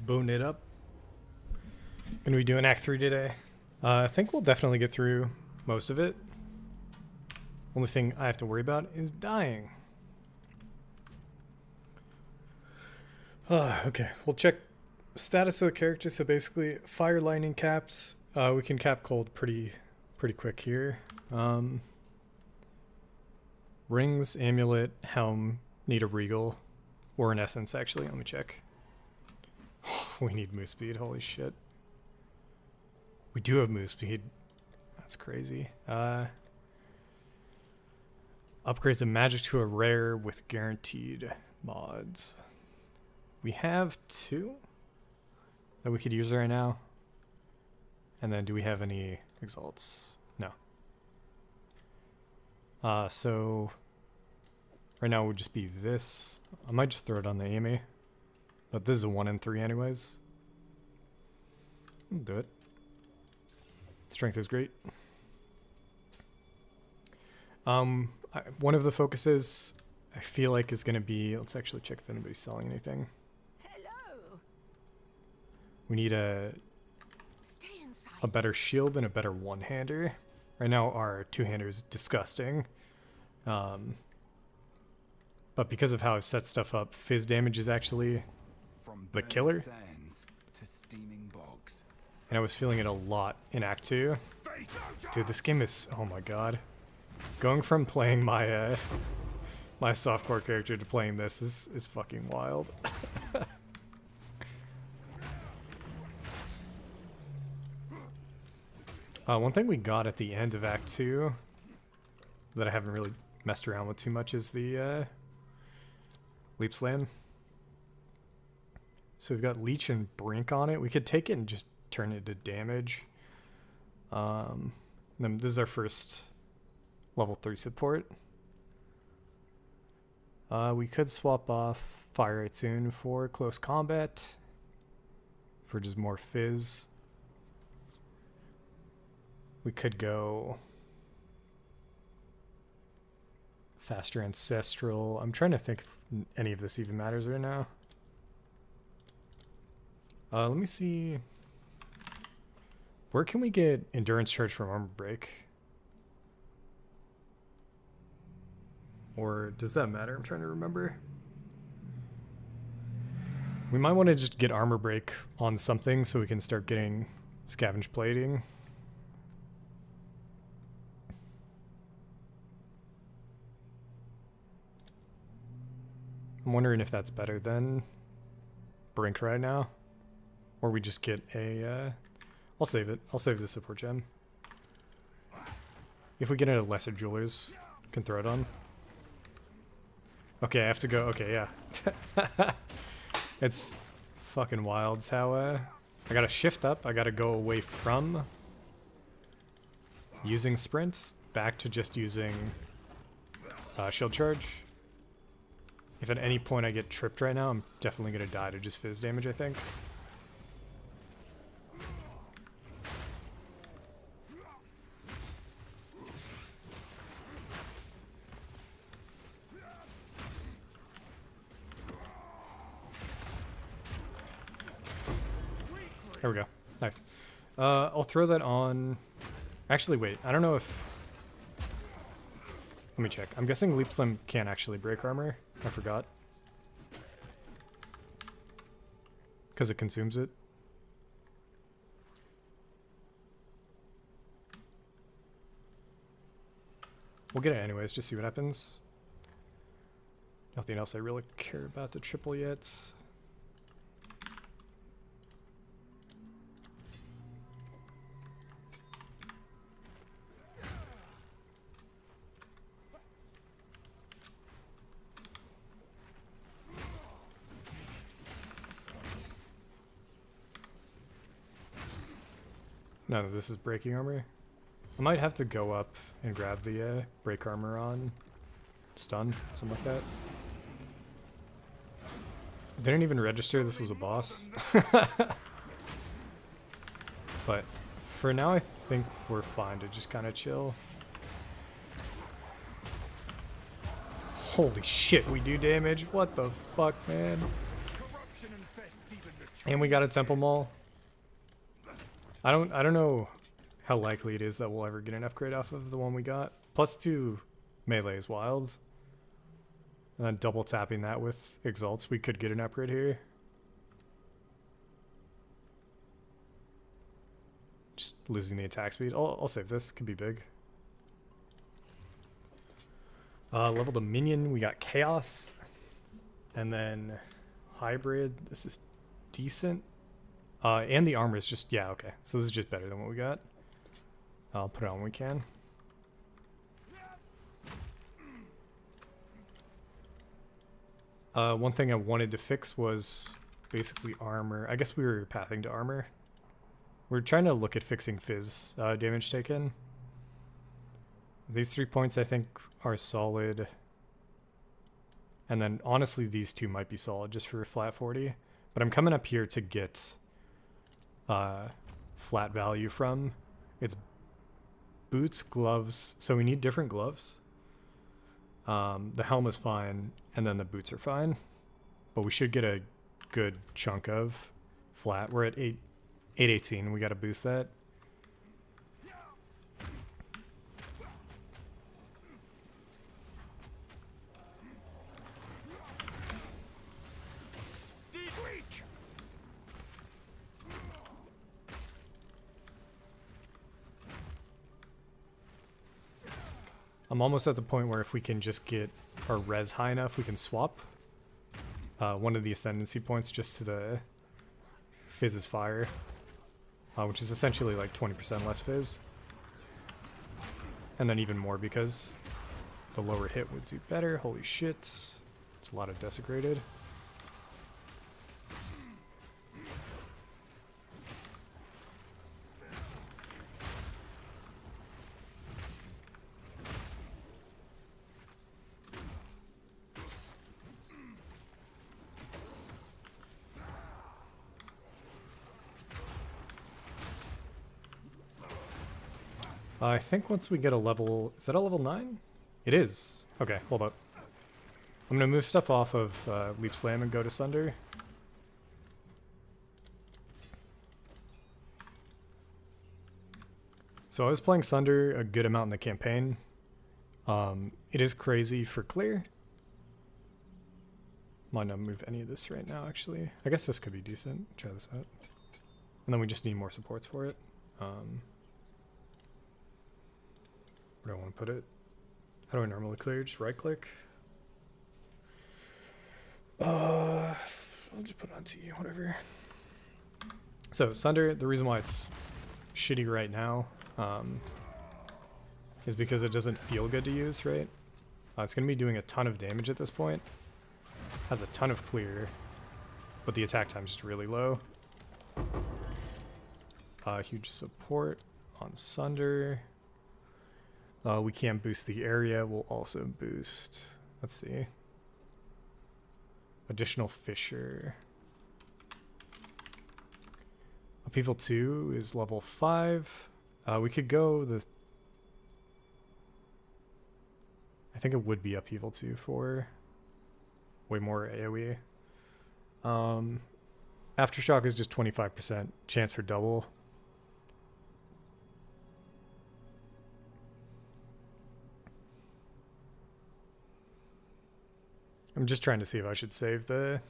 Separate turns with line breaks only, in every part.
Bone it up. Gonna be doing Act 3 today. I think we'll definitely get through most of it. Only thing I have to worry about is dying. Okay, we'll check status of the character. So basically, fire, lightning, caps. We can cap cold pretty quick here. Rings, amulet, helm, need a regal, or an essence actually. Let me check. We need move speed. Holy shit. We do have move speed. That's crazy. Upgrades a magic to a rare with guaranteed mods. We have 2 that we could use right now. And then do we have any exalts? No. So right now it would just be this. I might just throw it on the AMA. But this is a 1 in 3 anyways. I'll do it. Strength is great. One of the focuses I feel like is going to be, let's actually check if anybody's selling anything.
Hello.
We need a better shield and a better one-hander. Right now our two-hander is disgusting. But because of how I've set stuff up, fizz damage is actually the killer.
To steaming bogs.
And I was feeling it a lot in Act 2. Dude, this game is, oh my god. Going from playing my my softcore character to playing this is fucking wild. One thing we got at the end of Act 2 that I haven't really messed around with too much is the Leap Slam. So we've got Leech and Brink on it. We could take it and just turn it to damage. Then this is our first level 3 support. We could swap off Fire Right Soon for close combat for just more fizz. We could go faster ancestral. I'm trying to think if any of this even matters right now. Let me see. Where can we get endurance charge from armor break? Or does that matter? I'm trying to remember. We might want to just get armor break on something so we can start getting scavenge plating. I'm wondering if that's better than Brink right now. Or we just get a... I'll save it. I'll save the support gem. If we get a lesser jewelers, can throw it on. Okay, I have to go. Okay, yeah. It's fucking wild. It's how I gotta shift up. I gotta go away from using sprint back to just using shield charge. If at any point I get tripped right now, I'm definitely gonna die to just fizz damage, I think. There we go. Nice. I'll throw that on... Actually, wait. I don't know if... Let me check. I'm guessing Leap Slam can't actually break armor. I forgot. Because it consumes it. We'll get it anyways, just see what happens. Nothing else I really care about the triple yet. No, this is breaking armor. I might have to go up and grab the break armor on stun, something like that. Didn't even register this was a boss. But for now I think we're fine to just kind of chill. Holy shit, we do damage. What the fuck, man?
Corruption infests even the
And we got a temple mall. I don't know how likely it is that we'll ever get an upgrade off of the one we got. +2 melee is wild. And then double tapping that with exalts, we could get an upgrade here. Just losing the attack speed. I'll save this. Could be big. Level the minion. We got chaos. And then hybrid. This is decent. And the armor is just, yeah, okay. So this is just better than what we got. I'll put it on when we can. One thing I wanted to fix was basically armor. I guess we were pathing to armor. We're trying to look at fixing fizz damage taken. These 3 points I think are solid. And then honestly these two might be solid just for a flat 40. But I'm coming up here to get flat value from. It's boots, gloves. So we need different gloves. The helm is fine, and then the boots are fine. But we should get a good chunk of flat. We're at 818. We got to boost that. I'm almost at the point where if we can just get our res high enough, we can swap one of the ascendancy points just to the fizz's fire, which is essentially like 20% less fizz. And then even more because the lower hit would do better. Holy shit. It's a lot of desecrated. I think once we get a level... Is that a level 9? It is. Okay, hold up. I'm going to move stuff off of Leap Slam and go to Sunder. So I was playing Sunder a good amount in the campaign. It is crazy for clear. Might not move any of this right now, actually. I guess this could be decent. Try this out. And then we just need more supports for it. Where do I want to put it? How do I normally clear? Just right click. I'll just put it on T, whatever. So Sunder, the reason why it's shitty right now is because it doesn't feel good to use, right? It's going to be doing a ton of damage at this point. Has a ton of clear, but the attack time is just really low. Huge support on Sunder. We can't boost the area. We'll also boost, let's see, additional Fissure. Upheaval 2 is level 5. We could go the... I think it would be Upheaval 2 for way more AoE. Aftershock is just 25% chance for double. I'm just trying to see if I should save the...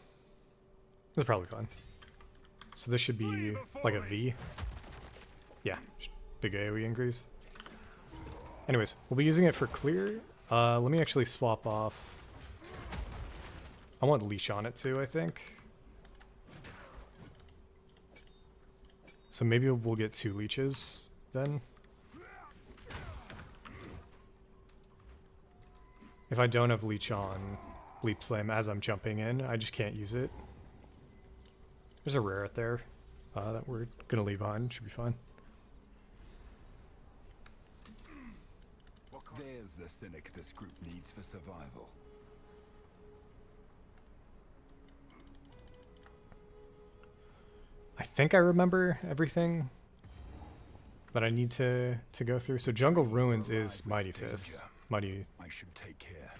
That's probably fine. So this should be like a V. Yeah, big AoE increase. Anyways, we'll be using it for clear. Let me actually swap off... I want Leash on it too, I think. So maybe we'll get 2 leeches then. If I don't have Leech on Leap Slam as I'm jumping in, I just can't use it. There's a rare out there that we're going to leave behind. Should be fine.
There's the cynic this group needs for survival.
I think I remember everything that I need to go through. So Jungle Ruins is Mighty Fist. Mighty...
I should take care.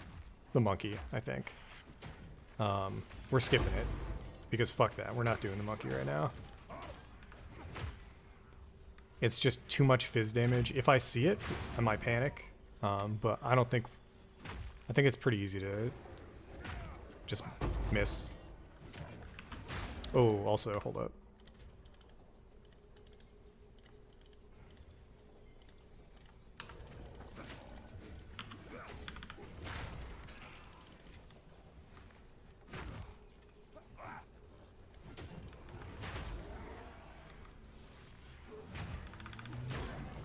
The monkey, I think. We're skipping it because fuck that. We're not doing the monkey right now. It's just too much fizz damage. If I see it, I might panic. But I don't think... I think it's pretty easy to just miss. Oh, also, hold up.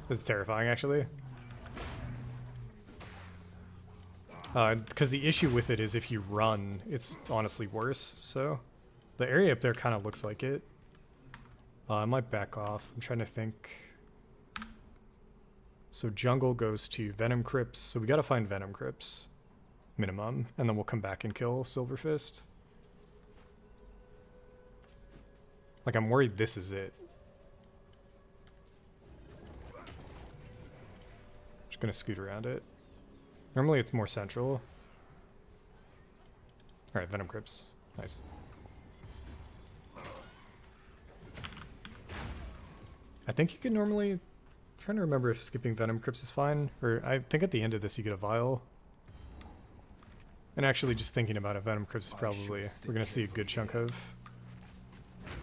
This is terrifying, actually. Because the issue with it is if you run, it's honestly worse, so... The area up there kind of looks like it. I might back off. I'm trying to think. So jungle goes to Venom Crypts, so we gotta find Venom Crypts. Minimum, and then we'll come back and kill Silver Fist. Like, I'm worried this is it. Just gonna scoot around it. Normally it's more central. Alright, Venom Crypts. Nice. I think you can normally... I'm trying to remember if skipping Venom Crypts is fine. Or I think at the end of this you get a vial. And actually just thinking about it, Venom Crypts is probably... We're gonna see a good chunk of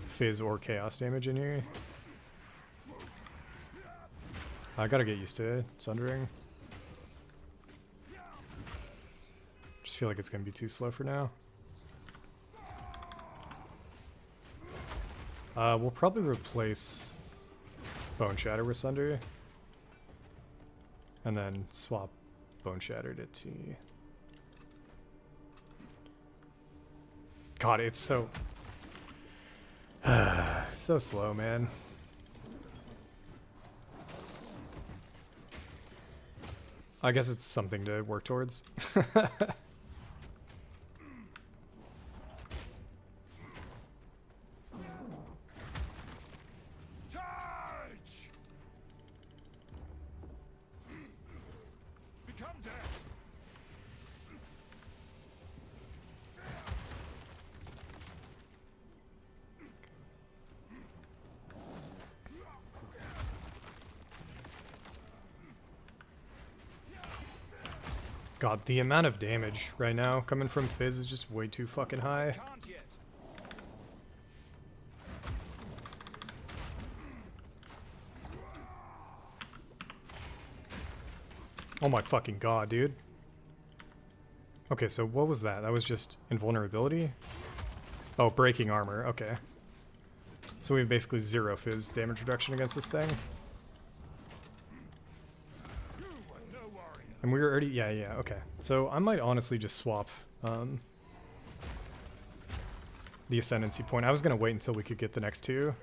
Fizz or Chaos damage in here. I gotta get used to it. Sundering. Just feel like it's gonna be too slow for now. We'll probably replace Bone Shatter with Sunder. And then swap Bone Shatter to T. God, it's so... so slow, man. I guess it's something to work towards. God, the amount of damage right now coming from Fizz is just way too fucking high. Oh my fucking god, dude. Okay, so what was that? That was just invulnerability? Oh, breaking armor, okay. So we have basically 0 Fizz damage reduction against this thing. And we were already... Yeah, okay. So I might honestly just swap the Ascendancy point. I was going to wait until we could get the next 2.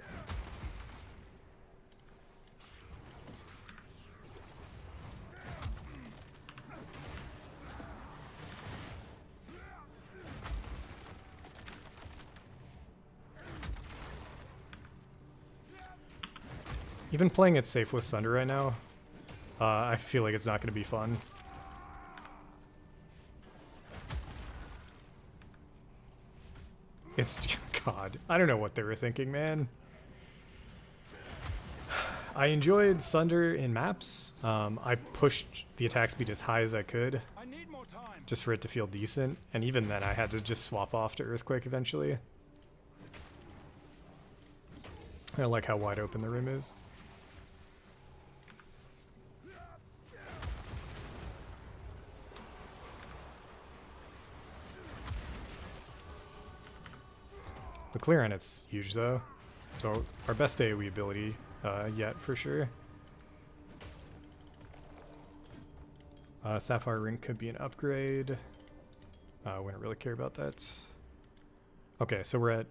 Even playing it safe with Sunder right now, I feel like it's not going to be fun. It's... God, I don't know what they were thinking, man. I enjoyed Sunder in maps. I pushed the attack speed as high as I could, just for it to feel decent. And even then, I had to just swap off to Earthquake eventually. I like how wide open the rim is. The clear on it's huge though, so our best AoE ability yet for sure. Sapphire Ring could be an upgrade. We don't really care about that. Okay, so we're at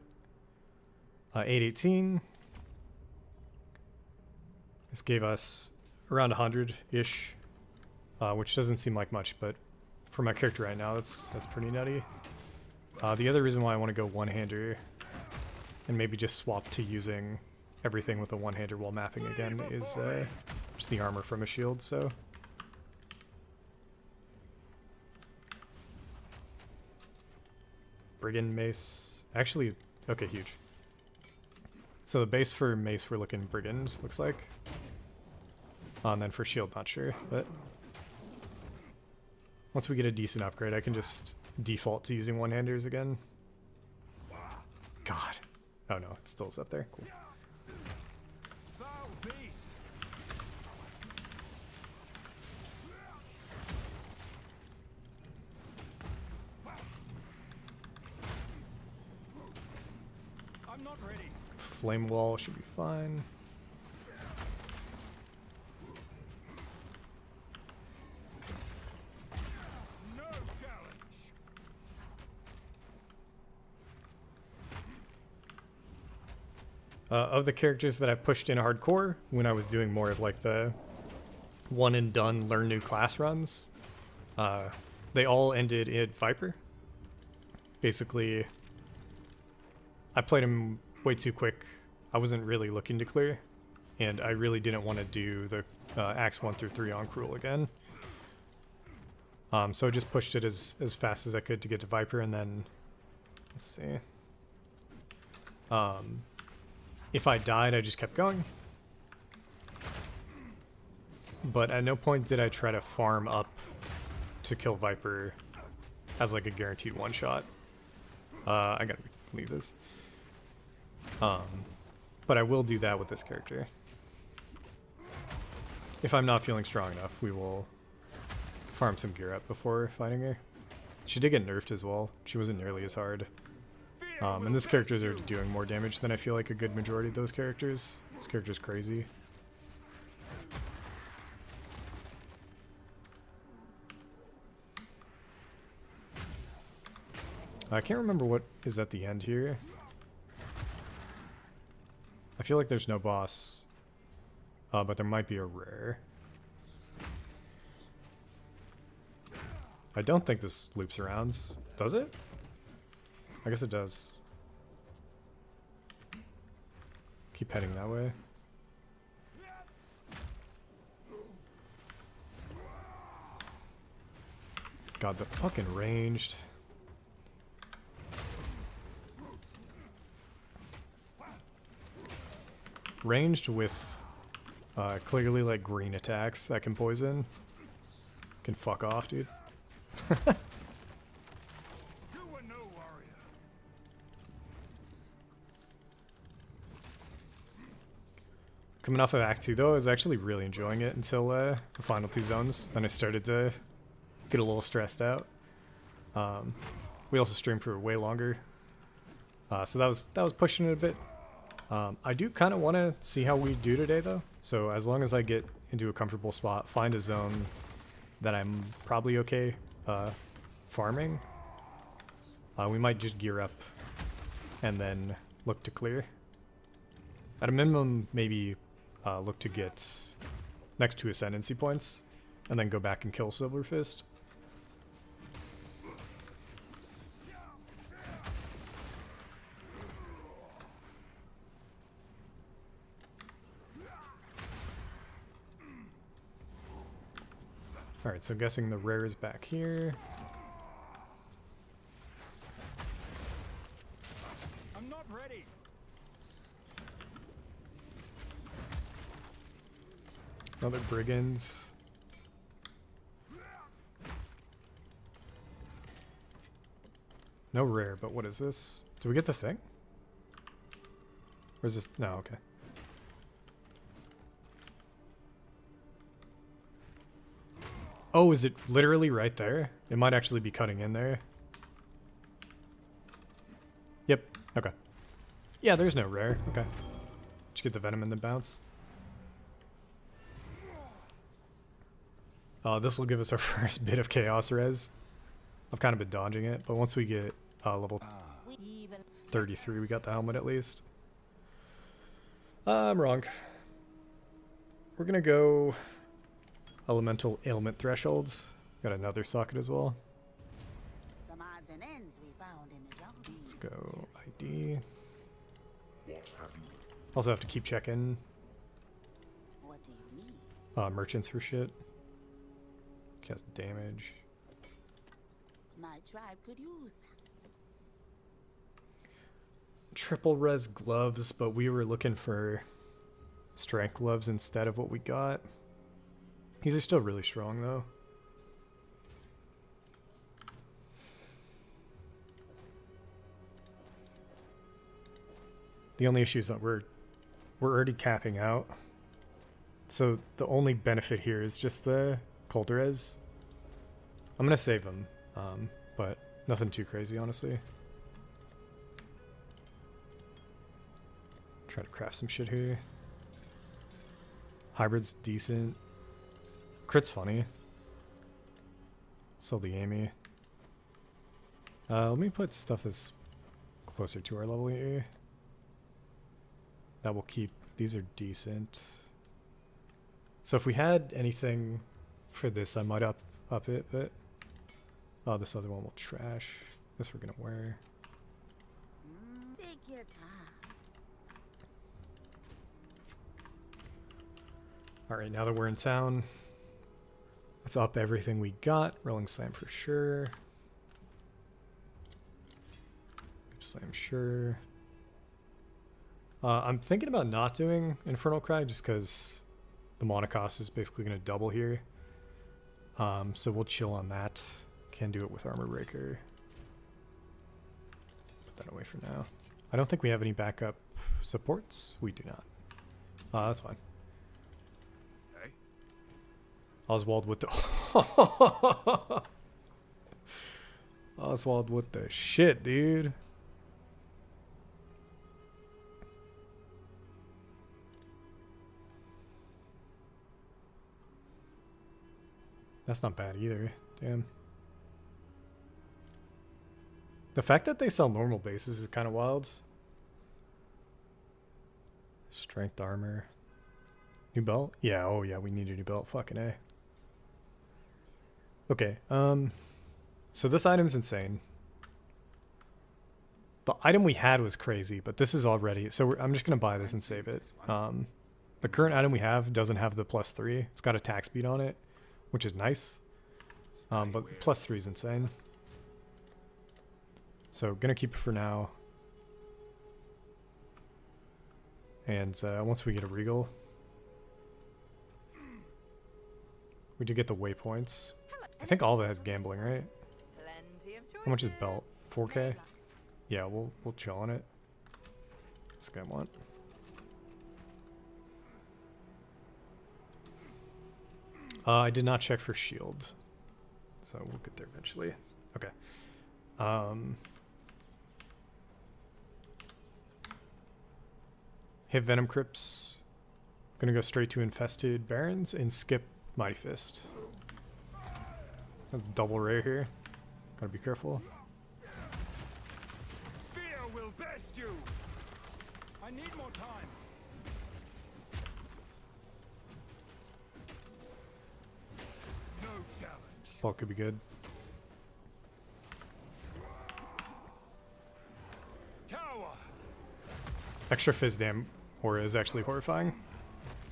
818. This gave us around 100-ish, which doesn't seem like much, but for my character right now, that's pretty nutty. The other reason why I want to go one-hander and maybe just swap to using everything with a one-hander while mapping again is just the armor from a shield, so... Brigand Mace. Actually, Okay, huge. So the base for mace, we're looking brigand, looks like. And then for shield, not sure, but once we get a decent upgrade, I can just default to using one-handers again. God. Oh no, it still is up there. Cool.
Foul beast. I'm not ready.
Flame wall should be fine.
No challenge.
Of the characters that I pushed in hardcore when I was doing more of like the one and done learn new class runs, they all ended in Viper. Basically, I played him way too quick. I wasn't really looking to clear, and I really didn't want to do the acts 1 through 3 on Cruel again. So I just pushed it as fast as I could to get to Viper, and then let's see. If I died, I just kept going. But at no point did I try to farm up to kill Viper as like a guaranteed one-shot. I gotta leave this. But I will do that with this character. If I'm not feeling strong enough, we will farm some gear up before fighting her. She did get nerfed as well. She wasn't nearly as hard. And this character is already doing more damage than I feel like a good majority of those characters. This character's crazy. I can't remember what is at the end here. I feel like there's no boss, but there might be a rare. I don't think this loops around. Does it? I guess it does. Keep heading that way. God, the fucking ranged. Ranged with clearly like green attacks that can poison. Can fuck off, dude.
You were no warrior.
Coming off of Act 2 though, I was actually really enjoying it until the final 2 zones. Then I started to get a little stressed out. We also streamed for way longer. So that was pushing it a bit. I do kind of want to see how we do today though. So as long as I get into a comfortable spot, find a zone that I'm probably okay farming, we might just gear up and then look to clear. At a minimum, maybe look to get next to ascendancy points and then go back and kill Silver Fist. Alright, so guessing the rare is back here.
I'm not ready.
Another brigands. No rare, but what is this? Did we get the thing? Or is this? No, okay. Oh, is it literally right there? It might actually be cutting in there. Yep, okay. Yeah, there's no rare. Okay. Just get the venom and then bounce. This will give us our first bit of chaos res. I've kind of been dodging it, but once we get level 33, we got the helmet at least. I'm wrong. We're gonna go elemental ailment thresholds. Got another socket as well.
Some odds and ends we found in the jungle.
Let's go ID. Also have to keep checking
What do you need?
merchants for shit. Cast damage.
My tribe could use
triple res gloves, but we were looking for strength gloves instead of what we got. These are still really strong though. The only issue is that we're already capping out. So the only benefit here is just the cold res. I'm gonna save them, but nothing too crazy, honestly. Try to craft some shit here. Hybrid's decent. Crit's funny. So the Amy. Let me put stuff that's closer to our level here. That will keep. These are decent. So if we had anything for this, I might up it, but oh, this other one will trash. This we're gonna wear.
Take your time.
All right, now that we're in town, let's up everything we got. Rolling Slam for sure. Slam sure. I'm thinking about not doing Infernal Cry just because the mana cost is basically going to double here. So we'll chill on that. Can do it with Armor Breaker. Put that away for now. I don't think we have any backup supports. We do not. That's fine.
Hey?
Oswald with the... Oswald with the shit, dude. That's not bad either. Damn. The fact that they sell normal bases is kind of wild. Strength armor. New belt? Yeah, oh yeah, we need a new belt. Fucking A. Okay, so this item's insane. The item we had was crazy, but this is already... So I'm just going to buy this and save it. The current item we have doesn't have the +3. It's got attack speed on it, which is nice. But +3 is insane. So gonna keep it for now. And once we get a Regal, we do get the waypoints. I think all of it has gambling, right? How much is belt? 4K? Yeah, we'll chill on it. This guy want. I did not check for shield, so we'll get there eventually. Okay. Hit Venom Crypts. Gonna go straight to Infested Barons and skip Mighty Fist. That's double rare here. Gotta be careful.
Fear will best you. I need more time. No challenge.
Ball could be good.
Cower.
Extra Fizz Dam Aura is actually horrifying.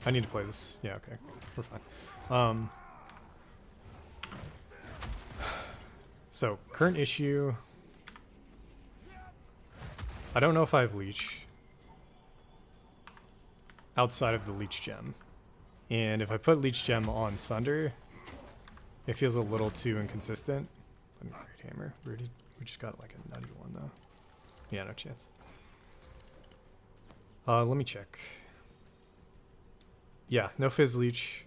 I need to play this. Yeah, okay. We're fine. So, current issue. I don't know if I have Leech outside of the Leech Gem. And if I put Leech Gem on Sunder, it feels a little too inconsistent. Let me Great Hammer. We just got like a nutty one though. Yeah, no chance. Let me check. Yeah, no Fizz Leech.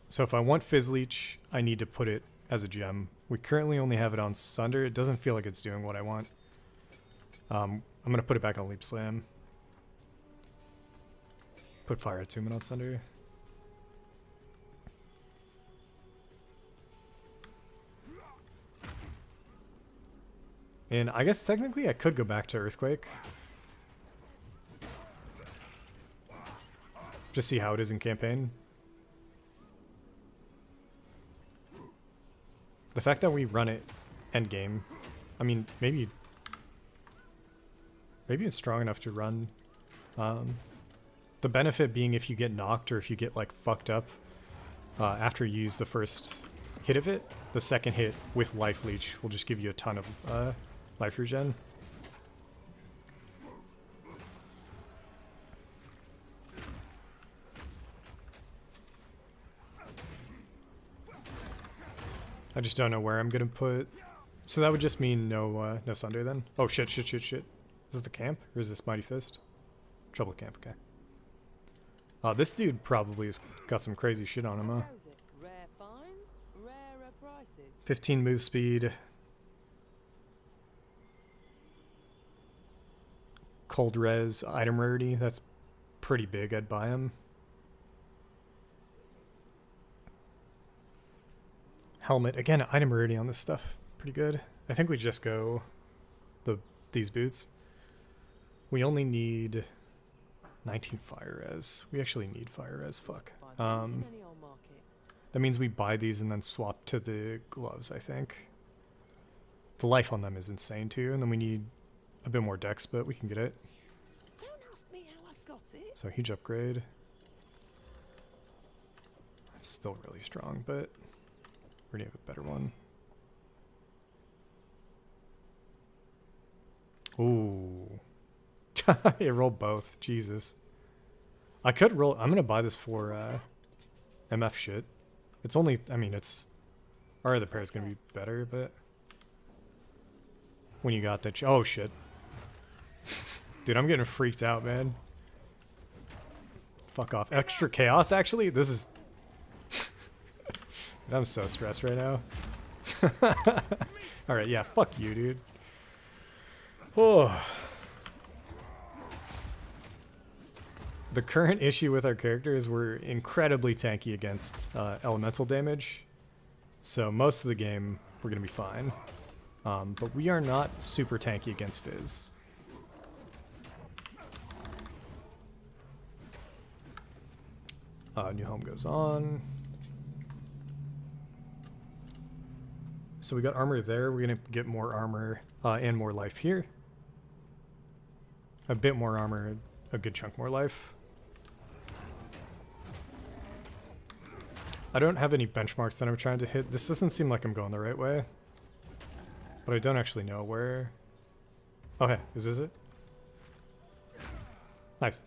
So if I want Fizz Leech, I need to put it as a gem. We currently only have it on Sunder. It doesn't feel like it's doing what I want. I'm going to put it back on Leap Slam. Put Fire Attunement on Sunder. And I guess technically I could go back to Earthquake. Just see how it is in campaign. The fact that we run it end game, I mean, maybe it's strong enough to run. The benefit being if you get knocked or if you get like fucked up after you use the first hit of it, the second hit with Life Leech will just give you a ton of life regen. I just don't know where I'm gonna put. So that would just mean no Sunday then. Oh shit, shit, shit, shit. Is this the camp or is this Mighty Fist? Trouble camp, okay. This dude probably has got some crazy shit on him, huh? 15 move speed. Cold res, item rarity. That's pretty big. I'd buy him. Helmet. Again, item rarity on this stuff. Pretty good. I think we just go these boots. We only need 19 fire res. We actually need fire res. Fuck. That means we buy these and then swap to the gloves, I think. The life on them is insane too, and then we need a bit more dex, but we can get it.
Don't ask me how I got it.
So huge upgrade. It's still really strong, but we're gonna have a better one. Ooh. It rolled both. Jesus. I could roll. I'm gonna buy this for MF shit. It's only, I mean, it's, our other pair is gonna be better, but when you got that, oh shit. Dude, I'm getting freaked out, man. Fuck off. Extra chaos, actually? This is, I'm so stressed right now. Alright, yeah, fuck you, dude. Oh. The current issue with our character is we're incredibly tanky against elemental damage. So most of the game, we're going to be fine. But we are not super tanky against Fizz. New home goes on. So we got armor there. We're going to get more armor and more life here. A bit more armor, a good chunk more life. I don't have any benchmarks that I'm trying to hit. This doesn't seem like I'm going the right way. But I don't actually know where. Oh, hey, is this it? Nice.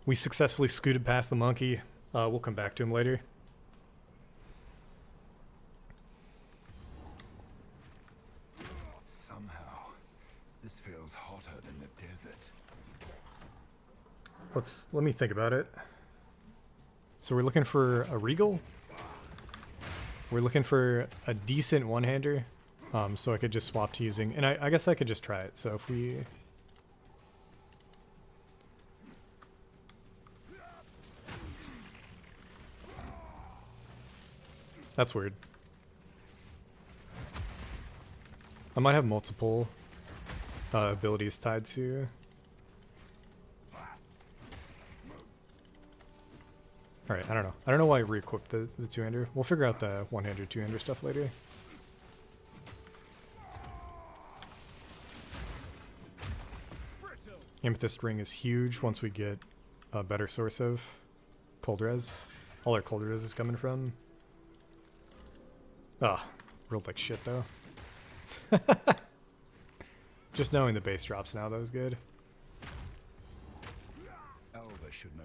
We successfully scooted past the monkey. We'll come back to him later.
Somehow, this feels hotter than the desert.
Let me think about it. So we're looking for a Regal. We're looking for a decent one-hander. So I could just swap to using, and I guess I could just try it. So if we, that's weird. I might have multiple abilities tied to. Alright, I don't know. I don't know why I re-equipped the two-hander. We'll figure out the one-hander, two-hander stuff later. Amethyst ring is huge once we get a better source of cold res. All our cold res is coming from. Ah, rolled like shit though. Just knowing the base drops now, that was good.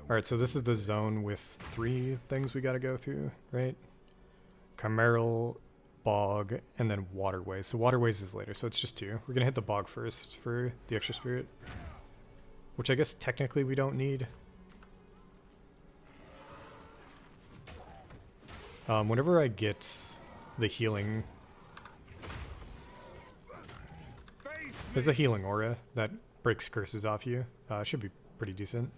Alright, so this is the zone with 3 things we gotta go through, right? Chimeral, bog, and then waterways. So waterways is later, so it's just 2. We're gonna hit the bog first for the extra spirit. Which I guess technically we don't need. Whenever I get the healing... There's a healing aura that breaks curses off you. Should be pretty decent.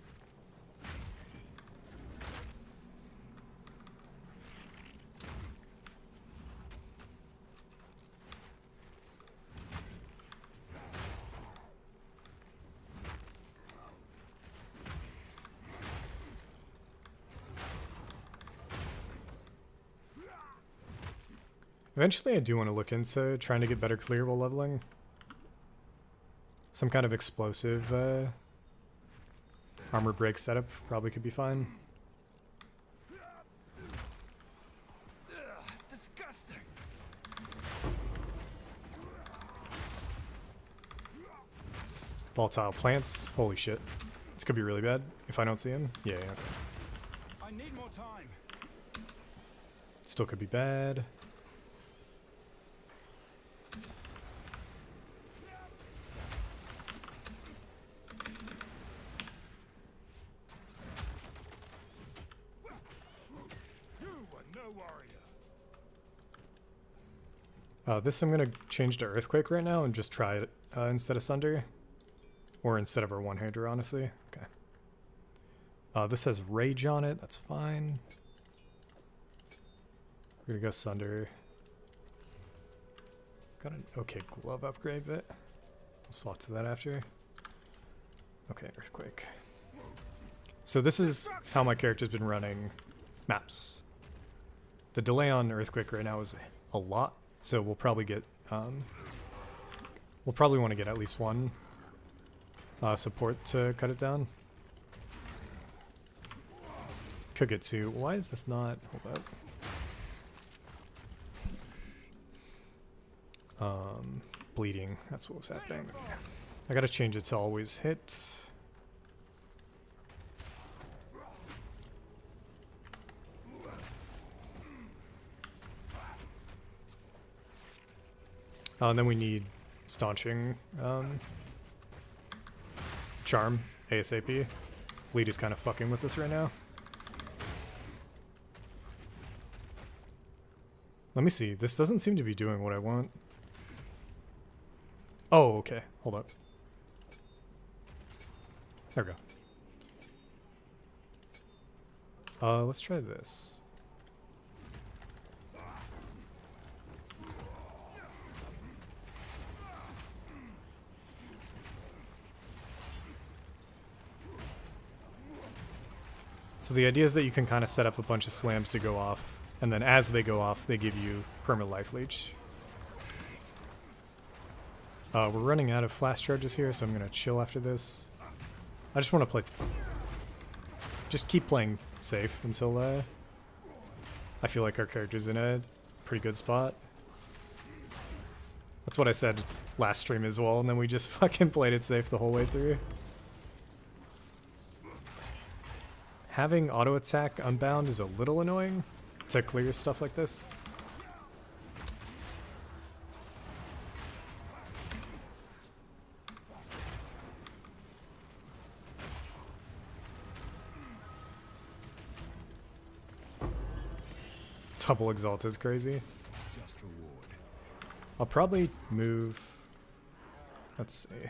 Eventually I do want to look into trying to get better clear while leveling. Some kind of explosive armor break setup probably could be fine.
Disgusting.
Volatile plants. Holy shit. This could be really bad if I don't see him. Yeah.
I need more time.
Still could be bad. This I'm gonna change to Earthquake right now and just try it instead of Sunder. Or instead of our one-hander, honestly. Okay. This has Rage on it, that's fine. We're gonna go Sunder. Got an okay glove upgrade, but I'll swap to that after. Okay, Earthquake. So this is how my character's been running maps. The delay on Earthquake right now is a lot, so we'll probably get we'll probably want to get at least one support to cut it down. Could get two. Why is this not? Hold up. Bleeding. That's what was happening. Okay. I gotta change it to always hit. And then we need staunching charm ASAP. Bleed is kind of fucking with us right now. Let me see. This doesn't seem to be doing what I want. Oh, okay. Hold up. There we go. Let's try this. So the idea is that you can kind of set up a bunch of slams to go off, and then as they go off, they give you permanent life leech. We're running out of flash charges here, so I'm going to chill after this. I just want to play... just keep playing safe until I feel like our character's in a pretty good spot. That's what I said last stream as well, and then we just fucking played it safe the whole way through. Having auto attack unbound is a little annoying to clear stuff like this. Double Exalt is crazy.
Just reward.
I'll probably move... Let's see.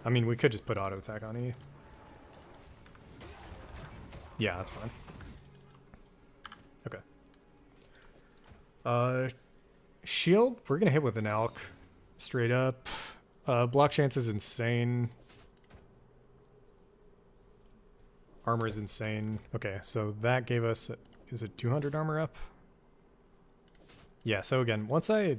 I mean, we could just put auto attack on E. Yeah, that's fine. Okay. Shield, we're gonna hit with an Alk. Straight up. Block chance is insane. Armor is insane. Okay, so that gave us... Is it 200 armor up? Yeah, so again, once I...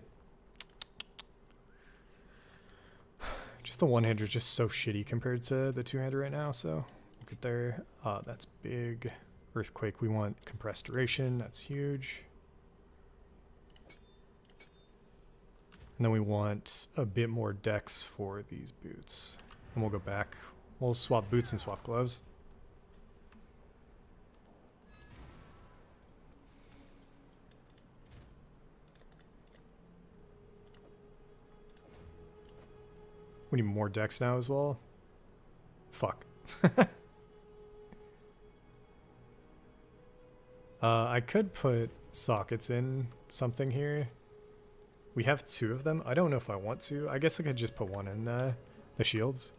Just the one-hander is just so shitty compared to the two-hander right now, so... Look at there. That's big. Earthquake, we want compressed duration. That's huge. And then we want a bit more dex for these boots. And we'll go back. We'll swap boots and swap gloves. We need more dex now as well. Fuck. I could put sockets in something here. We have two of them. I don't know if I want to. I guess I could just put one in the shields.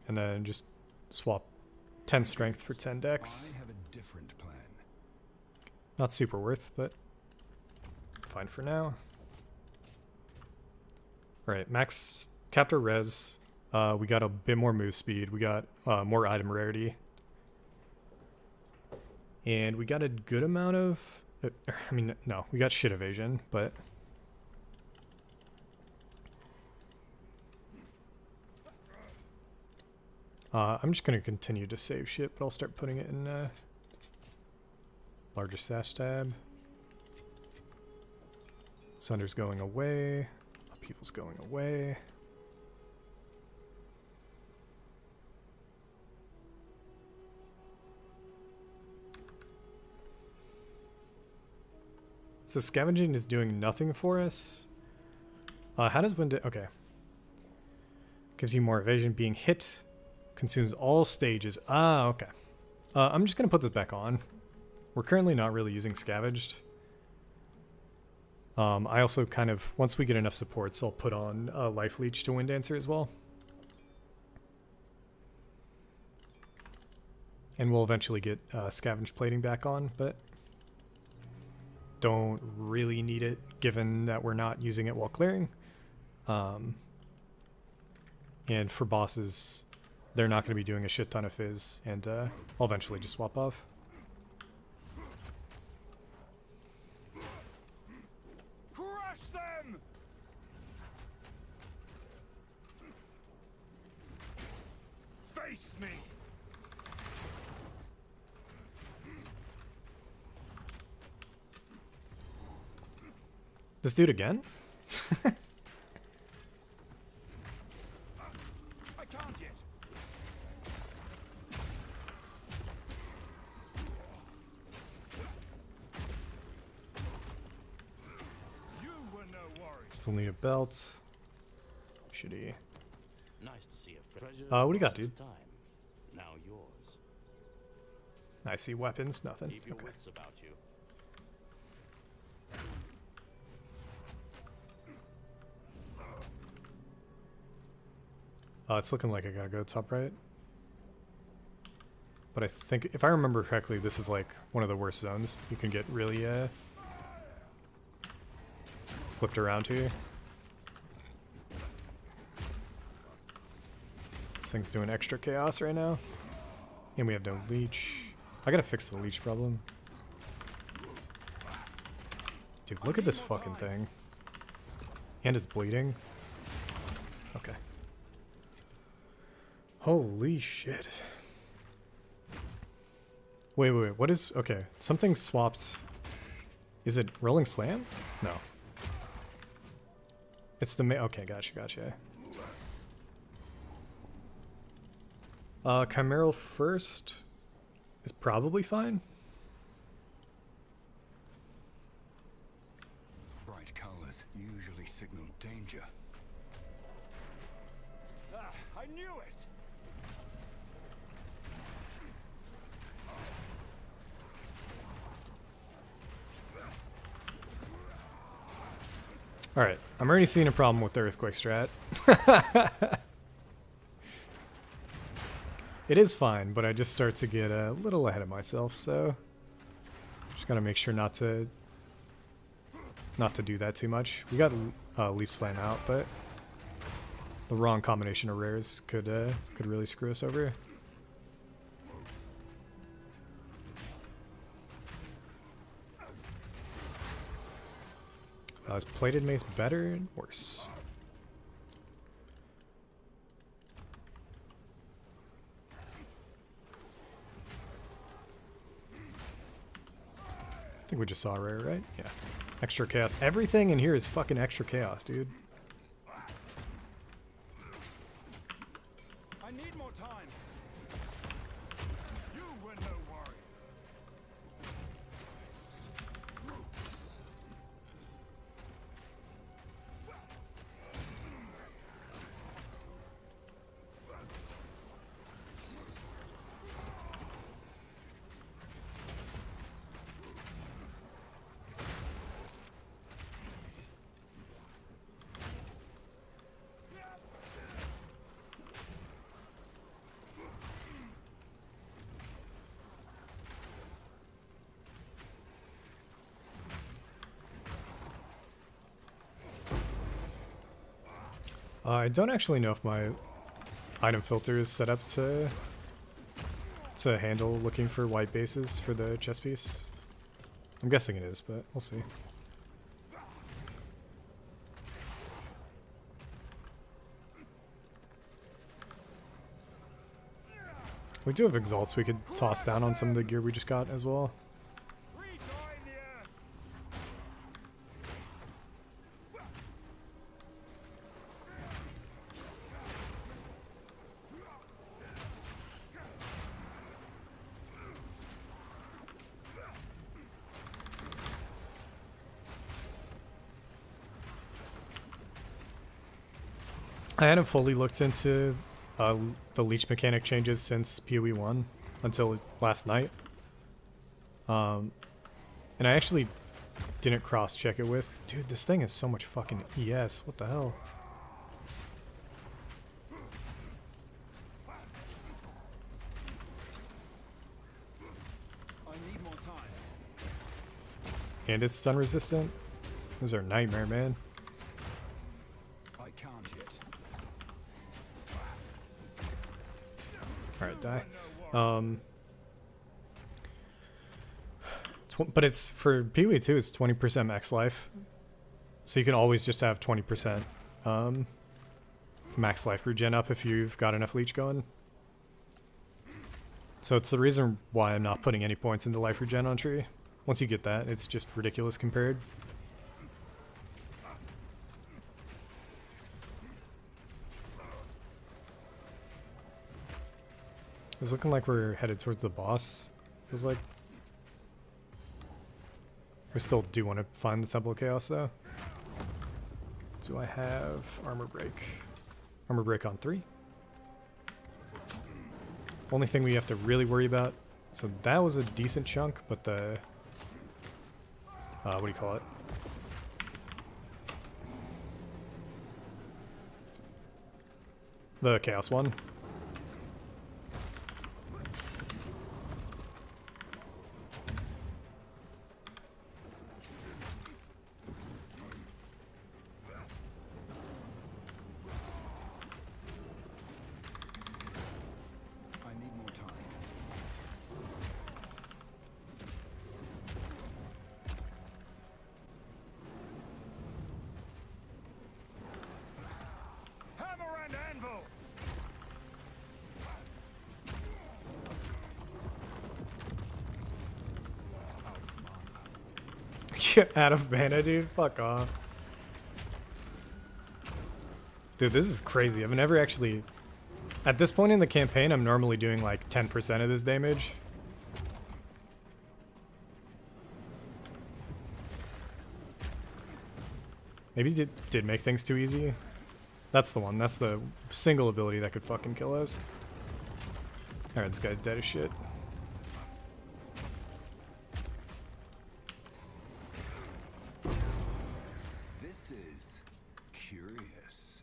And then just swap 10 strength for 10 dex.
I have a different plan.
Not super worth, but fine for now. Right, max captor res. We got a bit more move speed. We got more item rarity. And we got a good amount of... I mean, no, we got shit evasion, but... I'm just going to continue to save shit, but I'll start putting it in larger sash tab. Sunder's going away. Upheaval's going away. So scavenging is doing nothing for us. How does wind... Okay. Gives you more evasion. Being hit consumes all stages. Ah, okay. I'm just going to put this back on. We're currently not really using Scavenged. I also kind of, once we get enough supports, I'll put on Life Leech to Wind Dancer as well. And we'll eventually get Scavenge Plating back on, but don't really need it given that we're not using it while clearing. And for bosses, they're not going to be doing a shit ton of Fizz, and I'll eventually just swap off.
Crush them! Face me!
This dude again?
I can't yet. You were no worry.
Still need a belt. Shitty.
Nice to see a treasure.
What do you got, dude?
Time. Now yours.
I see weapons, nothing.
Keep your
Okay.
wits about you.
It's looking like I gotta go top right. But I think, if I remember correctly, this is like one of the worst zones. You can get really flipped around to you. This thing's doing extra chaos right now. And we have no leech. I gotta fix the leech problem. Dude, look at this fucking thing. And it's bleeding. Okay. Holy shit. Wait, what is... Okay, something swapped... Is it Rolling Slam? No. It's the... Okay, gotcha. Chimeral first is probably fine.
Bright colors usually signal danger. Ah, I knew it!
Alright, I'm already seeing a problem with the Earthquake strat. It is fine, but I just start to get a little ahead of myself, so... Just gotta make sure not to do that too much. We got Leaf Slam out, but... The wrong combination of rares could really screw us over. Is Plated Mace better and worse? I think we just saw a rare, right? Yeah. Extra chaos. Everything in here is fucking extra chaos, dude.
I need more time. You were no worry.
I don't actually know if my item filter is set up to handle looking for white bases for the chess piece. I'm guessing it is, but we'll see. We do have exalts we could toss down on some of the gear we just got as well.
Rejoin the earth.
I hadn't fully looked into the leech mechanic changes since PoE 1 until last night. And I actually didn't cross-check it with... Dude, this thing is so much fucking ES. What the hell?
I need more time.
And it's stun resistant? Those are a nightmare, man.
I can't yet.
Alright, die. But it's for PoE 2, it's 20% max life. So you can always just have 20% max life regen up if you've got enough leech going. So it's the reason why I'm not putting any points into life regen on tree. Once you get that, it's just ridiculous compared. It's looking like we're headed towards the boss. Feels like. We still do want to find the Temple of Chaos, though. Do I have armor break? Armor break on 3. Only thing we have to really worry about. So that was a decent chunk, but the what do you call it? The Chaos one.
I need more time. Hammer and anvil.
Get out of mana, dude. Fuck off. Dude, this is crazy. I've never actually... At this point in the campaign, I'm normally doing like 10% of this damage. Maybe it did make things too easy. That's the one. That's the single ability that could fucking kill us. Alright, this guy's dead as shit.
This is curious.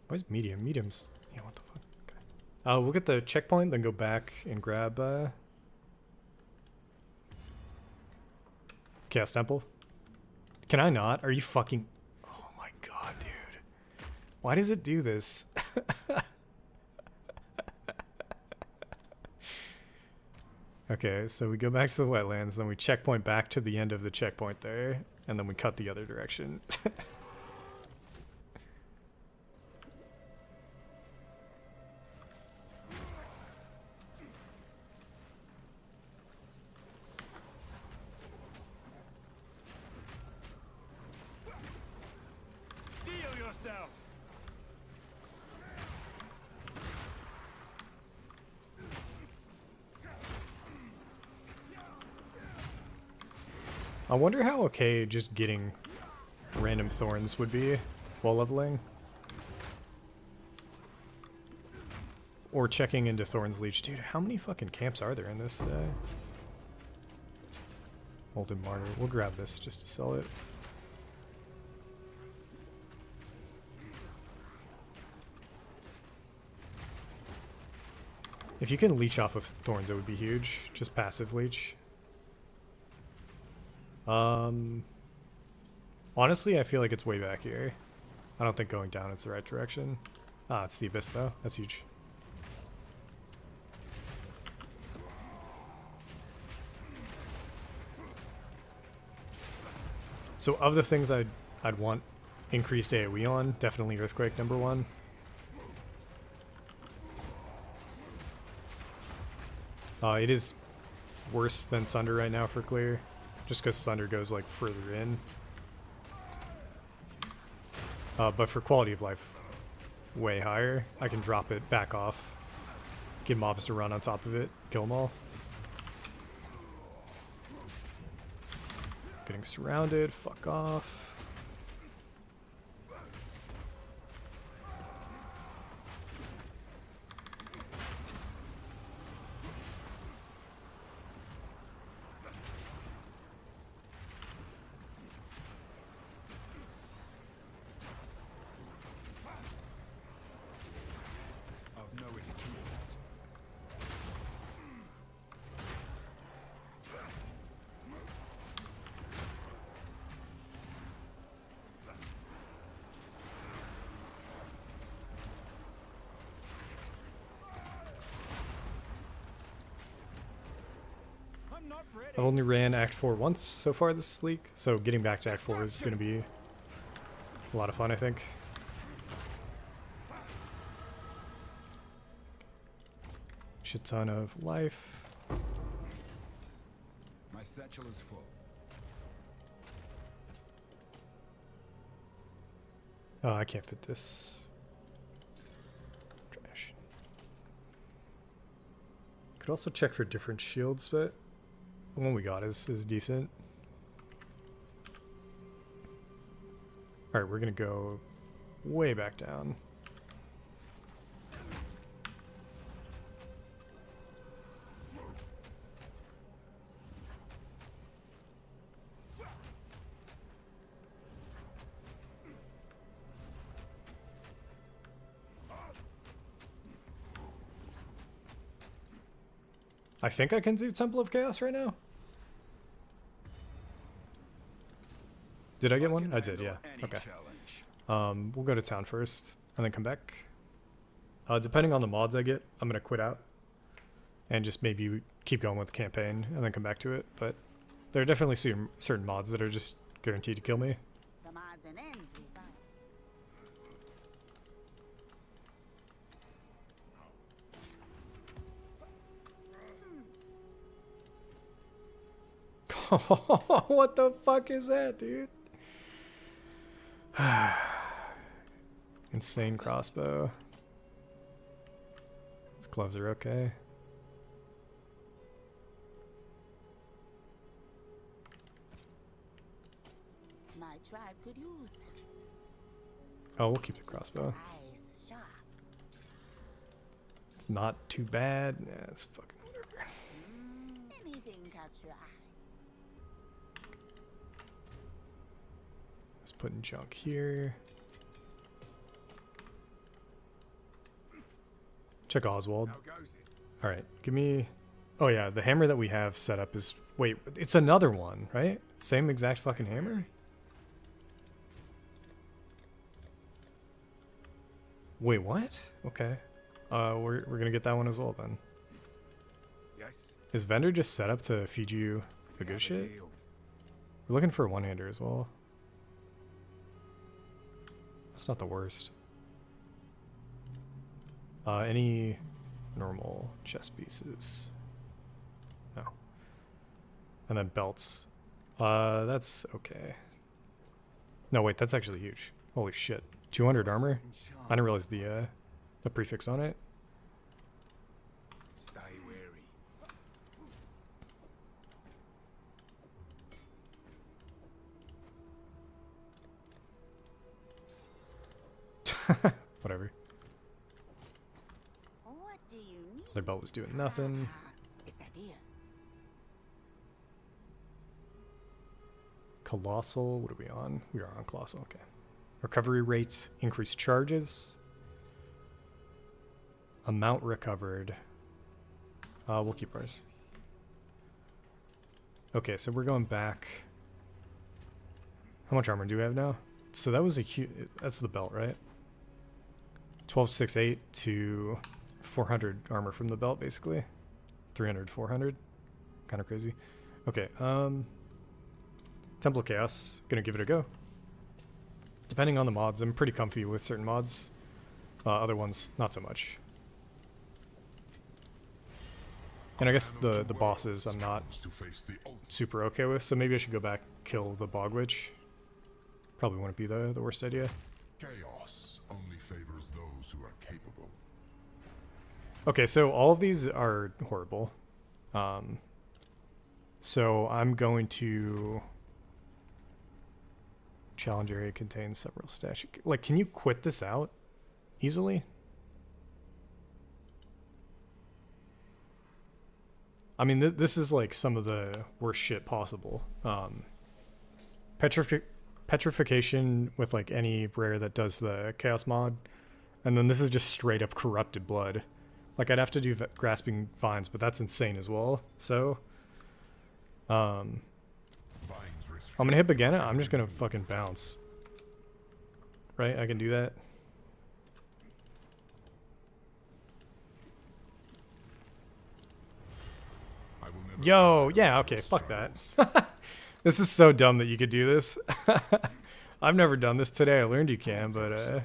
Where's medium? Medium's... Yeah, what the fuck? Okay. We'll get the checkpoint, then go back and grab, Chaos Temple. Can I not? Are you fucking... Oh my god, dude. Why does it do this? Okay, so we go back to the wetlands, then we checkpoint back to the end of the checkpoint there, and then we cut the other direction.
Steel yourself.
I wonder how okay just getting random thorns would be while leveling. Or checking into Thorn's Leech. Dude, how many fucking camps are there in this? Molten Martyr. We'll grab this just to sell it. If you can leech off of thorns, it would be huge. Just passive leech. Honestly, I feel like it's way back here. I don't think going down is the right direction. Ah, it's the Abyss though. That's huge. So of the things I'd want increased AoE on, definitely Earthquake number 1. It is worse than Sunder right now for clear, just because Sunder goes like further in. But for quality of life, way higher. I can drop it back off, get mobs to run on top of it, kill them all. getting surrounded. Fuck off.
I've nowhere to keep that. I'm not ready.
I've only ran Act 4 once so far this league, so getting back to Act 4 is going to be a lot of fun, I think. Shit ton of life.
My satchel is full.
Oh, I can't fit this. Trash. Could also check for different shields, but the one we got is decent. Alright, we're gonna go way back down. I think I can do Temple of Chaos right now. Did I get one? I did, yeah. Okay. We'll go to town first and then come back. Depending on the mods I get, I'm gonna quit out and just maybe keep going with the campaign and then come back to it. But there are definitely certain mods that are just guaranteed to kill me.
Some odds and ends we found.
What the fuck is that, dude? Insane crossbow. His gloves are okay.
My tribe could use that.
Oh, we'll keep the crossbow.
Eyes sharp.
It's not too bad. Yeah, it's fucking whatever.
Anything catch your eye.
Let's put in junk here. Check Oswald.
How goes it?
Alright, give me... Oh yeah, the hammer that we have set up is... Wait, it's another one, right? Same exact fucking hammer? Wait, what? Okay. We're gonna get that one as well then.
Yes.
Is vendor just set up to feed you the good shit? We're looking for a one-hander as well. That's not the worst. Any normal chest pieces? No. And then belts. That's okay. No, wait, that's actually huge. Holy shit. 200 armor? I didn't realize the prefix on it.
Stay wary.
Whatever.
What do you need?
Their belt was doing nothing.
It's a deal.
Colossal, what are we on? We are on Colossal, okay. Recovery rates, increased charges. Amount recovered. We'll keep ours. Okay, so we're going back. How much armor do we have now? So that was a huge, that's the belt, right? 1268 to 400 armor from the belt, basically. 300, 400. Kind of crazy. Okay, Temple of Chaos. Gonna give it a go. Depending on the mods, I'm pretty comfy with certain mods. Other ones, not so much. And I guess the bosses I'm not super okay with, so maybe I should go back, kill the Bog Witch. Probably wouldn't be the worst idea.
Chaos only favors those who are capable.
Okay, so all of these are horrible. So I'm going to Challenge area contains several stash. Like, can you quit this out easily? I mean, this is like some of the worst shit possible. Petrification with like any rare that does the chaos mod, and then this is just straight up corrupted blood. Like, I'd have to do grasping vines, but that's insane as well. So, I'm gonna hit again. I'm just gonna fucking bounce. Right? I can do that. Yo, yeah, okay, fuck that. This is so dumb that you could do this. I've never done this today. I learned you can, but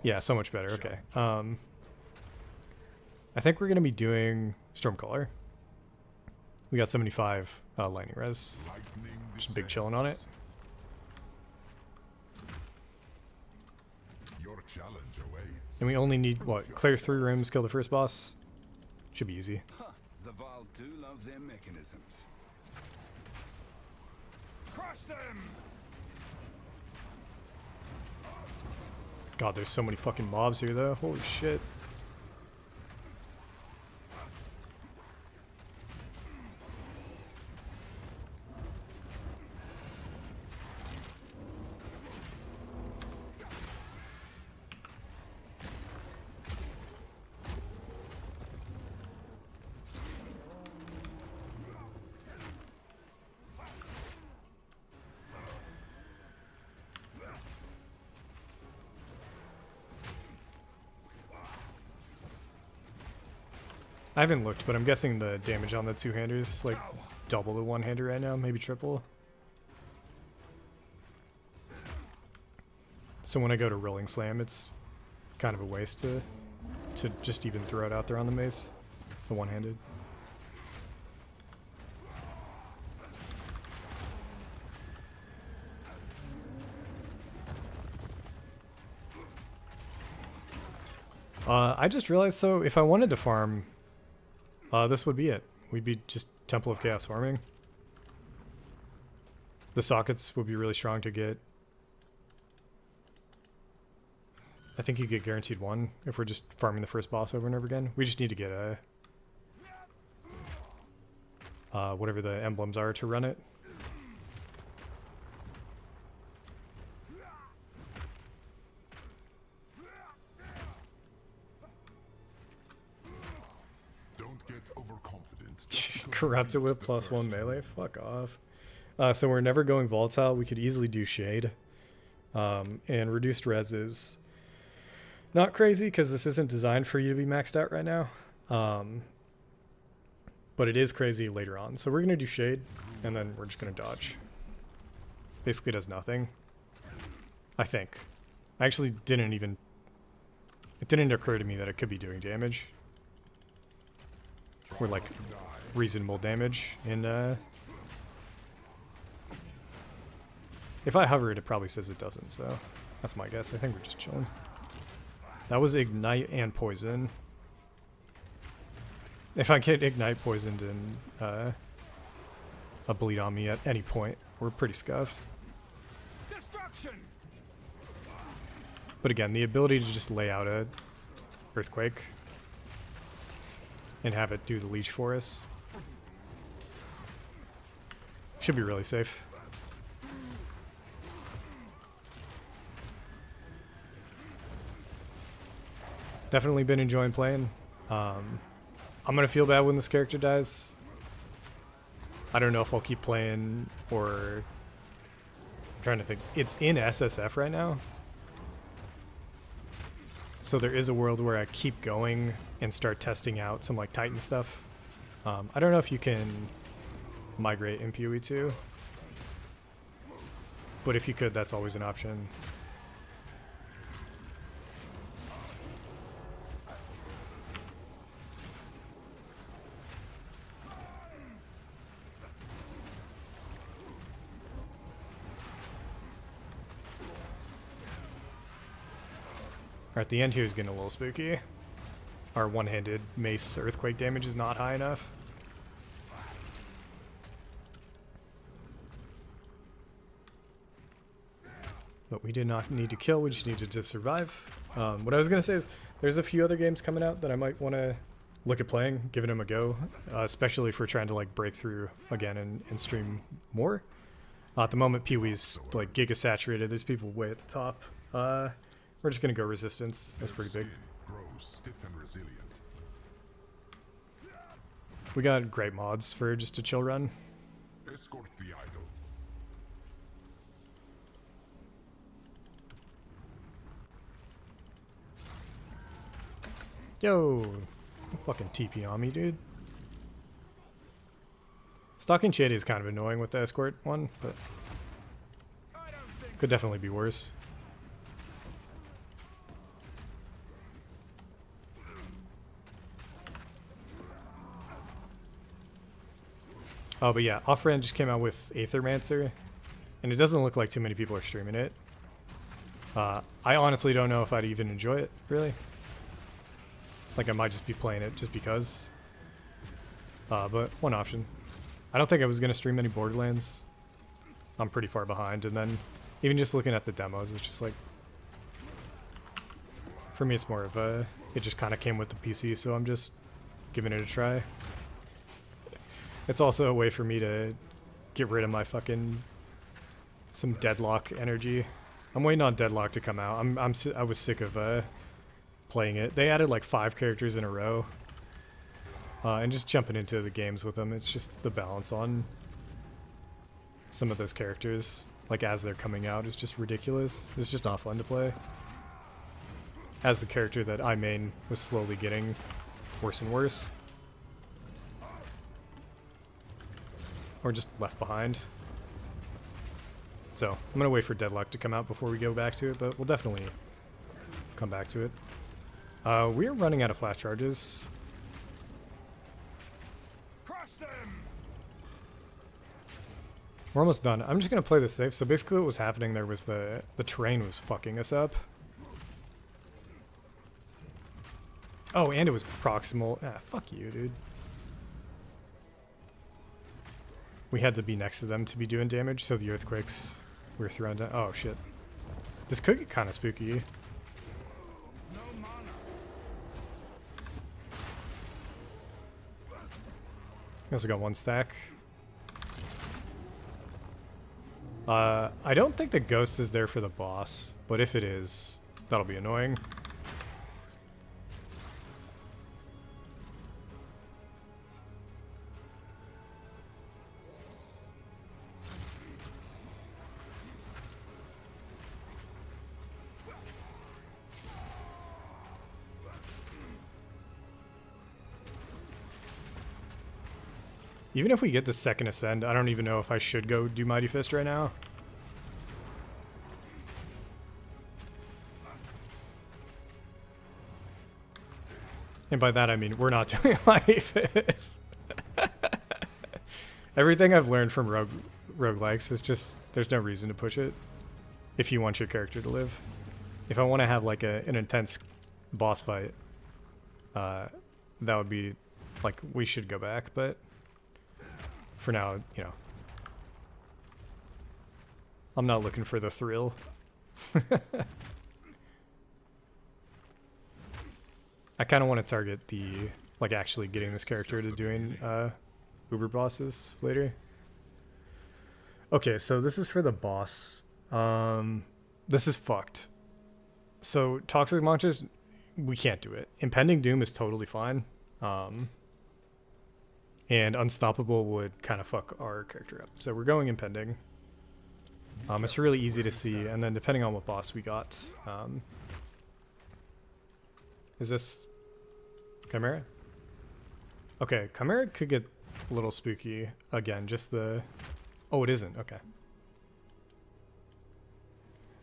yeah, so much better. Okay. I think we're gonna be doing Stormcaller. We got 75 lightning res. Just big chilling on it. And we only need what? Clear 3 rooms, kill the first boss. Should be easy.
The Val do love their mechanisms. Crush them!
God, there's so many fucking mobs here though. Holy shit. I haven't looked, but I'm guessing the damage on the two-hander is like double the one-hander right now, maybe triple. So when I go to Rolling Slam, it's kind of a waste to just even throw it out there on the mace, the one-handed. I just realized, so if I wanted to farm, this would be it. We'd be just Temple of Chaos farming. The sockets would be really strong to get. I think you get guaranteed 1 if we're just farming the first boss over and over again. We just need to get a whatever the emblems are to run it. Corrupted with +1 melee? Fuck off. So we're never going volatile. We could easily do shade. And reduced res is not crazy because this isn't designed for you to be maxed out right now. But it is crazy later on. So we're going to do shade and then we're just going to dodge. Basically does nothing. I think. I actually didn't even... It didn't occur to me that it could be doing damage. We're like... reasonable damage, and if I hover it probably says it doesn't, so that's my guess. I think we're just chilling. That was ignite and poison. If I get ignite poisoned and a bleed on me at any point, we're pretty scuffed.
Destruction!
But again, the ability to just lay out a earthquake and have it do the leech for us should be really safe. Definitely been enjoying playing. I'm gonna feel bad when this character dies. I don't know if I'll keep playing or... I'm trying to think. It's in SSF right now. So there is a world where I keep going and start testing out some like Titan stuff. I don't know if you can migrate in PoE 2, but if you could, that's always an option. Alright, the end here is getting a little spooky. Our one-handed mace earthquake damage is not high enough. But we did not need to kill, we just needed to survive. What I was going to say is there's a few other games coming out that I might want to look at playing, giving them a go, especially if we're trying to like break through again and stream more. At the moment, Pee-wee's like giga saturated. There's people way at the top. We're just going to go resistance. That's pretty big.
Grows stiff and resilient.
We got great mods for just a chill run.
Escort the idol.
Yo, don't fucking TP on me, dude. Stalking Shady is kind of annoying with the escort one, but could definitely be worse. Oh, but yeah, Offrand just came out with Aethermancer, and it doesn't look like too many people are streaming it. I honestly don't know if I'd even enjoy it, really. Like, I might just be playing it just because. But one option. I don't think I was going to stream any Borderlands. I'm pretty far behind, and then even just looking at the demos, it's just like... For me, it's more of a... It just kind of came with the PC, so I'm just giving it a try. It's also a way for me to get rid of my fucking... some Deadlock energy. I'm waiting on Deadlock to come out. I was sick of playing it. They added like 5 characters in a row. And just jumping into the games with them, it's just the balance on some of those characters, like as they're coming out, is just ridiculous. It's just not fun to play. As the character that I main was slowly getting worse and worse. Or just left behind. So, I'm gonna wait for Deadlock to come out before we go back to it, but we'll definitely come back to it. We're running out of flash charges.
Crush them!
We're almost done. I'm just gonna play this safe. So basically what was happening there was the terrain was fucking us up. Oh, and it was proximal. Ah, fuck you, dude. We had to be next to them to be doing damage, so the earthquakes were thrown down. Oh, shit. This could get kind of spooky.
No mana.
We also got 1 stack. I don't think the ghost is there for the boss, but if it is, that'll be annoying. Even if we get the second ascend, I don't even know if I should go do Mighty Fist right now. And by that I mean we're not doing Mighty Fist. Everything I've learned from roguelikes is just there's no reason to push it if you want your character to live. If I want to have like an intense boss fight, that would be like we should go back, but for now, you know, I'm not looking for the thrill. I kind of want to target the, like, actually getting this character to doing Uber bosses later. Okay, so this is for the boss. This is fucked. So, Toxic Monsters, we can't do it. Impending Doom is totally fine. And Unstoppable would kind of fuck our character up. So we're going Impending. It's really easy to see, and then depending on what boss we got. Is this Chimera? Okay, Chimera could get a little spooky. Again, just the... Oh, it isn't. Okay.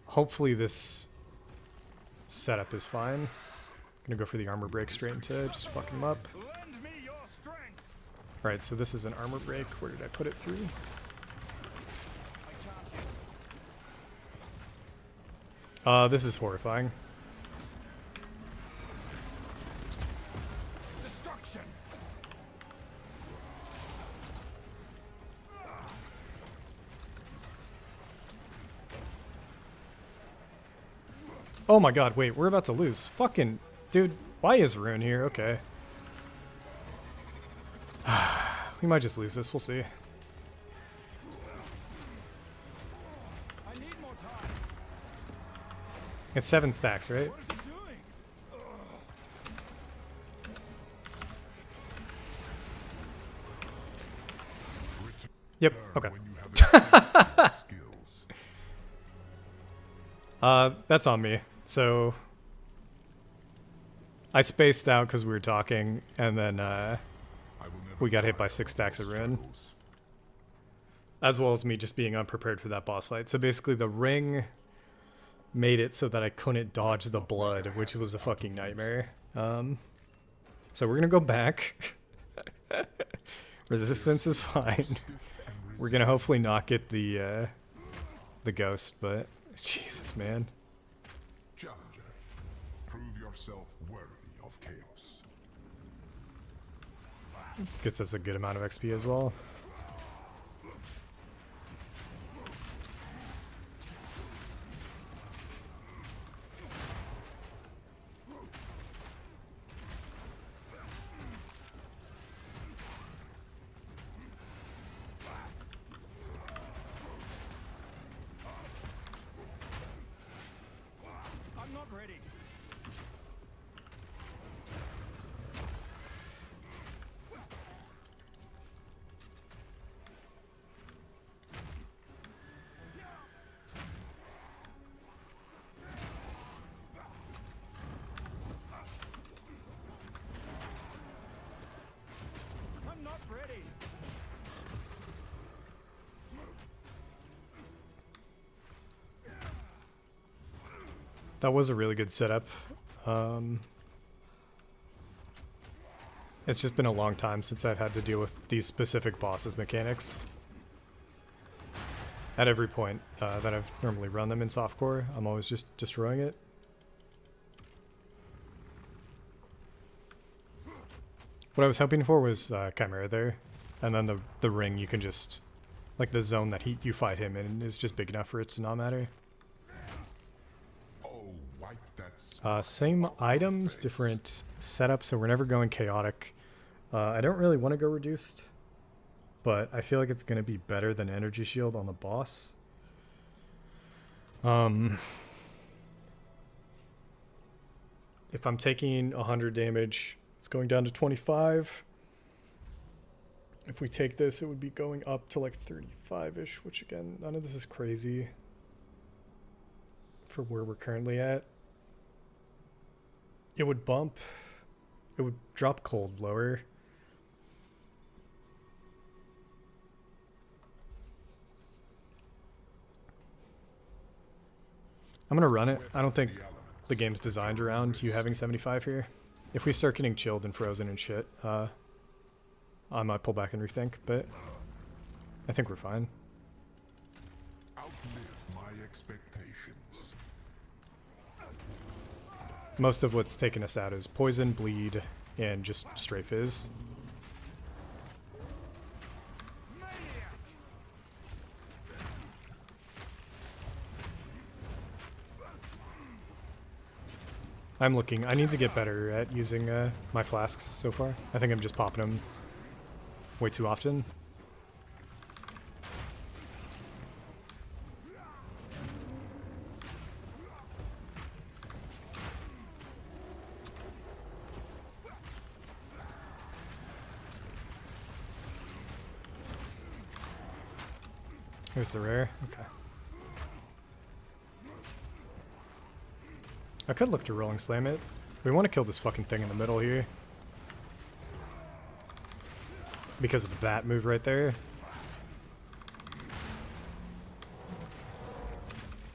Hopefully this setup is fine. Gonna go for the armor break straight into just fuck him up.
Lend me your strength.
Alright, so this is an armor break. Where did I put it through? This is horrifying.
Destruction.
Oh my god, wait, we're about to lose. Fucking... Dude, why is Rune here? Okay. We might just lose this, we'll see.
I need more time.
It's 7 stacks, right?
What is he doing?
Yep, okay.
When you have skills.
That's on me. So... I spaced out because we were talking, and then, we got hit by 6 stacks of Rune. As well as me just being unprepared for that boss fight. So basically the ring made it so that I couldn't dodge the blood, which was a fucking nightmare. So we're gonna go back. Resistance is fine. We're gonna hopefully not get the ghost, but Jesus, man.
Challenger, prove yourself worthy of chaos.
Gets us a good amount of XP as well.
I'm not ready. I'm not ready.
That was a really good setup. It's just been a long time since I've had to deal with these specific bosses mechanics. At every point that I've normally run them in softcore, I'm always just destroying it. What I was hoping for was Chimera there, and then the ring you can just, like the zone that you fight him in is just big enough for it to not matter.
Oh, wipe that
Same items, different setup, so we're never going chaotic. I don't really want to go reduced, but I feel like it's going to be better than energy shield on the boss. If I'm taking 100 damage, it's going down to 25. If we take this, it would be going up to like 35-ish, which again, none of this is crazy for where we're currently at. It would bump, it would drop cold lower. I'm gonna run it. I don't think the game's designed around you having 75 here. If we start getting chilled and frozen and shit, I might pull back and rethink, but I think we're fine.
outlive my expectations.
Most of what's taken us out is poison, bleed, and just straight fizz. I'm looking. I need to get better at using my flasks so far. I think I'm just popping them way too often. Here's the rare. Okay. I could look to rolling slam it. We want to kill this fucking thing in the middle here. Because of the bat move right there.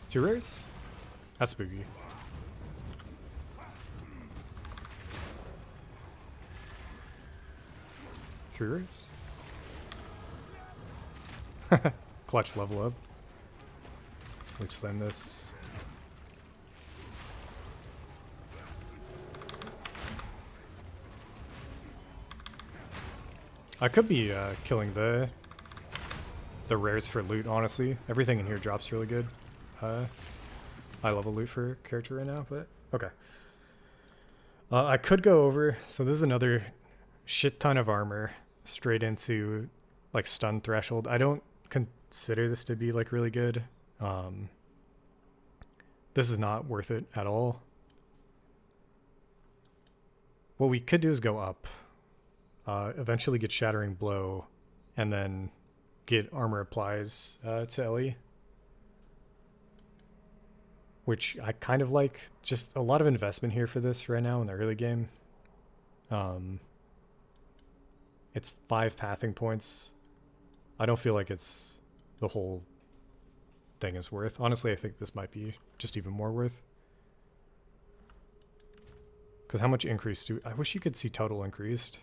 2 rares? That's spooky. Three rares? Clutch level up. Let's slam this. I could be killing the rares for loot, honestly. Everything in here drops really good. high level loot for character right now, but okay. I could go over, so this is another shit ton of armor straight into like stun threshold. I don't consider this to be like really good. This is not worth it at all. What we could do is go up, eventually get Shattering Blow, and then get Armor Applies to Ellie. Which I kind of like. Just a lot of investment here for this right now in the early game. It's 5 pathing points. I don't feel like it's the whole thing is worth. Honestly, I think this might be just even more worth. Because how much increase do... I wish you could see total increased.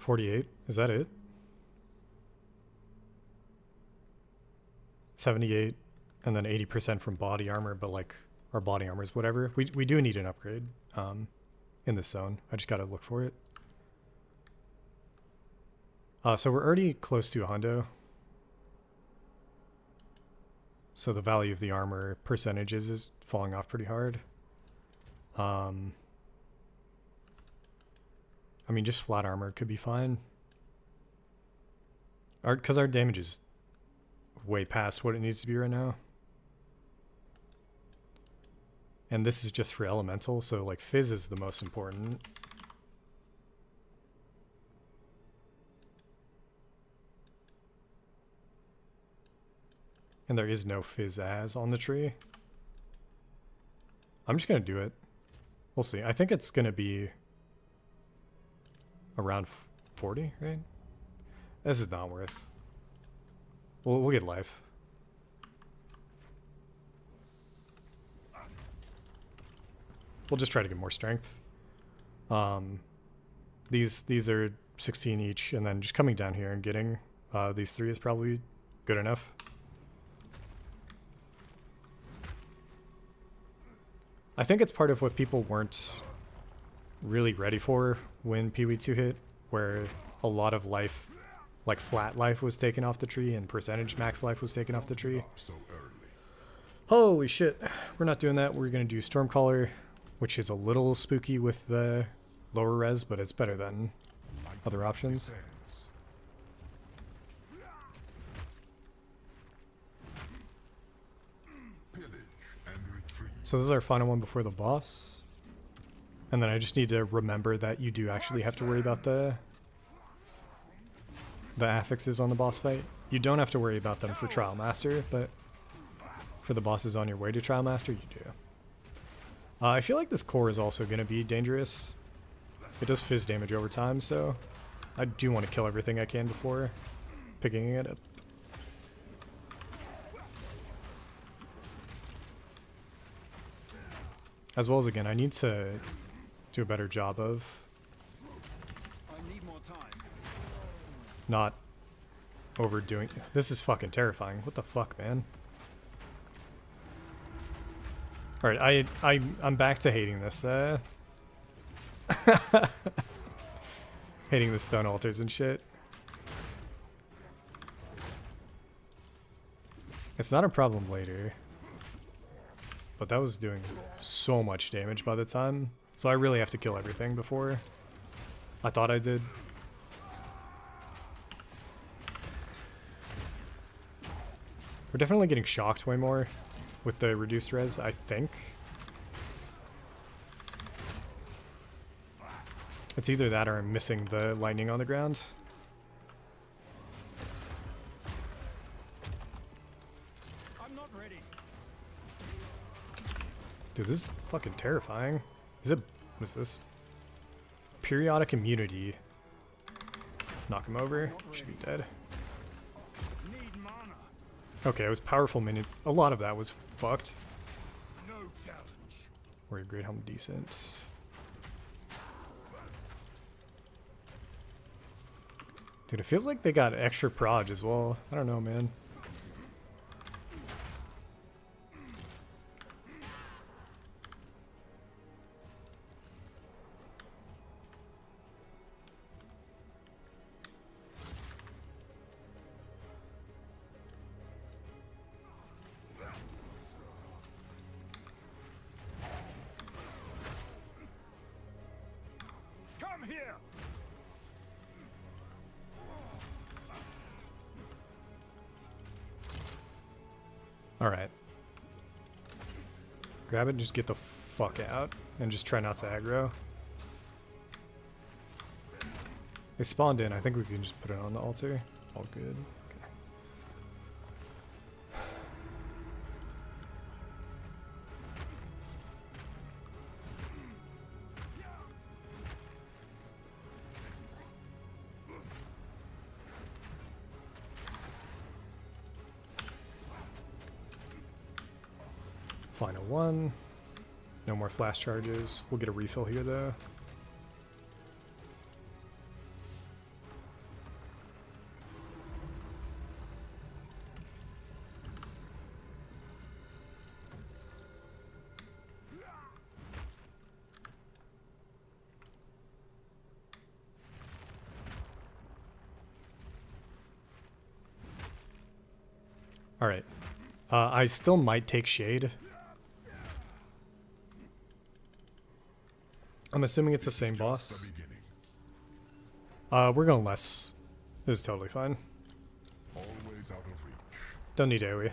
$48. Is that it? 78, and then 80% from body armor, but like our body armor is whatever. We do need an upgrade in this zone. I just gotta look for it. So we're already close to a hundo. So the value of the armor percentages is falling off pretty hard. I mean, just flat armor could be fine. Because our damage is way past what it needs to be right now. And this is just for elemental, so like Fizz is the most important. And there is no Fizz on the tree. I'm just gonna do it. We'll see. I think it's gonna be around 40, right? This is not worth. We'll get life. We'll just try to get more strength. These are 16 each, and then just coming down here and getting these 3 is probably good enough. I think it's part of what people weren't really ready for when PoE2 hit, where a lot of life, like flat life, was taken off the tree and percentage max life was taken off the tree.
So early.
Holy shit. We're not doing that. We're going to do Stormcaller, which is a little spooky with the lower res, but it's better than other options.
Descends. Pillage and retreat.
So this is our final one before the boss. And then I just need to remember that you do actually have to worry about the affixes on the boss fight. You don't have to worry about them for Trial Master, but for the bosses on your way to Trial Master, you do. I feel like this core is also going to be dangerous. It does fizz damage over time, so I do want to kill everything I can before picking it up. As well as, again, I need to do a better job of
I need more time.
not overdoing. This is fucking terrifying. What the fuck, man? All right, I'm back to hating this. Hating the stun altars and shit. It's not a problem later, but that was doing so much damage by the time. So I really have to kill everything before. I thought I did. We're definitely getting shocked way more with the reduced res, I think. It's either that or I'm missing the lightning on the ground.
I'm not ready.
Dude, this is fucking terrifying. Is it... what is this? Periodic immunity. Knock him over. Should be dead.
Need mana.
Okay, it was powerful minions. A lot of that was fucked.
No challenge.
Warrior Great Helm decent. Dude, it feels like they got extra proj as well. I don't know, man. Alright. Grab it and just get the fuck out. And just try not to aggro. They spawned in. I think we can just put it on the altar. All good. Okay. Final one. No more flash charges. We'll get a refill here though. Alright. I still might take Shade. I'm assuming it's the same boss. We're going less. This is totally fine.
Always out of reach.
Don't need AoE.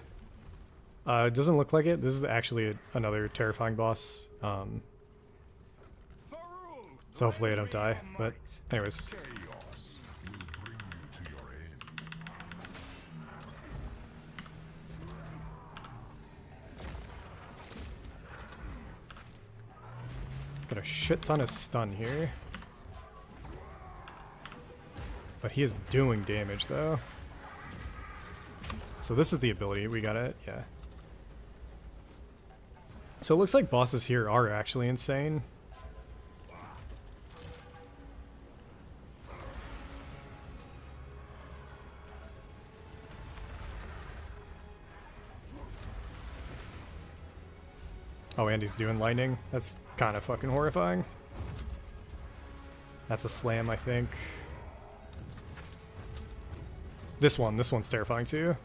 It doesn't look like it. This is actually another terrifying boss. So hopefully I don't die. But anyways.
Chaos will bring you to your end.
Got a shit ton of stun here. But he is doing damage though. So this is the ability. We got it. Yeah. So it looks like bosses here are actually insane. Oh, and he's doing lightning. That's kind of fucking horrifying. That's a slam, I think. This one's terrifying too.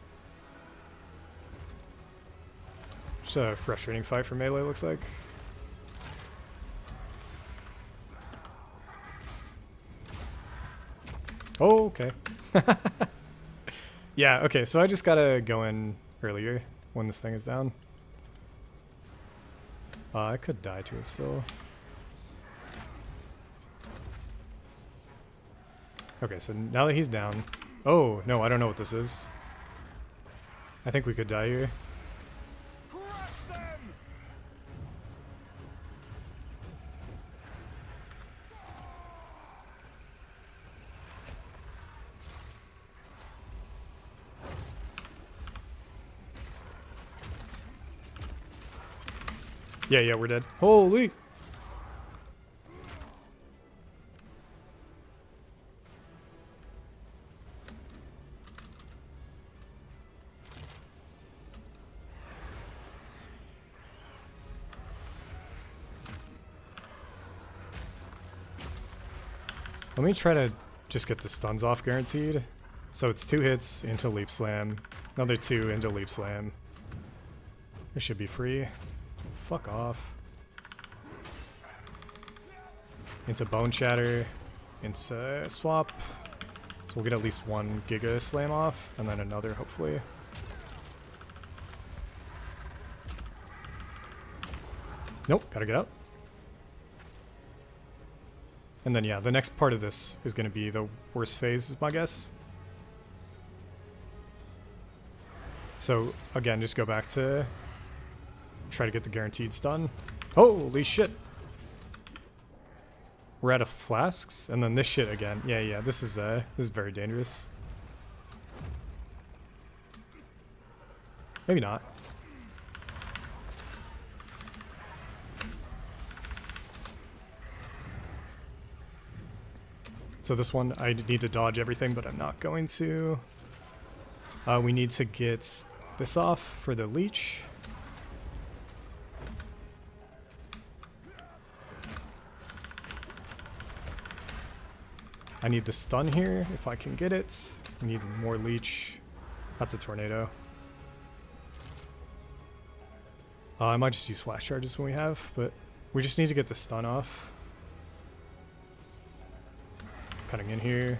Just a frustrating fight for melee, looks like. Oh, okay. Yeah, okay, so I just gotta go in earlier when this thing is down. I could die to it still. Okay, so now that he's down... Oh, no, I don't know what this is. I think we could die here.
Crush them!
Yeah, we're dead. Holy! Let me try to just get the stuns off guaranteed. So it's 2 hits into Leap Slam, another 2 into Leap Slam. It should be free. Fuck off. Into Bone Shatter, into Swap. So we'll get at least 1 Giga Slam off, and then another hopefully. Nope, gotta get out. And then yeah, the next part of this is gonna be the worst phase, is my guess. So again, just go back to try to get the guaranteed stun. Holy shit! We're out of flasks, and then this shit again. Yeah, this is very dangerous. Maybe not. So this one, I need to dodge everything, but I'm not going to. We need to get this off for the leech. I need the stun here, if I can get it. We need more leech. That's a tornado. I might just use flash charges when we have, but we just need to get the stun off. Cutting in here.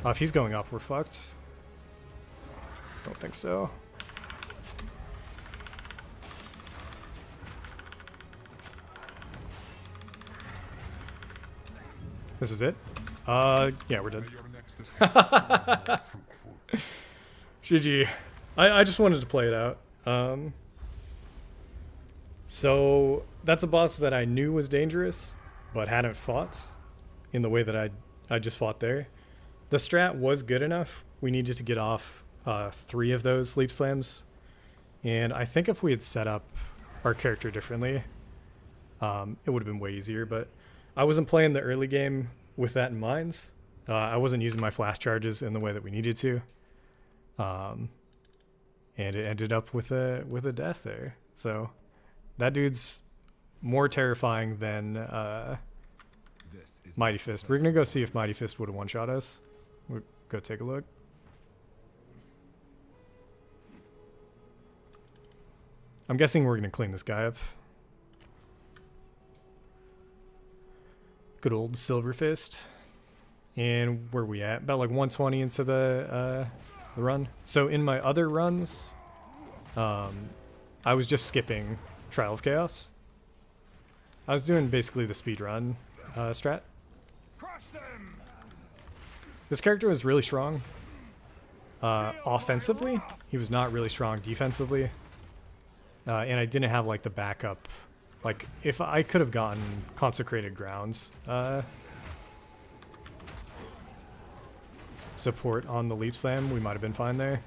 If he's going up, we're fucked. Don't think so. This is it? Yeah, we're
May
dead.
your next attempt prove more fruitful.
GG. I just wanted to play it out. So that's a boss that I knew was dangerous, but hadn't fought in the way that I just fought there. The strat was good enough. We needed to get off 3 of those leap slams. And I think if we had set up our character differently, it would have been way easier. But I wasn't playing the early game with that in mind. I wasn't using my flash charges in the way that we needed to. And it ended up with a death there. So that dude's more terrifying than
This is
Mighty Fist. We're gonna go see if Mighty Fist would have one-shot us. We'll go take a look. I'm guessing we're gonna clean this guy up. Good old Silver Fist. And where we at? About like 120 into the run. So in my other runs, I was just skipping Trial of Chaos. I was doing basically the speed run strat.
Crush them!
This character was really strong offensively. He was not really strong defensively. And I didn't have like the backup. Like if I could have gotten Consecrated Grounds support on the leap slam, we might have been fine there.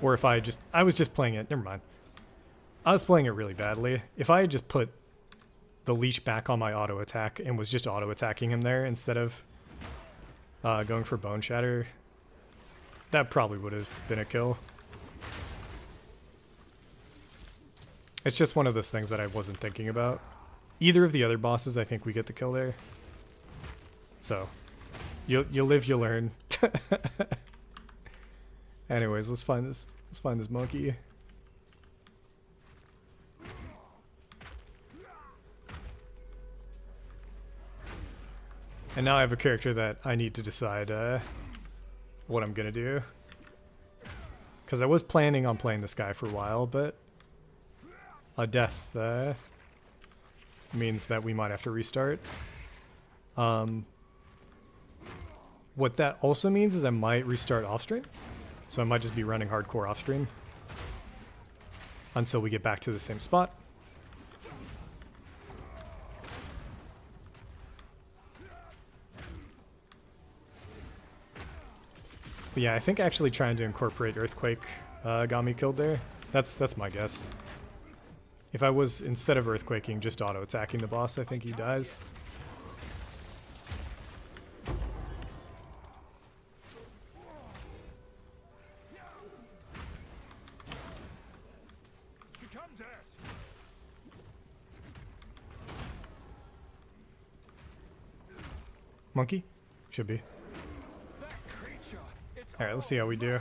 Or if I was just playing it, never mind. I was playing it really badly. If I had just put the leash back on my auto attack and was just auto attacking him there instead of going for Bone Shatter, that probably would have been a kill. It's just one of those things that I wasn't thinking about. Either of the other bosses, I think we get the kill there. So, you live, you learn. Anyways, let's find this monkey. And now I have a character that I need to decide what I'm gonna do. Because I was planning on playing this guy for a while, but a death means that we might have to restart. What that also means is I might restart off stream. So I might just be running hardcore off stream until we get back to the same spot. But yeah, I think actually trying to incorporate Earthquake got me killed there. That's my guess. If I was, instead of Earthquaking, just auto-attacking the boss, I think he dies.
Become dead!
Monkey? Should be.
That creature! It's
Alright, let's see how we do.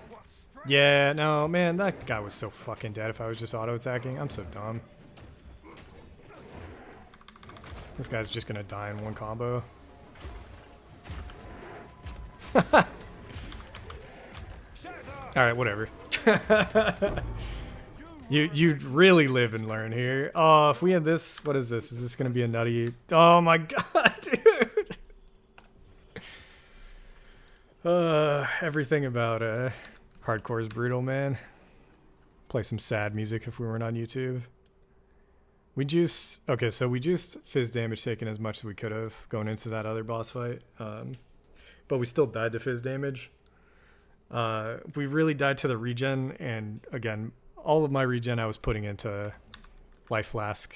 what strength!
Yeah, no, man, that guy was so fucking dead if I was just auto-attacking. I'm so dumb. This guy's just gonna die in one combo. Alright, whatever. You'd really live and learn here. Oh, if we had this, what is this? Is this gonna be a nutty? Oh my god, dude! Everything about hardcore is brutal, man. Play some sad music if we weren't on YouTube. Okay, so we juiced fizz damage taken as much as we could have going into that other boss fight. But we still died to fizz damage. We really died to the regen, and again, all of my regen I was putting into Life Flask.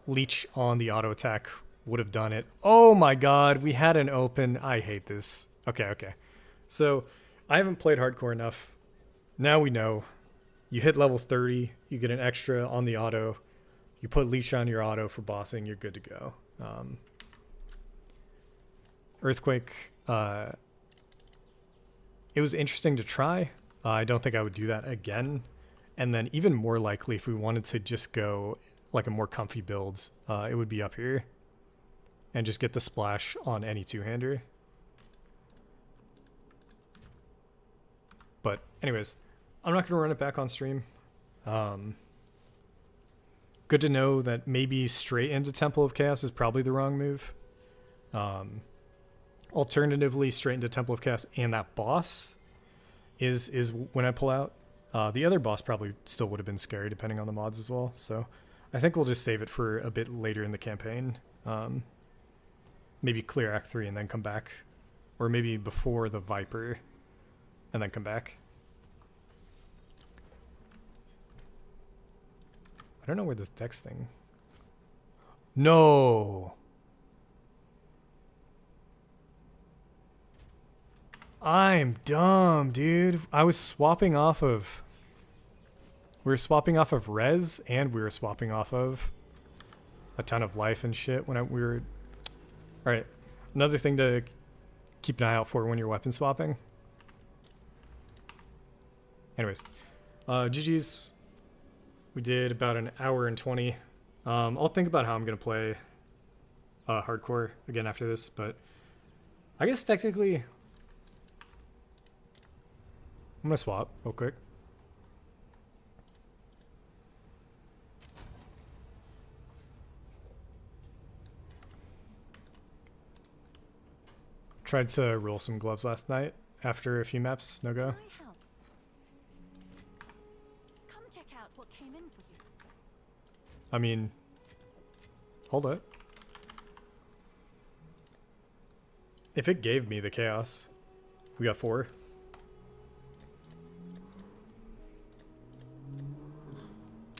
Leech on the auto attack would have done it. Oh my god, we had an open. I hate this. Okay. So I haven't played hardcore enough. Now we know. You hit level 30, you get an extra on the auto. You put Leech on your auto for bossing, you're good to go. Earthquake, it was interesting to try. I don't think I would do that again. And then even more likely, if we wanted to just go like a more comfy build, it would be up here. And just get the splash on any two-hander. But anyways, I'm not going to run it back on stream. good to know that maybe straight into Temple of Chaos is probably the wrong move. Alternatively, straight into Temple of Chaos and that boss is when I pull out. The other boss probably still would have been scary depending on the mods as well. So I think we'll just save it for a bit later in the campaign. Maybe clear Act 3 and then come back. Or maybe before the Viper and then come back. I don't know where this Dex thing... No! I'm dumb, dude. I was swapping off of... We were swapping off of res, and we were swapping off of a ton of life and shit when we were... Alright, another thing to keep an eye out for when you're weapon swapping. Anyways, GG's. We did about an hour and 20. I'll think about how I'm going to play hardcore again after this, but I guess technically I'm going to swap real quick. Tried to roll some gloves last night after a few maps, no go.
Can I help? Come check out what came in for you.
I mean, hold it. If it gave me the chaos, we got 4.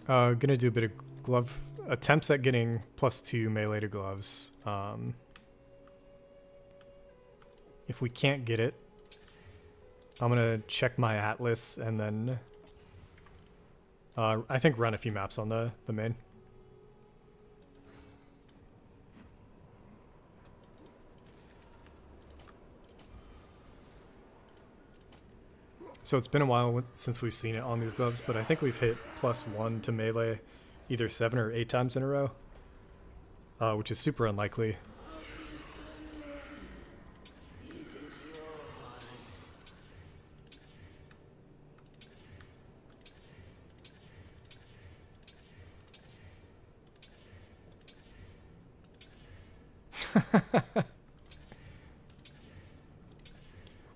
Gonna do a bit of glove attempts at getting +2 melee to gloves. If we can't get it, I'm gonna check my atlas and then I think run a few maps on the main. So it's been a while since we've seen it on these gloves, but I think we've hit +1 to melee either 7 or 8 times in a row, which is super unlikely.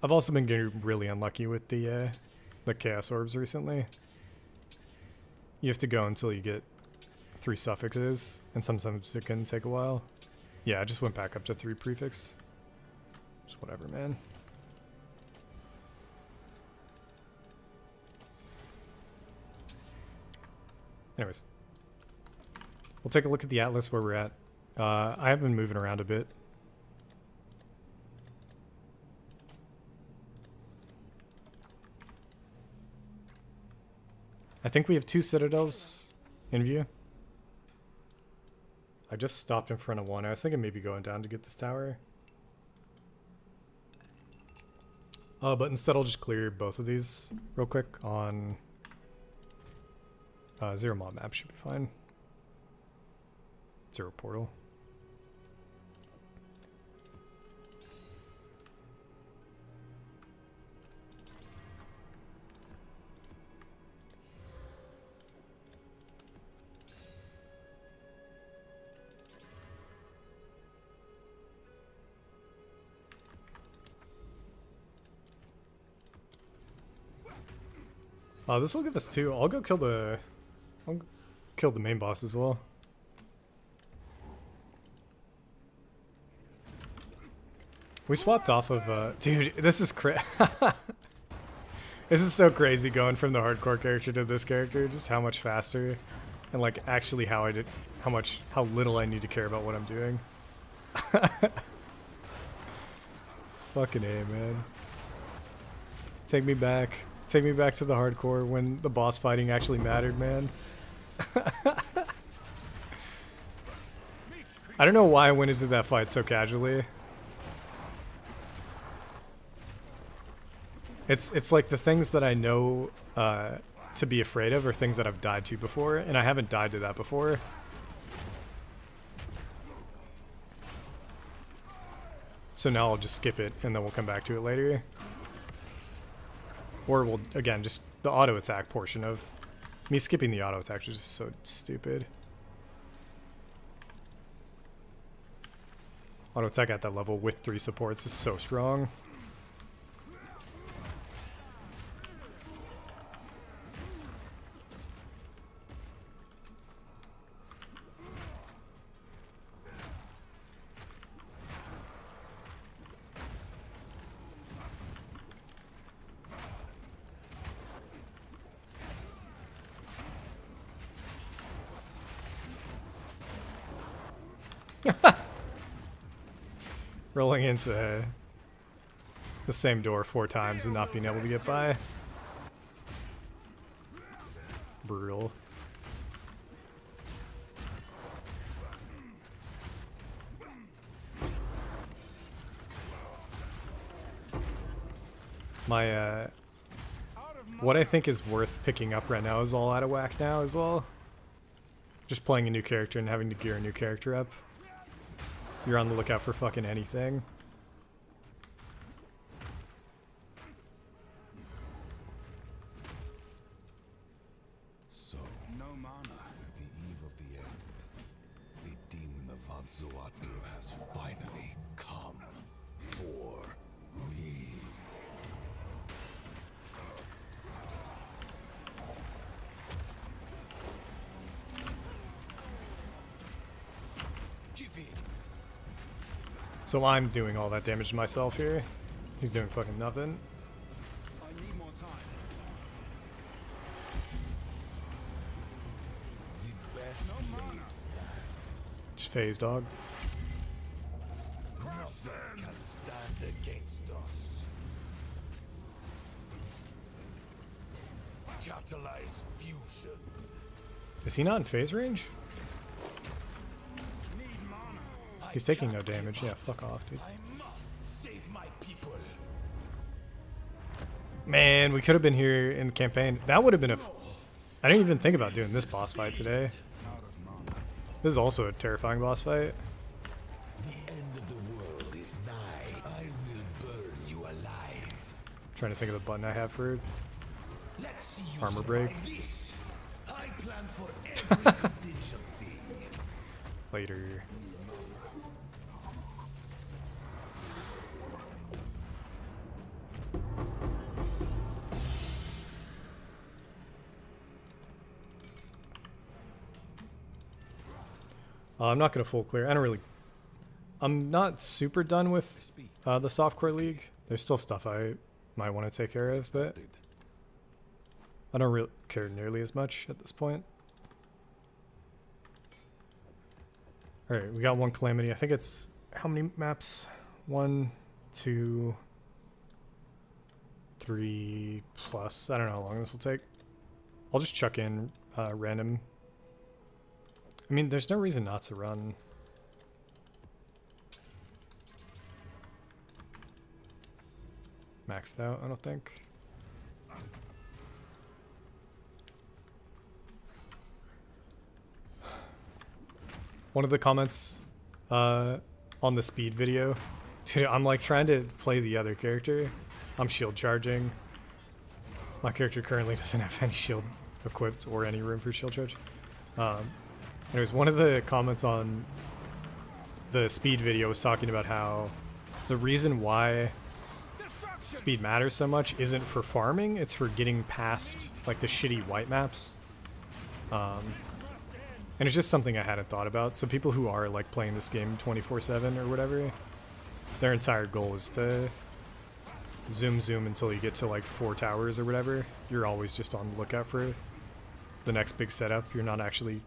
I've also been getting really unlucky with the chaos orbs recently. You have to go until you get 3 suffixes, and sometimes it can take a while. Yeah, I just went back up to 3 prefix. Just whatever, man. Anyways, we'll take a look at the atlas where we're at. I have been moving around a bit. I think we have 2 citadels in view. I just stopped in front of one. I was thinking maybe going down to get this tower. But instead I'll just clear both of these real quick on 0 mod map should be fine. 0 portal. This will give us 2. I'll kill the main boss as well. We swapped off of dude, this is this is so crazy going from the hardcore character to this character, just how much faster and like actually how little I need to care about what I'm doing. Fucking A, man. Take me back. Take me back to the hardcore when the boss fighting actually mattered, man. I don't know why I went into that fight so casually. It's like the things that I know to be afraid of are things that I've died to before, and I haven't died to that before. So now I'll just skip it, and then we'll come back to it later. Or we'll, again, just the auto attack portion of... Me skipping the auto attack is just so stupid. Auto attack at that level with 3 supports is so strong. Rolling into the same door 4 times and not being able to get by. Brutal. My what I think is worth picking up right now is all out of whack now as well. Just playing a new character and having to gear a new character up. You're on the lookout for fucking anything.
So,
No mana.
the eve of the end, the demon of Vanzoatl has finally come for me. Give in.
So I'm doing all that damage to myself here. He's doing fucking nothing.
I need more time.
The best
No mana.
Just phase, dog.
nothing can stand against us. Catalyze fusion.
Is he not in phase range?
Need mana.
He's taking no damage. Yeah, fuck off, dude.
I must save my people.
Man, we could have been here in the campaign. That would have been a... I didn't even think about doing this boss fight today.
Out of mana.
This is also a terrifying boss fight.
The end of the world is nigh. I will burn you alive.
Trying to think of the button I have for
Let's see you
Armor
survive
break.
this. I plan for every contingency.
later. I'm not going to full clear. I don't really... I'm not super done with the softcore league. There's still stuff I might want to take care of, but I don't really care nearly as much at this point. Alright, we got one Calamity. I think it's... How many maps? 1, 2, 3 plus. I don't know how long this will take. I'll just chuck in random. I mean, there's no reason not to run. Maxed out, I don't think. One of the comments on the speed video, dude, I'm like trying to play the other character. I'm shield charging. My character currently doesn't have any shield equipped or any room for shield charge. Anyways, one of the comments on the speed video was talking about how the reason why speed matters so much isn't for farming, it's for getting past like the shitty white maps. And it's just something I hadn't thought about. So people who are like playing this game 24/7 or whatever, their entire goal is to zoom until you get to like 4 towers or whatever. You're always just on the lookout for the next big setup. You don't actually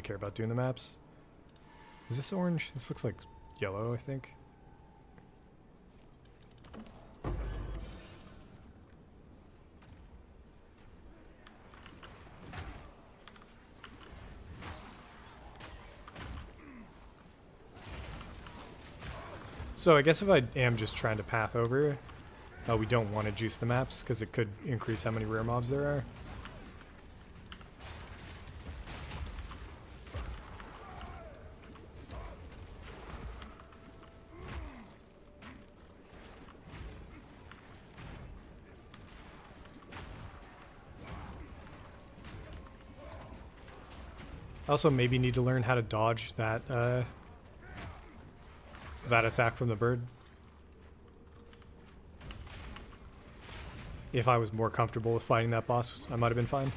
care about doing the maps. Is this orange? This looks like yellow, I think. So I guess if I am just trying to path over, we don't want to juice the maps because it could increase how many rare mobs there are. I also maybe need to learn how to dodge that that attack from the bird. If I was more comfortable with fighting that boss, I might have been fine.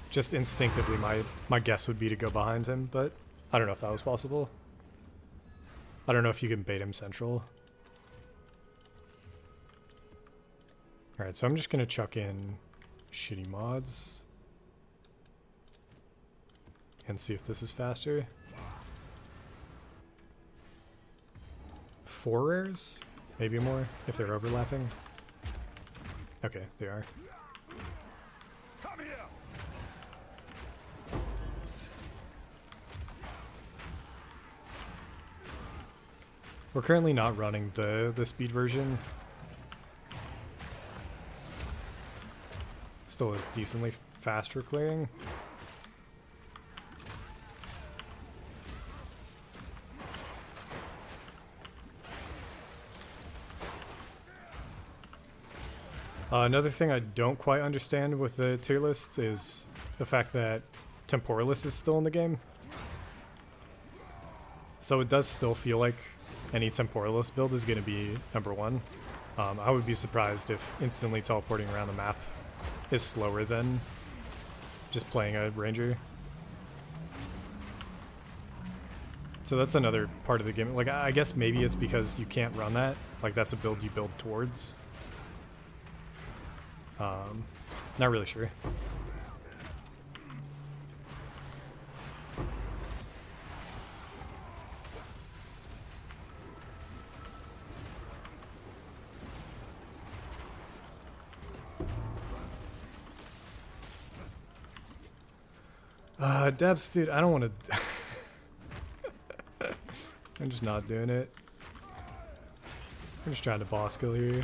Just instinctively, my guess would be to go behind him, but I don't know if that was possible. I don't know if you can bait him central. Alright, so I'm just gonna chuck in shitty mods and see if this is faster. 4 rares? Maybe more, if they're overlapping. Okay, they are.
Come here.
We're currently not running the speed version. Still is decently fast for clearing. Another thing I don't quite understand with the tier list is the fact that Temporalis is still in the game. So it does still feel like any Temporalis build is going to be #1. I would be surprised if instantly teleporting around the map is slower than just playing a ranger. So that's another part of the game. Like, I guess maybe it's because you can't run that. Like, that's a build you build towards. Not really sure. Debs, dude, I don't want to... I'm just not doing it. I'm just trying to boss kill here.
Another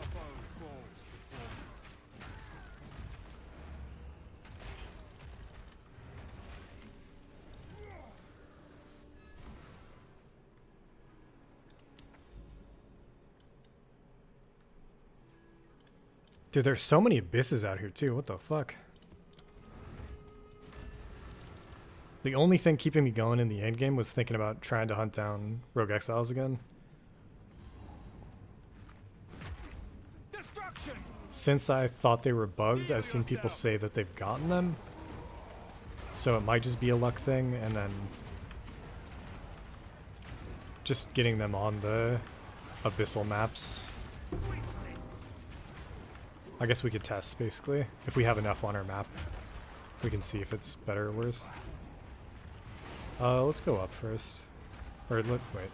foe falls before me.
Dude, there's so many abysses out here too. What the fuck? The only thing keeping me going in the end game was thinking about trying to hunt down Rogue Exiles again.
Destruction!
Since I thought they were bugged, I've seen people say that they've gotten them. So it might just be a luck thing, and then just getting them on the abyssal maps. I guess we could test, basically. If we have enough on our map, we can see if it's better or worse. Let's go up first. Or, wait.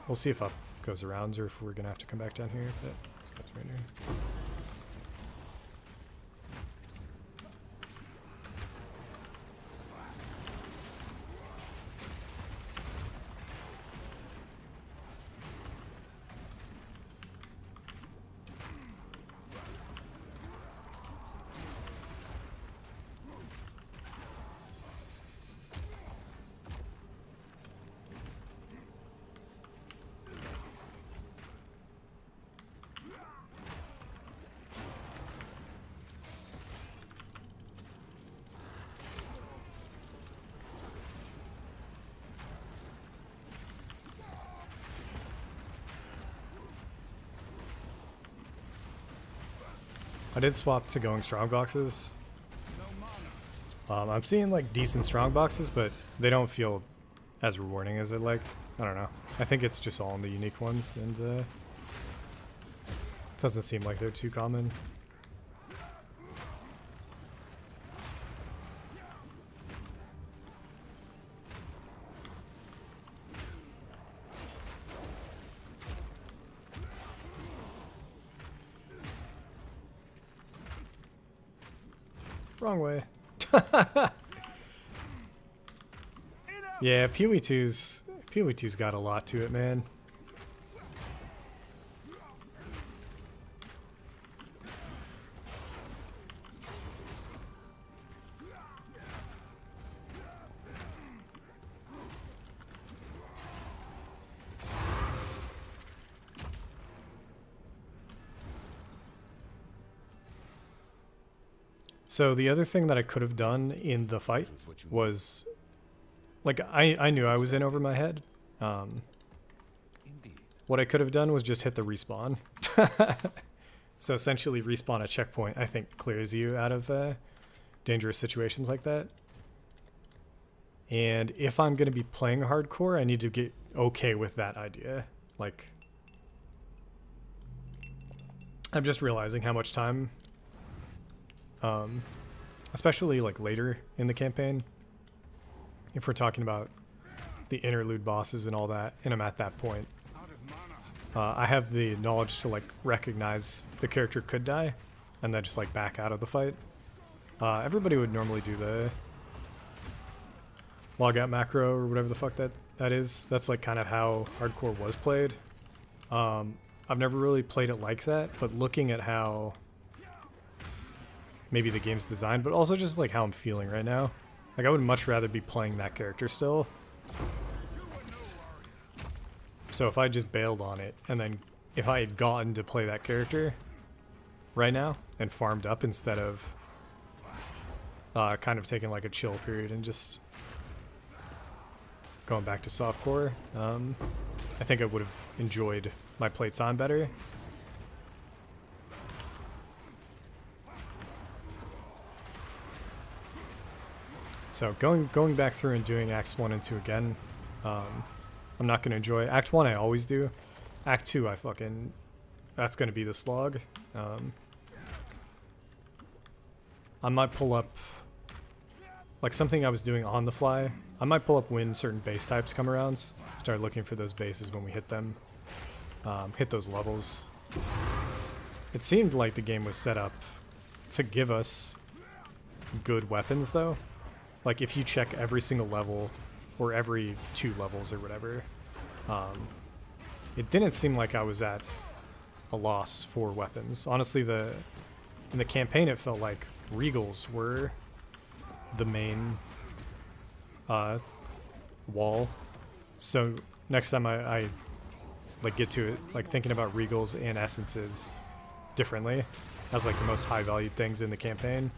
We'll see if up goes around, or if we're gonna have to come back down here, but let's go right here. I did swap to going strong boxes. I'm seeing like decent strong boxes, but they don't feel as rewarding as I'd like. I don't know. I think it's just all in the unique ones, and doesn't seem like they're too common. Wrong way. Yeah, Pewee 2's got a lot to it, man. So the other thing that I could have done in the fight was, like, I knew I was in over my head.
Indeed.
What I could have done was just hit the respawn. So essentially respawn a checkpoint, I think, clears you out of dangerous situations like that. And if I'm going to be playing hardcore, I need to get okay with that idea. Like, I'm just realizing how much time, especially like later in the campaign, if we're talking about the interlude bosses and all that, and I'm at that point, I have the knowledge to like recognize the character could die and then just like back out of the fight. Everybody would normally do the logout macro or whatever the fuck that is. That's like kind of how hardcore was played. I've never really played it like that, but looking at how maybe the game's designed, but also just like how I'm feeling right now, like I would much rather be playing that character still. So if I just bailed on it, and then if I had gotten to play that character right now and farmed up instead of kind of taking like a chill period and just going back to softcore, I think I would have enjoyed my playtime better. So going back through and doing Acts 1 and 2 again, I'm not going to enjoy. Act 1 I always do. Act 2 that's going to be the slog. I might pull up, like something I was doing on the fly, I might pull up when certain base types come around, start looking for those bases when we hit them, hit those levels. It seemed like the game was set up to give us good weapons though. Like if you check every single level, or every 2 levels or whatever, it didn't seem like I was at a loss for weapons. Honestly, in the campaign it felt like Regals were the main wall. So next time I like get to it, like thinking about Regals and Essences differently as like the most high valued things in the campaign.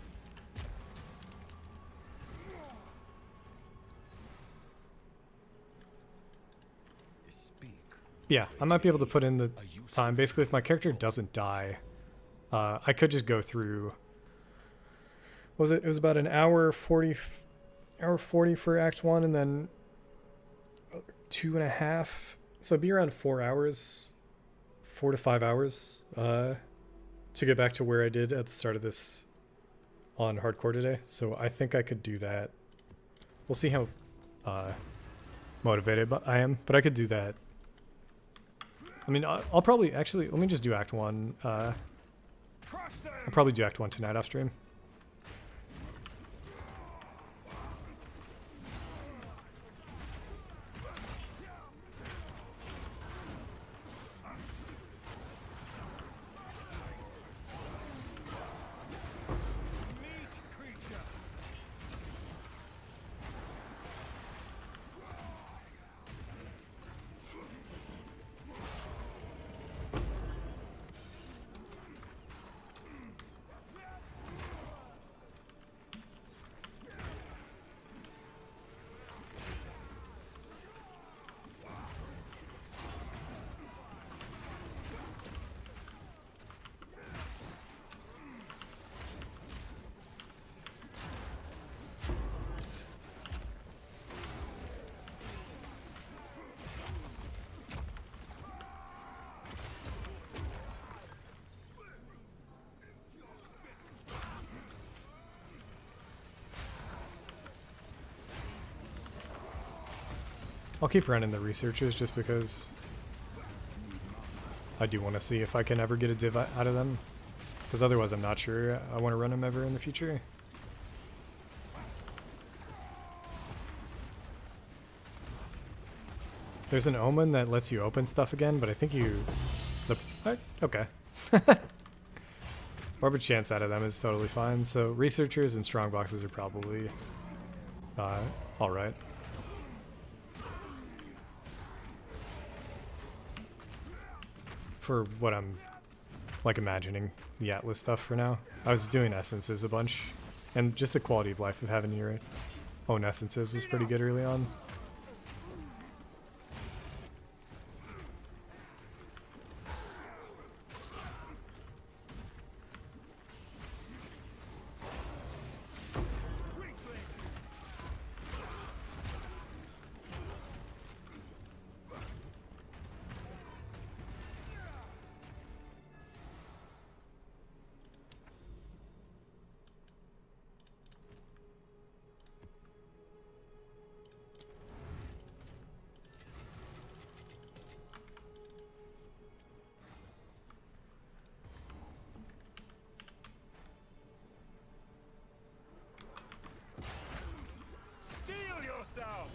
Yeah, I might be able to put in the time. Basically, if my character doesn't die, I could just go through. It was about an hour 40 for Act 1, and then 2.5. So it'd be around 4 hours, 4 to 5 hours, to get back to where I did at the start of this on hardcore today. So I think I could do that. We'll see how motivated I am, but I could do that. I mean, I'll probably, actually, let me just do Act 1. I'll probably do Act 1 tonight off stream. I'll keep running the researchers just because I do want to see if I can ever get a div out of them. Because otherwise I'm not sure I want to run them ever in the future. There's an omen that lets you open stuff again, but I think okay. Orbit chance out of them is totally fine. So researchers and strong boxes are probably alright. For what I'm like imagining the Atlas stuff for now. I was doing essences a bunch And just the quality of life of having your own essences was pretty good early on.
Steel yourself!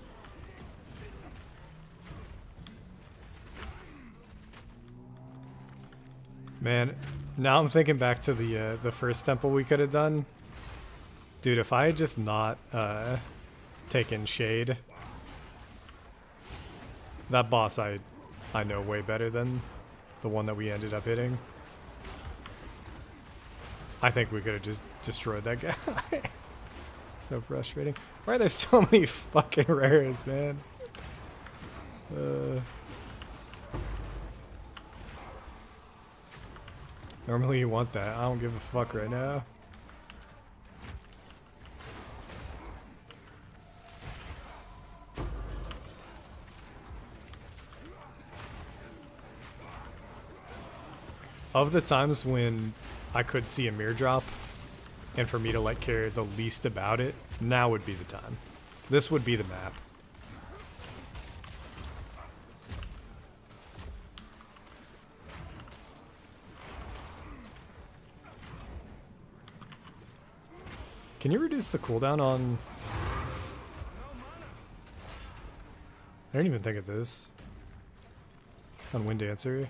Man, now I'm thinking back to the first temple we could have done. Dude, if I had just not taken shade, that boss I know way better than the one that we ended up hitting. I think we could have just destroyed that guy. So frustrating. Why are there so many fucking rares, man? Normally you want that. I don't give a fuck right now. Of the times when I could see a mirror drop, and for me to like care the least about it, now would be the time. This would be the map. Can you reduce the cooldown on... I didn't even think of this. On Wind Dancer.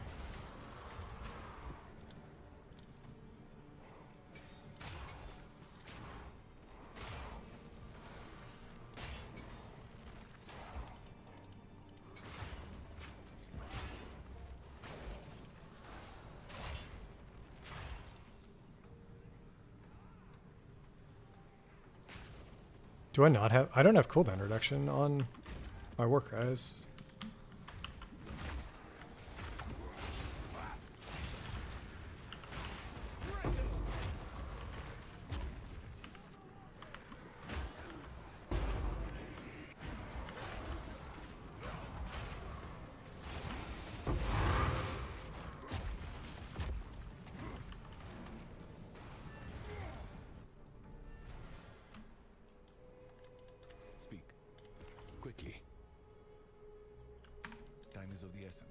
Do I not have... I don't have cooldown reduction on my Warcries.
Speak. Quickly. Time is of the essence.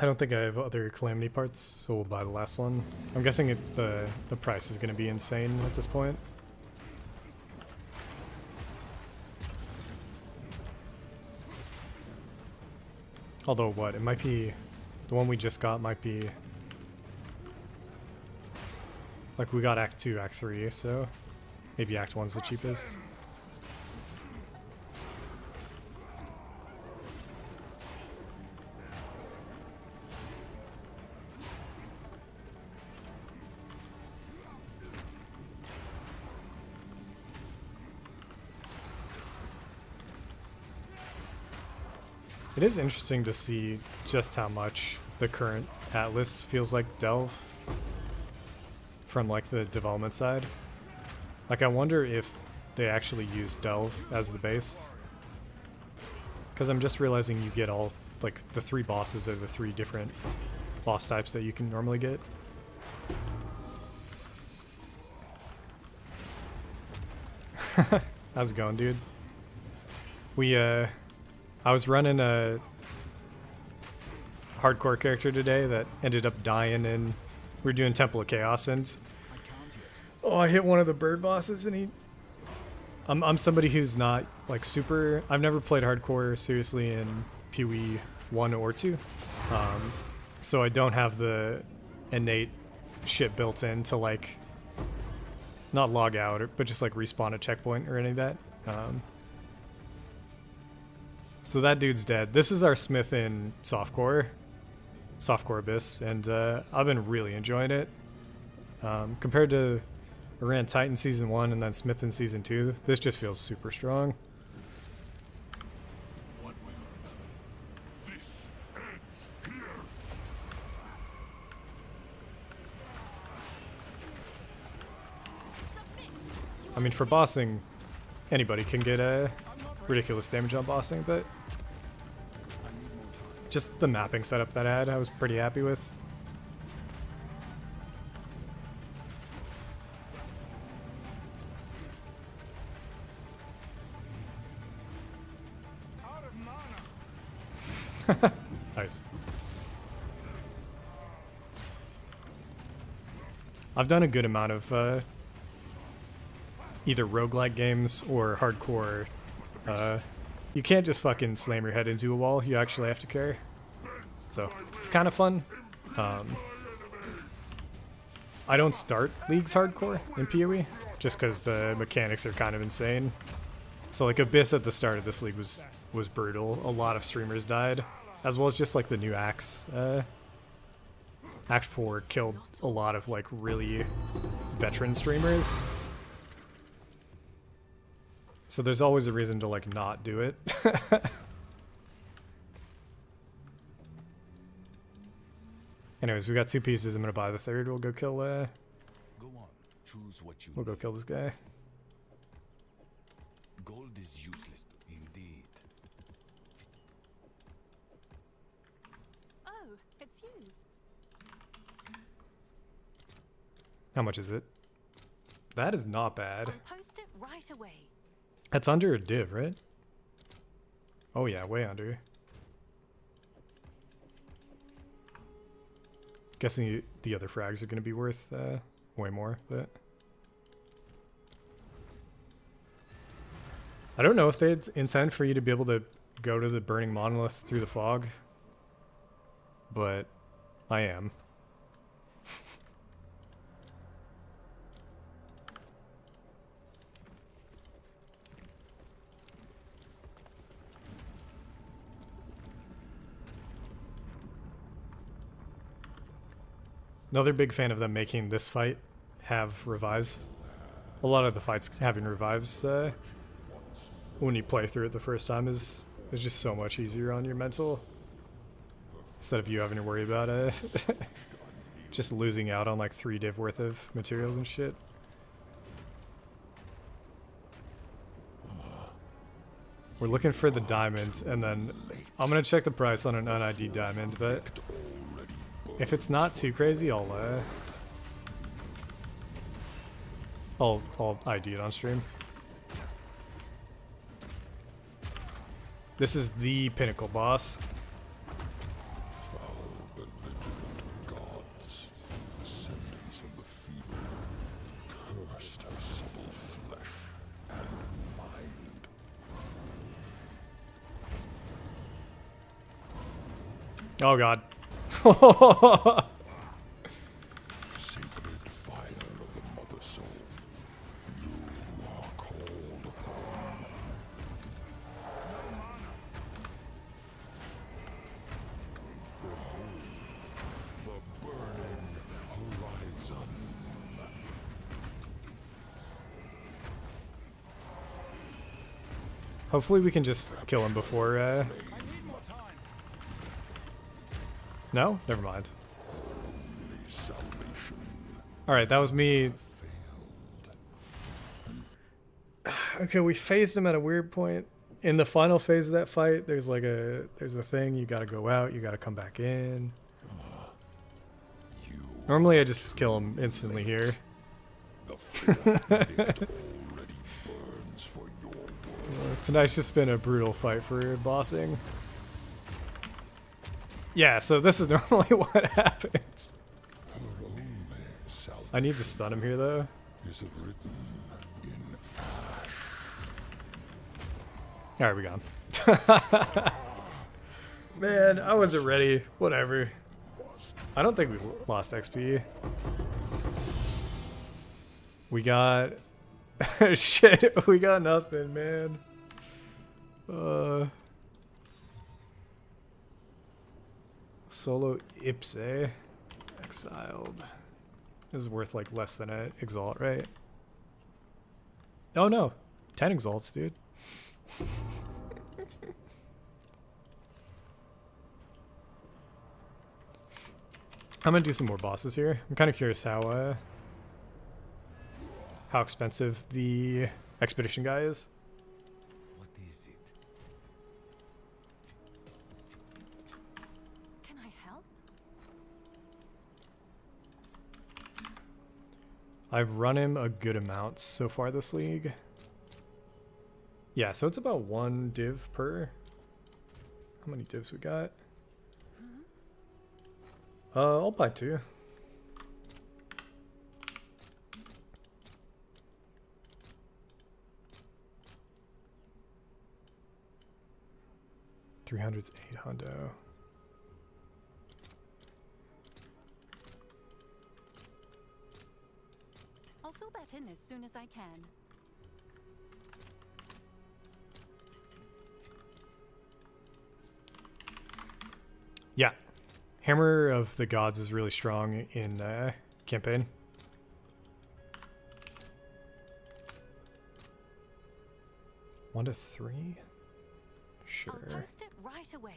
I don't think I have other Calamity parts, so we'll buy the last one. I'm guessing the price is going to be insane at this point. Although what? It might be... The one we just got might be... Like we got Act 2, Act 3, so... Maybe Act 1's the cheapest. It is interesting to see just how much the current Atlas feels like Delve from like the development side. Like I wonder if they actually use Delve as the base. Because I'm just realizing you get all, like the 3 bosses are the 3 different boss types that you can normally get. How's it going, dude? I was running a hardcore character today that ended up dying, and we were doing Temple of Chaos, and I hit one of the bird bosses, and I'm somebody who's not like super... I've never played hardcore seriously in PoE 1 or 2. so I don't have the innate shit built in to like not log out, but just like respawn a checkpoint or any of that. So that dude's dead. This is our Smith in Softcore Abyss, and I've been really enjoying it. Compared to I ran Titan Season 1 and then Smith in Season 2, this just feels super strong.
One way or another, this ends here.
I mean, for bossing, anybody can get a ridiculous damage on bossing, but just the mapping setup that I had, I was pretty happy with.
Out of mana.
Nice. I've done a good amount of either roguelike games or hardcore. You can't just fucking slam your head into a wall, you actually have to care. So, it's kind of fun. I don't start Leagues hardcore in PoE, just because the mechanics are kind of insane. So like Abyss at the start of this league was brutal. A lot of streamers died, as well as just like the new Axe. Act 4 killed a lot of like really veteran streamers. So there's always a reason to like not do it. Anyways, we got 2 pieces. I'm gonna buy the third. We'll go kill
Go on. Choose what you
we'll go
need.
kill this guy.
Gold is useless. Indeed.
Oh, it's you.
How much is it? That is not bad.
I'll post it right away.
That's under a div, right? Oh yeah, way under. Guessing the other frags are going to be worth way more, but I don't know if they intend for you to be able to go to the burning monolith through the fog, but I am. Another big fan of them making this fight have revives. A lot of the fights having revives when you play through it the first time is just so much easier on your mental. Instead of you having to worry about just losing out on like 3 div worth of materials and shit. We're looking for the diamond, and then I'm gonna check the price on an un-ID diamond, but if it's not too crazy, I'll ID it on stream. This is the pinnacle boss.
Foul belligerent gods, descendants of the feeble, cursed her supple flesh and mind.
Oh god.
Sacred fire of the mother soul, you are called upon. Behold, the burning horizon.
Hopefully we can just kill him before
I need more time.
No? Never mind.
Only salvation
Alright, that was me.
failed.
Okay, we phased him at a weird point. In the final phase of that fight, there's a thing, you gotta go out, you gotta come back in.
You
Normally I just kill him instantly here.
the fourth minute already burns for your world.
Tonight's just been a brutal fight for bossing. Yeah, so this is normally what happens.
Her only salvation
I need to stun him here though.
is written in
Alright, we got him. Man, I wasn't ready. Whatever. I don't think we lost XP. We got shit. We got nothing, man. Solo Ipse Exiled. This is worth like less than an Exalt, right? Oh no, 10 Exalts, dude. I'm gonna do some more bosses here. I'm kind of curious how expensive the expedition guy is.
What is it?
Can I help?
I've run him a good amount so far this league. Yeah, so it's about 1 div per. How many divs we got? I'll buy 2. $300's 800.
I'll fill that in as soon as I can.
Yeah. Hammer of the Gods is really strong in campaign. One to 3? Sure.
I'll post it right away.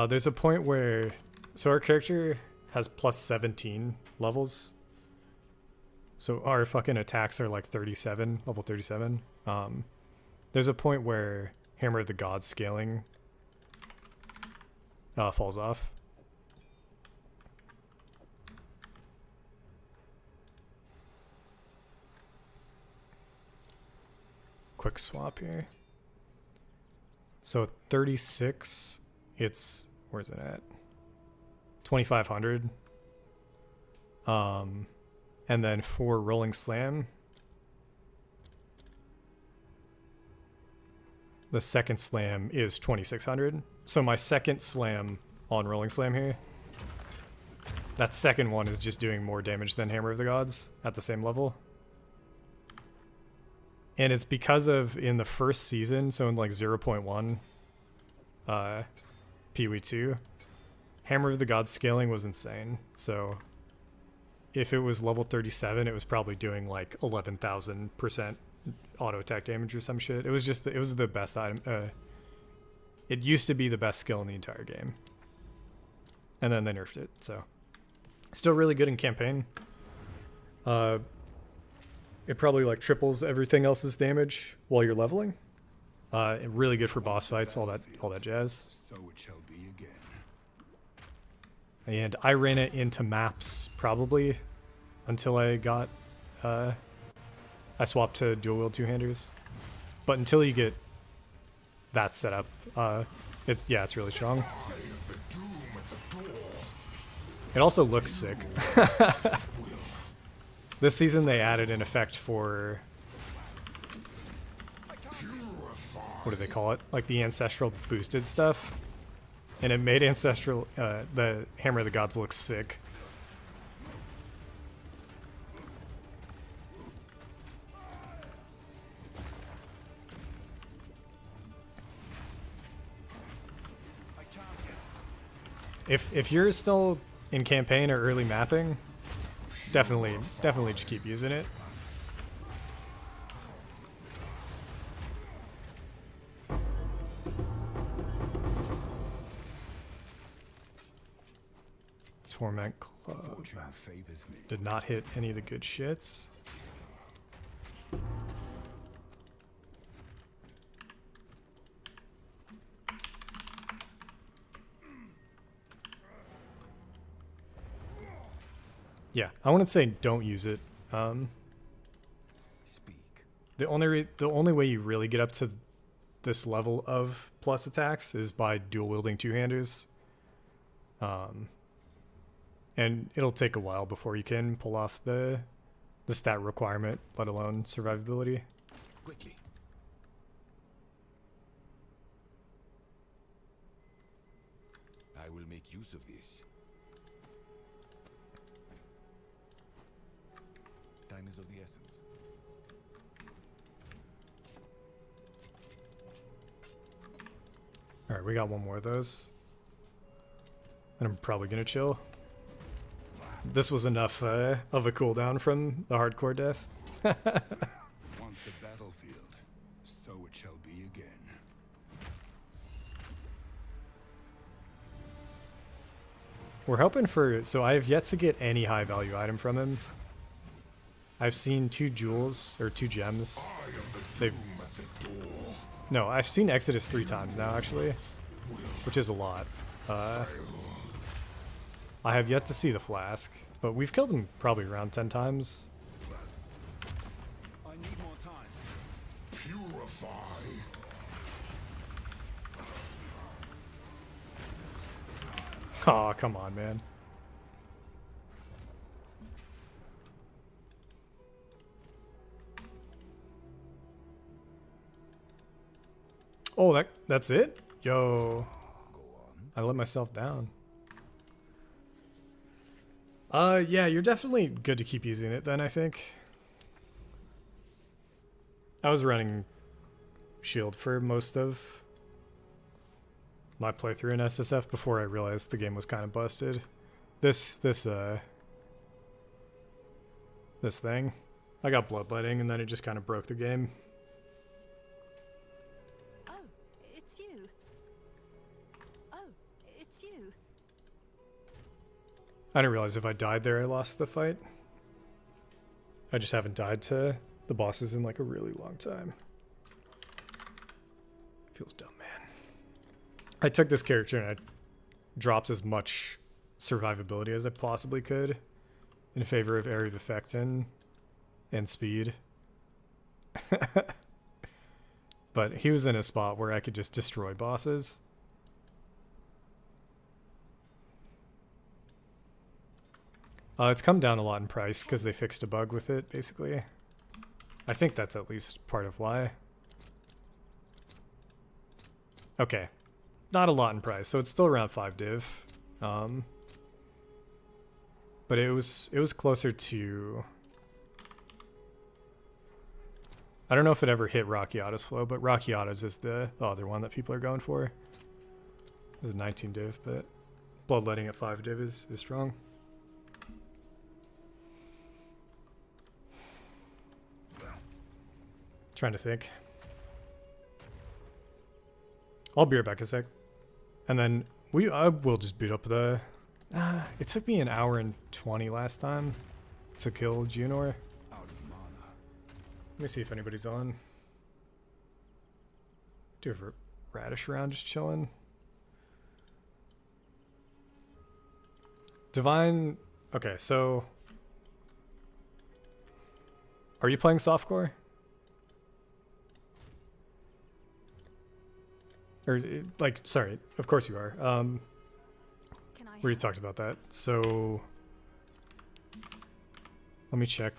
There's a point where, so our character has plus 17 levels. So our fucking attacks are like 37, level 37. There's a point where Hammer of the Gods scaling falls off. Quick swap here. So 36, it's, where's it at? 2,500. And then for Rolling Slam, the second slam is 2,600. So my second slam on Rolling Slam here, that second one is just doing more damage than Hammer of the Gods at the same level. And it's because of, in the first season, so in like 0.1 PoE2, Hammer of the Gods scaling was insane. So if it was level 37, it was probably doing like 11,000% auto attack damage or some shit. It was just, it was the best item. It used to be the best skill in the entire game. And then they nerfed it, so. Still really good in campaign. It probably like triples everything else's damage while you're leveling. Really good for boss fights, all that jazz.
So it shall be again.
And I ran it into maps probably until I got I swapped to dual wield two-handers. But until you get that set up, it's really strong. It also looks sick. This season they added an effect for, what do they call it? Like the ancestral boosted stuff. And it made ancestral, the Hammer of the Gods look sick. If you're still in campaign or early mapping, definitely just keep using it. Torment Club did not hit any of the good shits. Yeah, I wouldn't say don't use it.
Speak.
The only way you really get up to this level of plus attacks is by dual wielding two-handers. And it'll take a while before you can pull off the stat requirement, let alone survivability.
Quickly. I will make use of this. is of the essence.
Alright, we got one more of those. And I'm probably gonna chill. This was enough of a cooldown from the hardcore death.
Once a battlefield, so it shall be again.
We're hoping for... So I have yet to get any high value item from him. I've seen 2 jewels, or 2 gems. They've... No, I've seen Exodus 3 times now, actually. Which is a lot. I have yet to see the flask, but we've killed him probably around 10 times.
I need more time.
Purify.
Aw, come on, man. Oh, that's it? Yo. I let myself down. Yeah, you're definitely good to keep using it then, I think. I was running shield for most of my playthrough in SSF before I realized the game was kind of busted. This thing, I got bloodletting and then it just kind of broke the game.
Oh, it's you. Oh, it's you.
I didn't realize if I died there I lost the fight. I just haven't died to the bosses in like a really long time. Feels dumb, man. I took this character and I dropped as much survivability as I possibly could in favor of area of effect and speed. But he was in a spot where I could just destroy bosses. It's come down a lot in price because they fixed a bug with it, basically. I think that's at least part of why. Okay. Not a lot in price, so it's still around 5 div. But it was closer to... I don't know if it ever hit Rocchiato's flow, but Rocchiato's is the other one that people are going for. This is 19 div, but bloodletting at 5 div is strong. Trying to think. I'll be right back a sec. And then I will just boot up the... it took me an hour and 20 last time to kill Junor.
Out of mana.
Let me see if anybody's on. Do have a radish around just chilling. Divine... Okay, so... Are you playing softcore? Or, like, sorry, of course you are.
Can I
We already talked about that. So, let me check.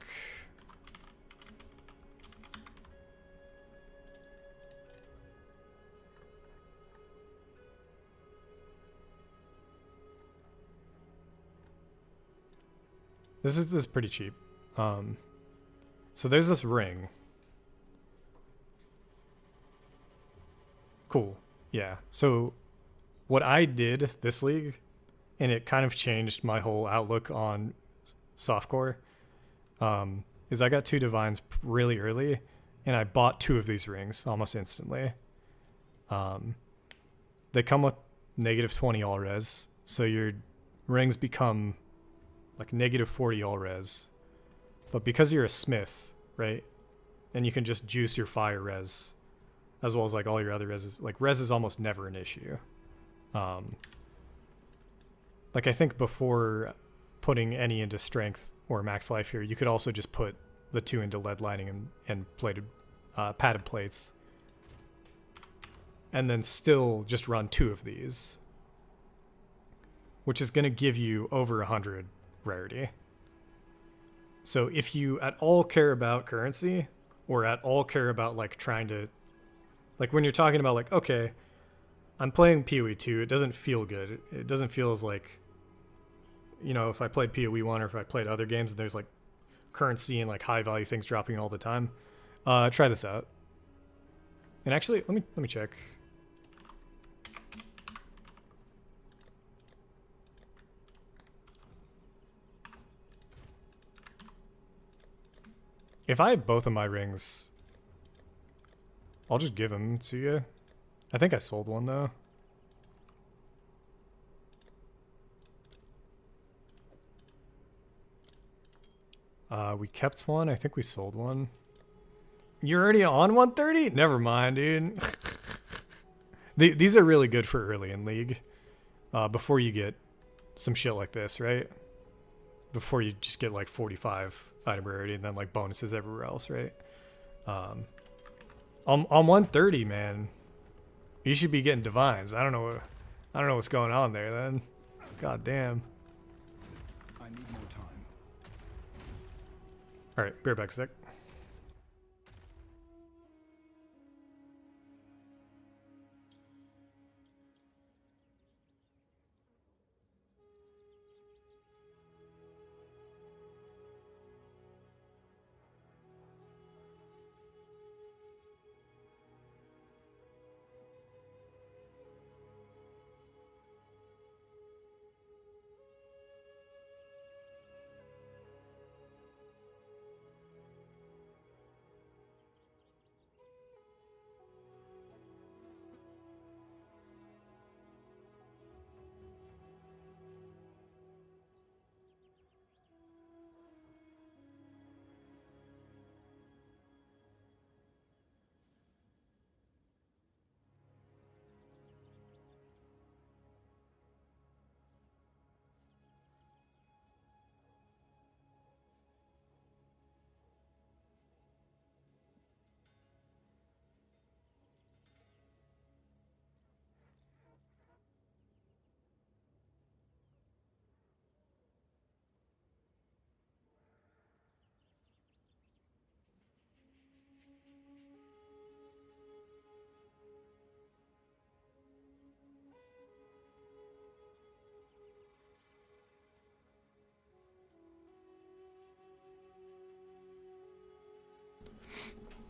This is pretty cheap. So there's this ring. Cool. Yeah. So what I did this league, and it kind of changed my whole outlook on softcore, is I got 2 divines really early, and I bought 2 of these rings almost instantly. They come with -20 all res, so your rings become like -40 all res. But because you're a smith, right, and you can just juice your fire res, as well as like all your other reses, like res is almost never an issue. Like I think before putting any into strength or max life here, you could also just put the 2 into lead lining and plated, padded plates, and then still just run 2 of these, which is going to give you over 100 rarity. So if you at all care about currency, or at all care about like trying to, like when you're talking about like, okay, I'm playing PoE 2, it doesn't feel good. It doesn't feel as like, you know, if I played PoE 1 or if I played other games and there's like currency and like high value things dropping all the time. Try this out. And actually, let me check. If I have both of my rings, I'll just give them to you. I think I sold one though. We kept one. I think we sold one. You're already on 130? Never mind, dude. These are really good for early in League. Before you get some shit like this, right? Before you just get like 45 item rarity and then like bonuses everywhere else, right? On 130, man, you should be getting divines. I don't know what's going on there then. God damn.
I need more time.
All right, bear back a sec.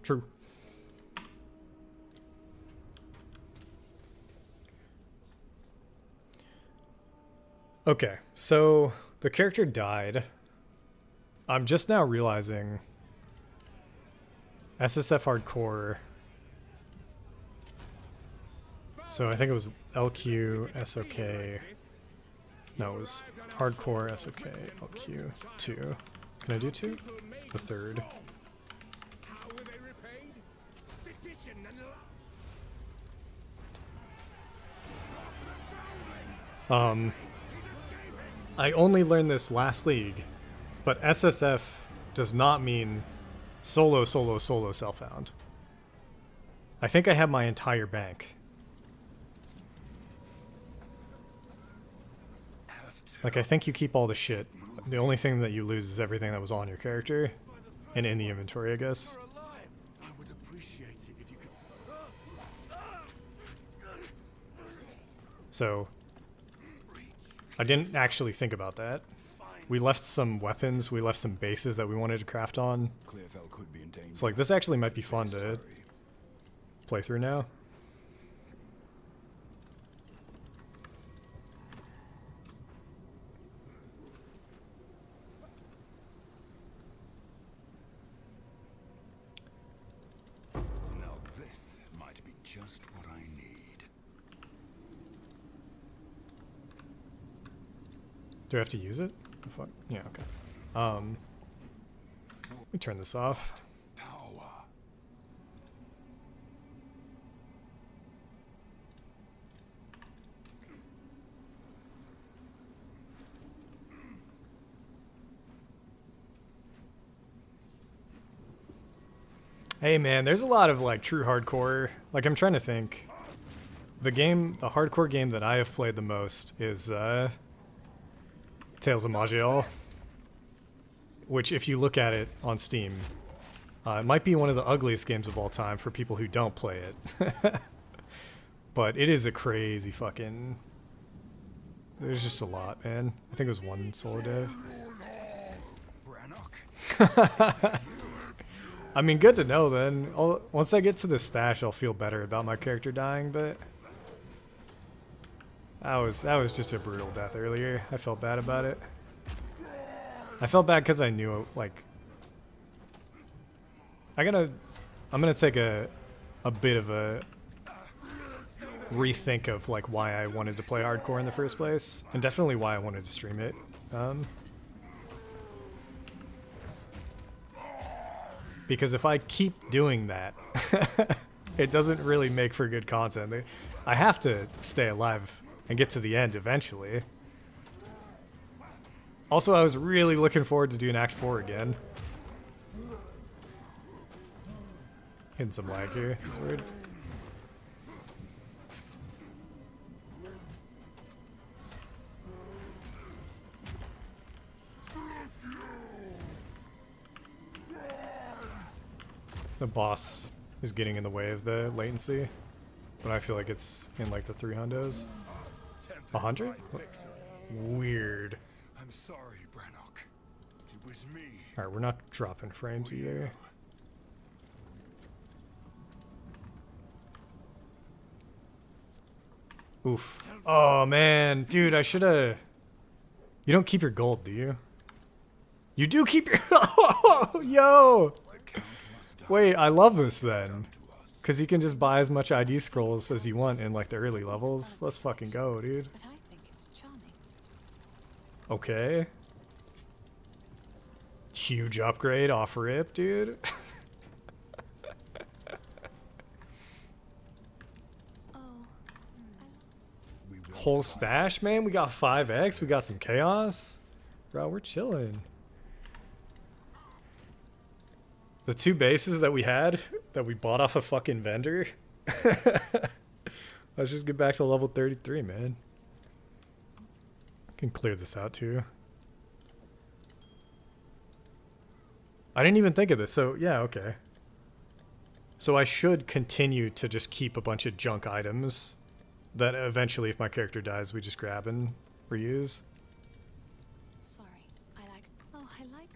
True. Okay, so the character died. I'm just now realizing SSF hardcore. So I think it was LQ, SOK. No, it was hardcore, SOK, LQ, 2. Can I do 2? The third.
How were they repaid? Sedition and
I only learned this last league, but SSF does not mean solo self-found. I think I have my entire bank. Like, I think you keep all the shit. The only thing that you lose is everything that was on your character and in the inventory, I guess.
I would appreciate it if you could.
So, I didn't actually think about that. We left some weapons, we left some bases that we wanted to craft on.
Clearfell could be in danger.
So, like, this actually might be fun to play through now.
Now this might be just what I need.
Do I have to use it? The fuck? Yeah, okay. Let me turn this off.
Power.
Hey man, there's a lot of like true hardcore. Like, I'm trying to think. The hardcore game that I have played the most is Tales of Magiel, which, if you look at it on Steam, it might be one of the ugliest games of all time for people who don't play it. But it is a crazy fucking... There's just a lot, man. I think it was one solo dev.
Brannock.
I mean, good to know then. Once I get to the stash, I'll feel better about my character dying, but that was just a brutal death earlier. I felt bad about it. I felt bad because I knew, like, I'm gonna take a bit of a rethink of like why I wanted to play hardcore in the first place, and definitely why I wanted to stream it. Because if I keep doing that, it doesn't really make for good content. I have to stay alive and get to the end eventually. Also, I was really looking forward to doing Act 4 again. Hitting some lag here. It's weird. The boss is getting in the way of the latency, but I feel like it's in like the 300s. 100? Weird.
I'm sorry, Brannock. It was me.
Alright, we're not dropping frames either. Oof. Oh man, dude, I should've... You don't keep your gold, do you? You do keep your... Oh, yo! Wait, I love this then. Because you can just buy as much ID scrolls as you want in like the early levels. Let's fucking go, dude.
But I think it's charming.
Okay. Huge upgrade off rip, dude. Whole stash, man. We got 5x. We got some chaos. Bro, we're chilling. The 2 bases that we had, that we bought off a fucking vendor. Let's just get back to level 33, man. Can clear this out too. I didn't even think of this, so yeah, okay. So I should continue to just keep a bunch of junk items that eventually, if my character dies, we just grab and reuse.
Sorry, I like. Oh, I like.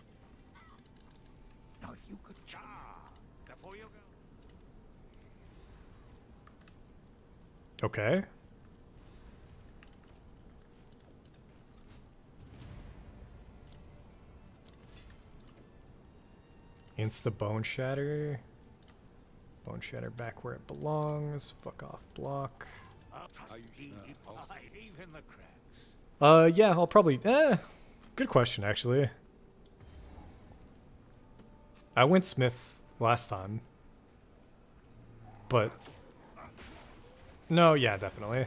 Now, if you could before you go.
Okay. Insta bone shatter. Bone shatter back where it belongs. Fuck off block.
Even the cracks.
Yeah, I'll probably... good question, actually. I went Smith last time. But... No, yeah, definitely.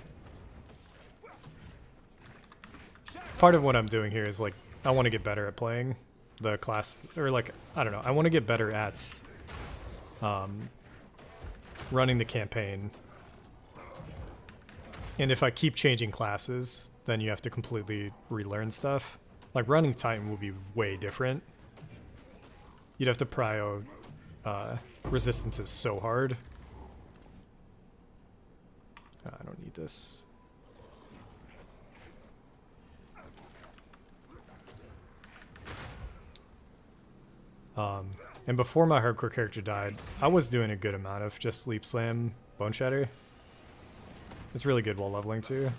Part of what I'm doing here is, like, I want to get better at playing the class... Or, like, I don't know. I want to get better at... running the campaign. And if I keep changing classes, then you have to completely relearn stuff. Like, running Titan will be way different. You'd have to prio resistances so hard. I don't need this. And before my hardcore character died, I was doing a good amount of just Leap Slam, Bone Shatter. It's really good while leveling too.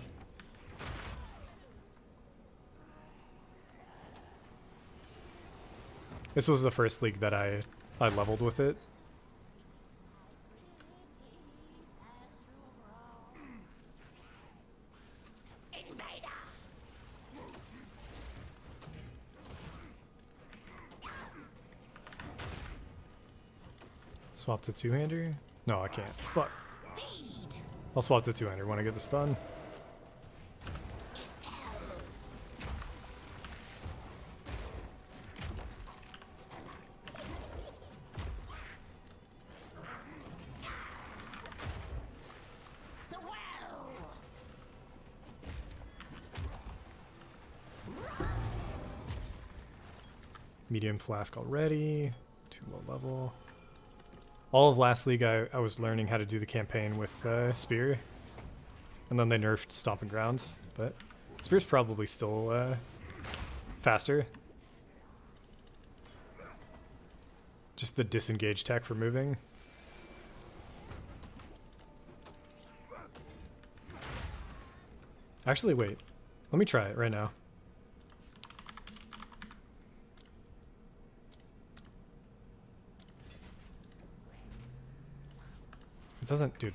This was the first league that I leveled with it. Swap to two-hander? No, I can't. Fuck. I'll swap to two-hander when I get the stun. Medium flask already. Too low level. All of last league, I was learning how to do the campaign with Spear. And then they nerfed Stomping Grounds. But Spear's probably still faster. Just the disengage tech for moving. Actually, wait. Let me try it right now. It doesn't, dude.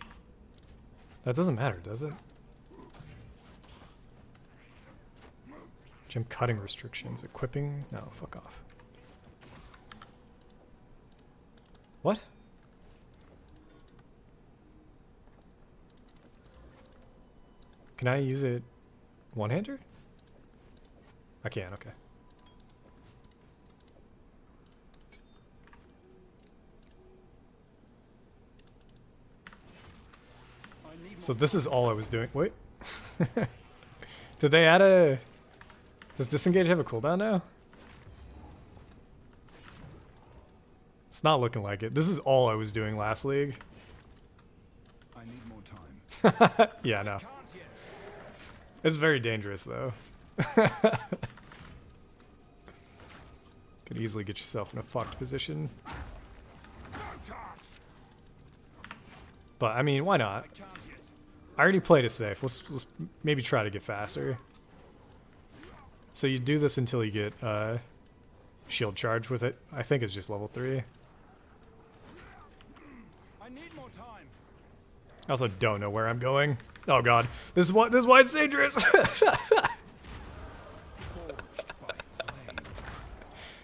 That doesn't matter, does it? Gym cutting restrictions. Equipping? No, fuck off. What? Can I use it one-hander? I can, okay. So this is all I was doing. Wait. Did they add a... Does disengage have a cooldown now? It's not looking like it. This is all I was doing last league.
I need more time.
Yeah, no.
Can't yet.
It's very dangerous, though. Could easily get yourself in a fucked position. But, I mean, why not?
Can't yet.
I already played it safe. Let's maybe try to get faster. So you do this until you get shield charge with it. I think it's just level 3.
I need more time.
I also don't know where I'm going. Oh god. This is why it's dangerous.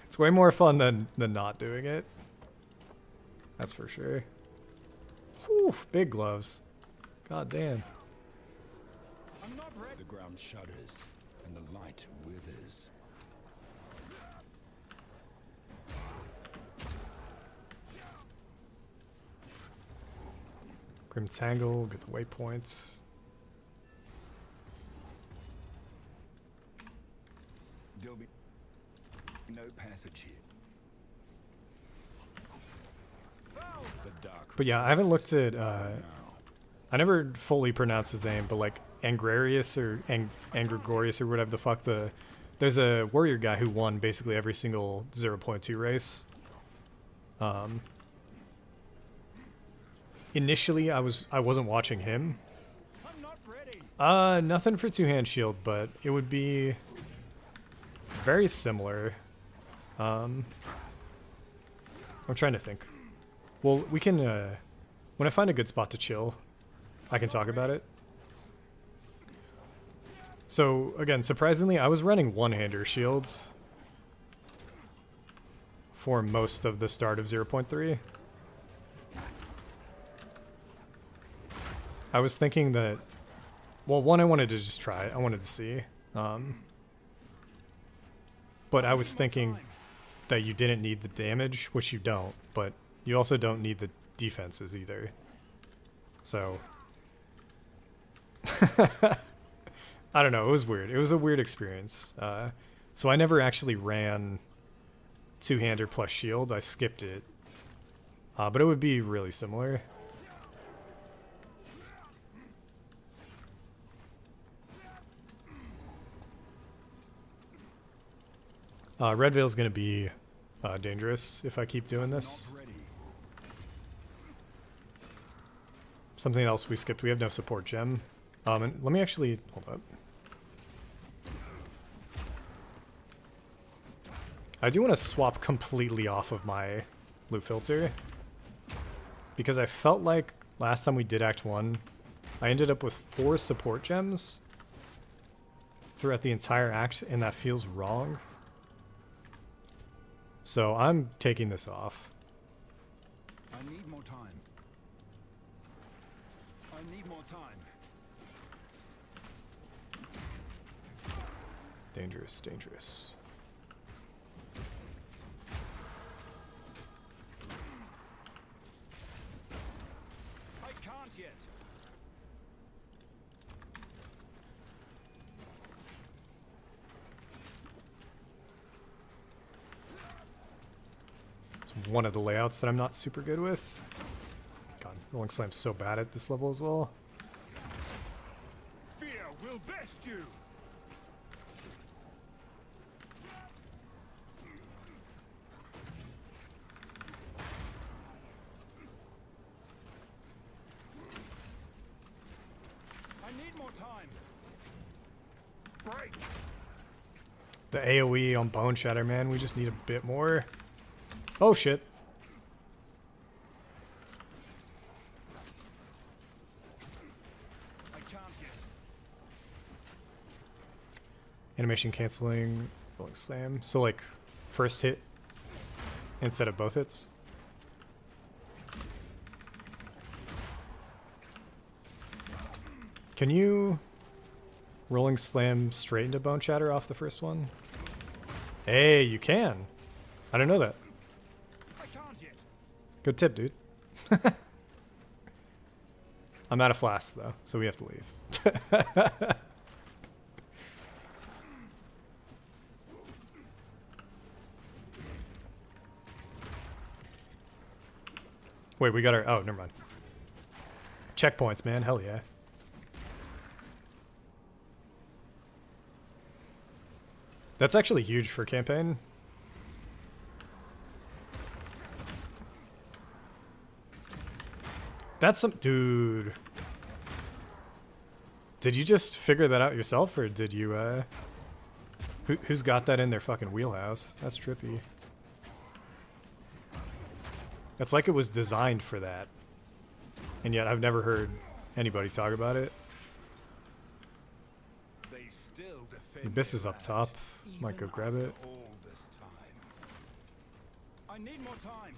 It's way more fun than not doing it. That's for sure. Whew, big gloves. God damn.
I'm not ready. The ground shudders and the light withers.
Grim Tangle, get the waypoints.
There'll be no passage here. The dark
But yeah, I haven't looked at
now.
I never fully pronounced his name, but like Angrarius or Angrigorius or whatever the fuck there's a warrior guy who won basically every single 0.2 race. Initially I wasn't watching him.
I'm not ready.
Nothing for two-hand shield, but it would be very similar. I'm trying to think. Well, we can when I find a good spot to chill, I can talk about it. So, again, surprisingly, I was running one-hander shields for most of the start of 0.3. I was thinking that, well, one, I wanted to just try it. I wanted to see. But I was thinking that you didn't need the damage, which you don't, but you also don't need the defenses either. So... I don't know, it was weird. It was a weird experience. So I never actually ran two-hander plus shield. I skipped it. But it would be really similar. Red Veil's gonna be dangerous if I keep doing this.
Not ready.
Something else we skipped. We have no support gem. And let me actually hold up. I do want to swap completely off of my loot filter because I felt like last time we did Act 1, I ended up with 4 support gems throughout the entire act, and that feels wrong. So I'm taking this off.
I need more time. I need more time.
Dangerous, dangerous.
I can't yet.
It's one of the layouts that I'm not super good with. God, Rolling Slam's so bad at this level as well.
Fear will best you. need more time. Break.
The AoE on Bone Shatter, man, we just need a bit more. Oh shit.
I can't yet.
Animation canceling, rolling slam. So like first hit instead of both hits. Can you rolling slam straight into Bone Shatter off the first one? Hey, you can. I didn't know that.
I can't yet.
Good tip, dude. I'm out of flasks though, so we have to leave. Wait, we got our... Oh, never mind. Checkpoints, man. Hell yeah. That's actually huge for campaign. That's some... Dude. Did you just figure that out yourself, or did you, who's got that in their fucking wheelhouse? That's trippy. It's like it was designed for that. And yet I've never heard anybody talk about it.
They still defend
The Abyss is
their
up top.
land,
Might go
even
grab it.
after all this time. I need more time.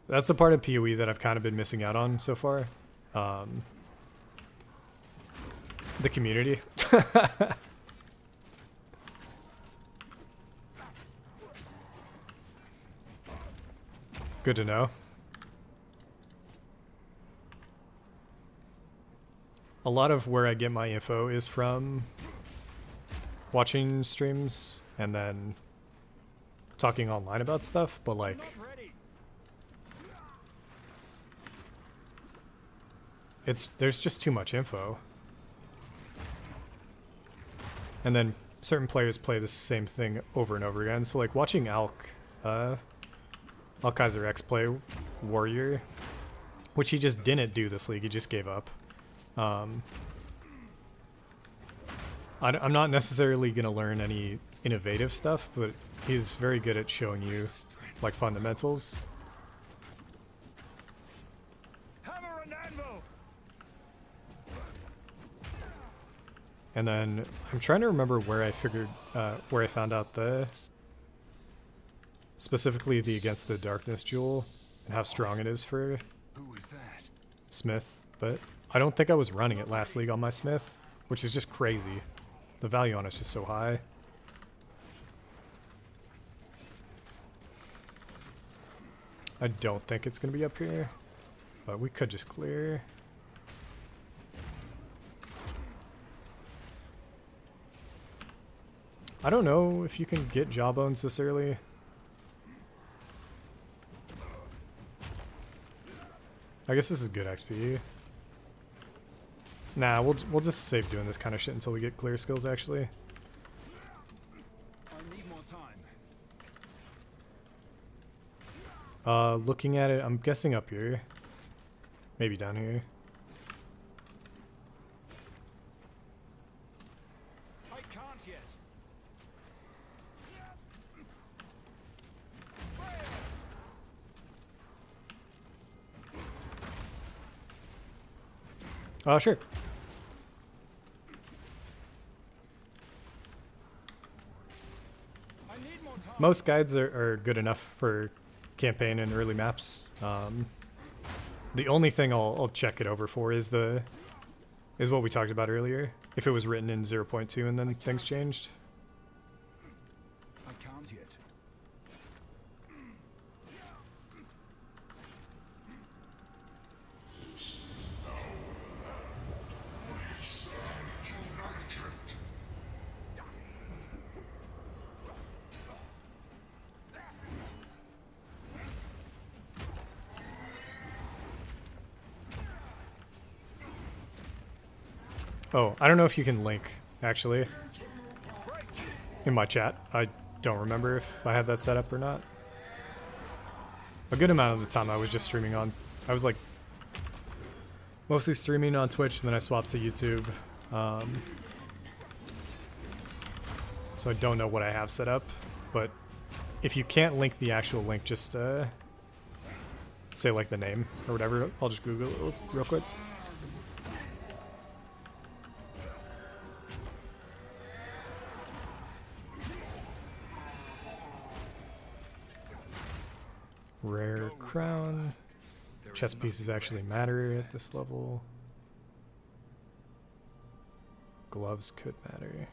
That's the part of PoE that I've kind of been missing out on so far. The community. Good to know. A lot of where I get my info is from watching streams and then talking online about stuff, but like
Not ready.
there's just too much info. And then certain players play the same thing over and over again. So like watching Alkaiser X play Warrior, which he just didn't do this league, he just gave up. I'm not necessarily going to learn any innovative stuff, but he's very good at showing you like fundamentals.
Hammer and anvil.
And then I'm trying to remember where I found out specifically the Against the Darkness jewel and how strong it is for
Who is that?
Smith, but I don't think I was running it last league on my Smith, which is just crazy. The value on it's just so high. I don't think it's going to be up here, but we could just clear. I don't know if you can get jawbones this early. I guess this is good XP. Nah, we'll just save doing this kind of shit until we get clear skills, actually.
I need more time.
Looking at it, I'm guessing up here. Maybe down here.
I can't yet.
Sure.
I need more time.
Most guides are good enough for campaign and early maps. The only thing I'll check it over for is what we talked about earlier. If it was written in 0.2 and then things changed.
I can't yet.
Oh, I don't know if you can link, actually, in my chat. I don't remember if I have that set up or not. A good amount of the time I was just streaming on... I was like... mostly streaming on Twitch, and then I swapped to YouTube So I don't know what I have set up, but if you can't link the actual link, just say like the name or whatever. I'll just Google it real quick. Rare crown. Chest pieces actually matter at this level. Gloves could matter.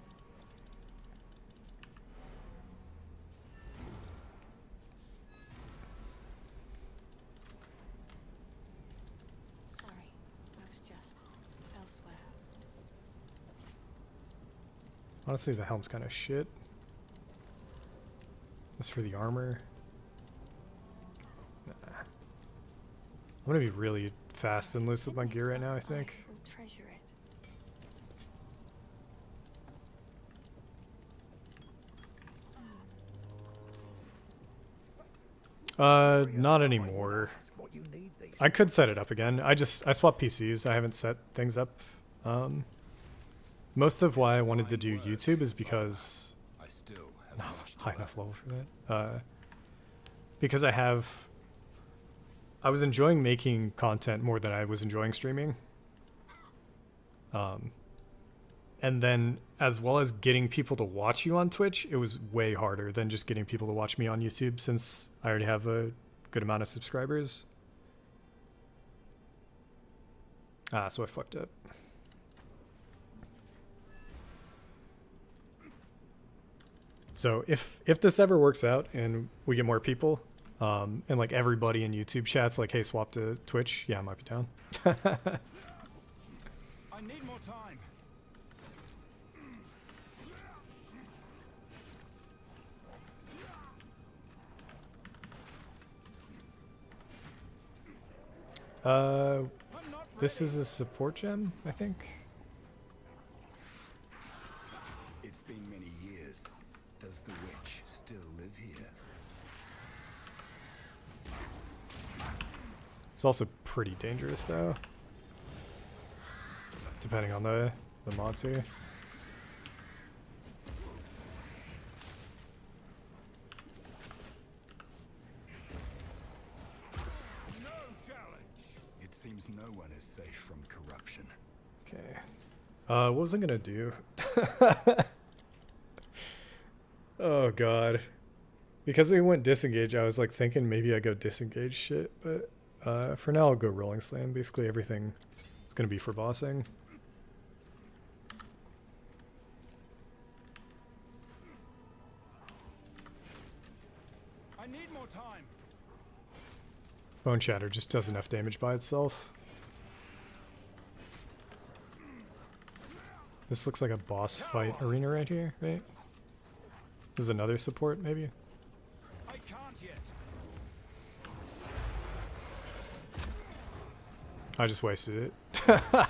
Sorry, I was just elsewhere.
Honestly, the helm's kind of shit. As for the armor, nah. I'm gonna be really fast and loose with my gear right now, I think.
I will treasure it.
Not anymore. I could set it up again. I swapped PCs. I haven't set things up. Most of why I wanted to do YouTube is because
I still have
not
much to
high
learn.
enough level for that. Because I was enjoying making content more than I was enjoying streaming. And then as well as getting people to watch you on Twitch, it was way harder than just getting people to watch me on YouTube since I already have a good amount of subscribers. So I fucked up. So if this ever works out and we get more people, and like everybody in YouTube chat's like, hey, swap to Twitch, yeah, I might be down.
I need more time.
This is a support gem, I think.
It's been many years. Does the witch still live here?
It's also pretty dangerous though, depending on the mods here.
No challenge. It seems no one is safe from corruption.
Okay. What was I gonna do? Oh god. Because we went disengage, I was like thinking maybe I go disengage shit, but for now I'll go rolling slam. Basically everything is gonna be for bossing.
I need more time.
Bone Shatter just does enough damage by itself. This looks like a boss fight arena right here, right? This is another support, maybe?
I can't yet.
I just wasted it.
Hammer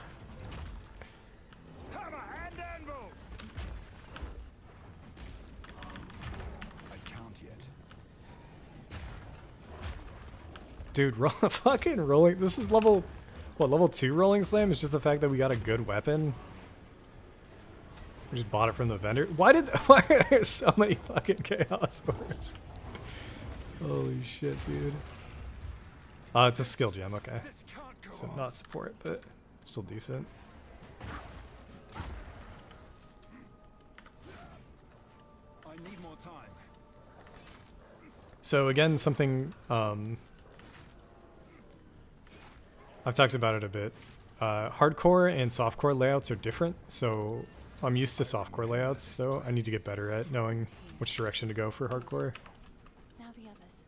and anvil. I can't yet.
Dude, fucking rolling. This is level, what, level 2 rolling slam? It's just the fact that we got a good weapon. We just bought it from the vendor. Why are there so many fucking chaos orbs? Holy shit, dude. It's a skill gem, okay.
This can't go
So
on.
not support, but still decent.
I need more time.
So again, something I've talked about it a bit. Hardcore and softcore layouts are different, so I'm used to softcore layouts, so I need to get better at knowing which direction to go for hardcore.
Now the others.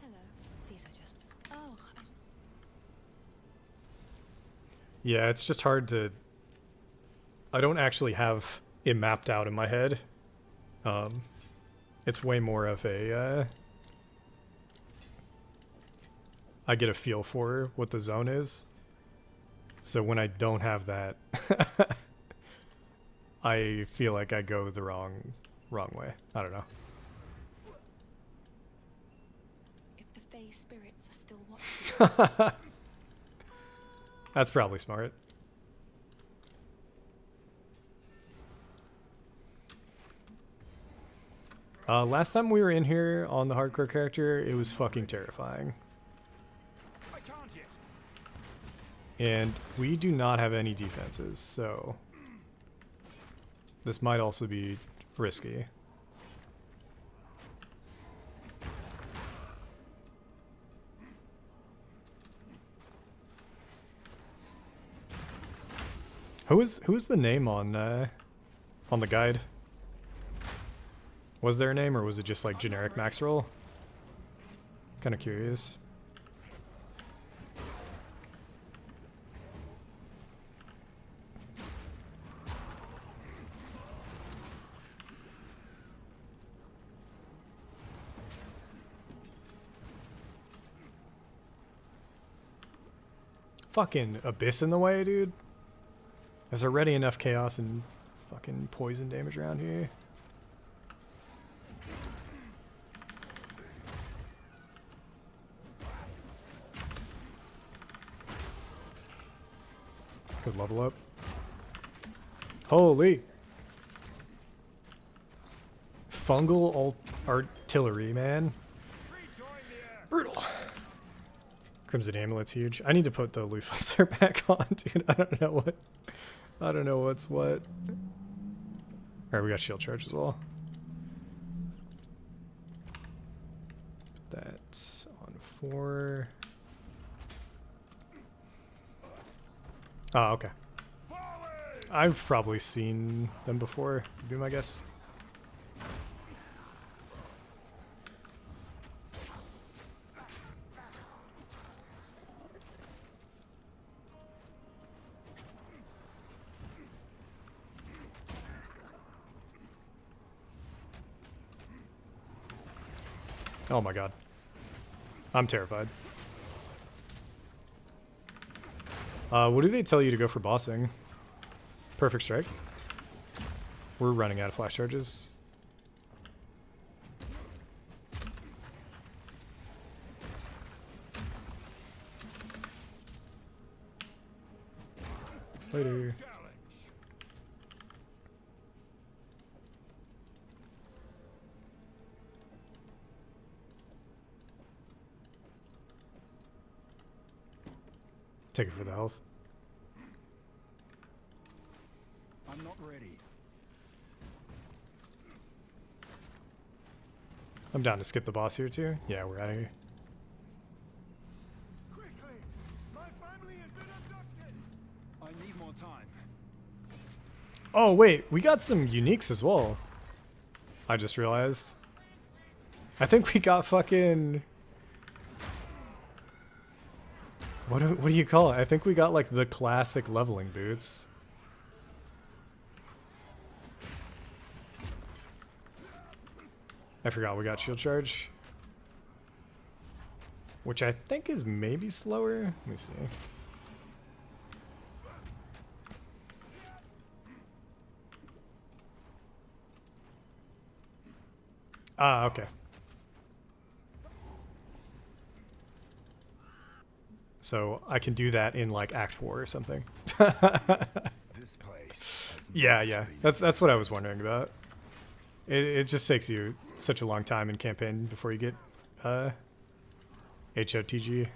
Hello. These are just. Oh,
Yeah, it's just hard to... I don't actually have it mapped out in my head. It's way more of a I get a feel for what the zone is. So when I don't have that, I feel like I go the wrong way. I don't know.
If the Fey spirits are still watching,
That's probably smart. Last time we were in here on the hardcore character, it was fucking terrifying.
I can't yet.
And we do not have any defenses, so this might also be risky. Who is the name on the guide? Was there a name, or was it just like generic max roll? Kind of curious. Fucking abyss in the way, dude. There's already enough chaos and fucking poison damage around here. Good level up. Holy! Fungal artillery, man. Brutal. Crimson Amulet's huge. I need to put the loot filter back on, dude. I don't know what's what. Alright, we got shield charge as well. Put that on 4. Oh, okay. I've probably seen them before, would be my guess. Oh my god. I'm terrified. What do they tell you to go for bossing? Perfect strike. We're running out of flash charges. Later. Take it for the health.
I'm not ready.
I'm down to skip the boss here too. Yeah, we're out of here.
Quickly! My family has been abducted! I need more time.
Oh wait, we got some uniques as well. I just realized. I think we got fucking... What do you call it? I think we got like the classic leveling boots. I forgot we got shield charge. Which I think is maybe slower. Let me see. Ah, okay. So I can do that in like Act 4 or something.
This place has
Yeah. That's what I was wondering about. It just takes you such a long time in campaign before you get HOTG.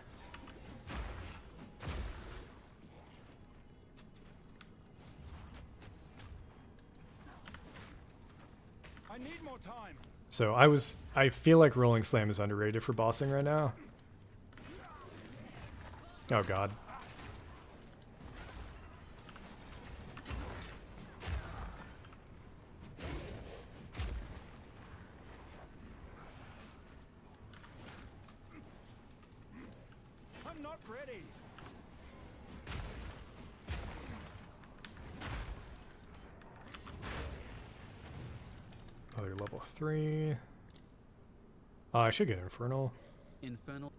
I need more time.
So I feel like Rolling Slam is underrated for bossing right now. Oh god.
I'm not ready.
Another level 3. I should get Infernal.
Infernal.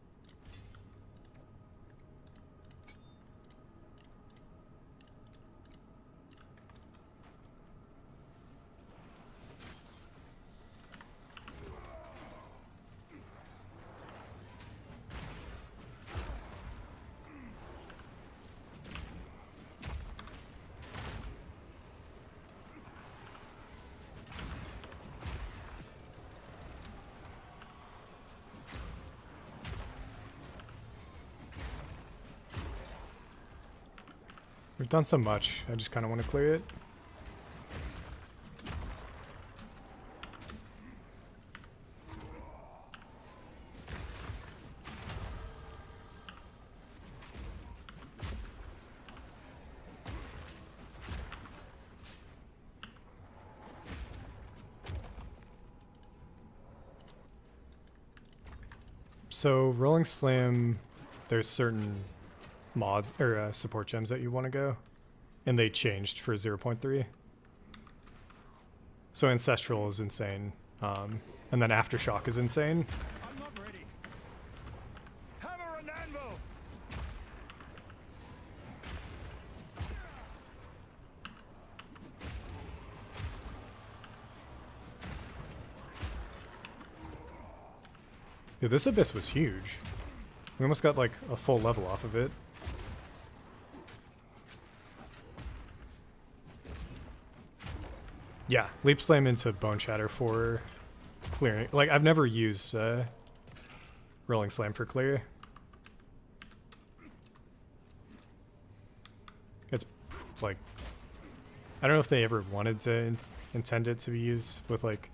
We've done so much. I just kind of want to clear it. So Rolling Slam, there's certain mod or support gems that you want to go, and they changed for 0.3. So Ancestral is insane, and then Aftershock is insane.
I'm not ready. Hammer and anvil.
Dude, this abyss was huge. We almost got like a full level off of it. Yeah, Leap Slam into Bone Shatter for clearing. Like, I've never used Rolling Slam for clear. It's like, I don't know if they ever wanted to intend it to be used with like,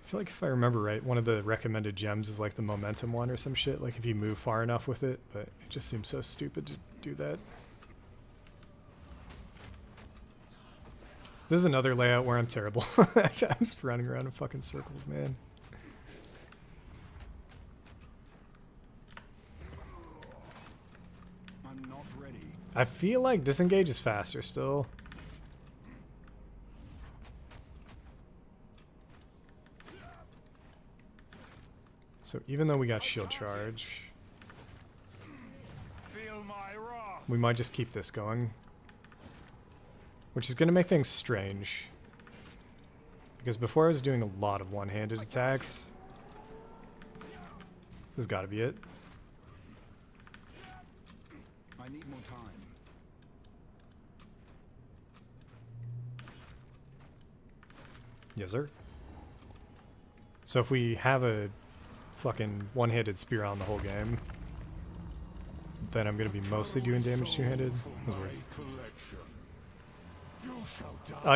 I feel like if I remember right, one of the recommended gems is like the momentum one or some shit, like if you move far enough with it, but it just seems so stupid to do that. This is another layout where I'm terrible. I'm just running around in fucking circles, man.
I'm not ready.
I feel like disengage is faster still. So even though we got shield charge,
Feel my wrath.
we might just keep this going. Which is going to make things strange. Because before I was doing a lot of one-handed attacks. This has got to be it.
I need more time.
Yes, sir. So if we have a fucking one-handed spear on the whole game, then I'm going to be mostly doing damage two-handed.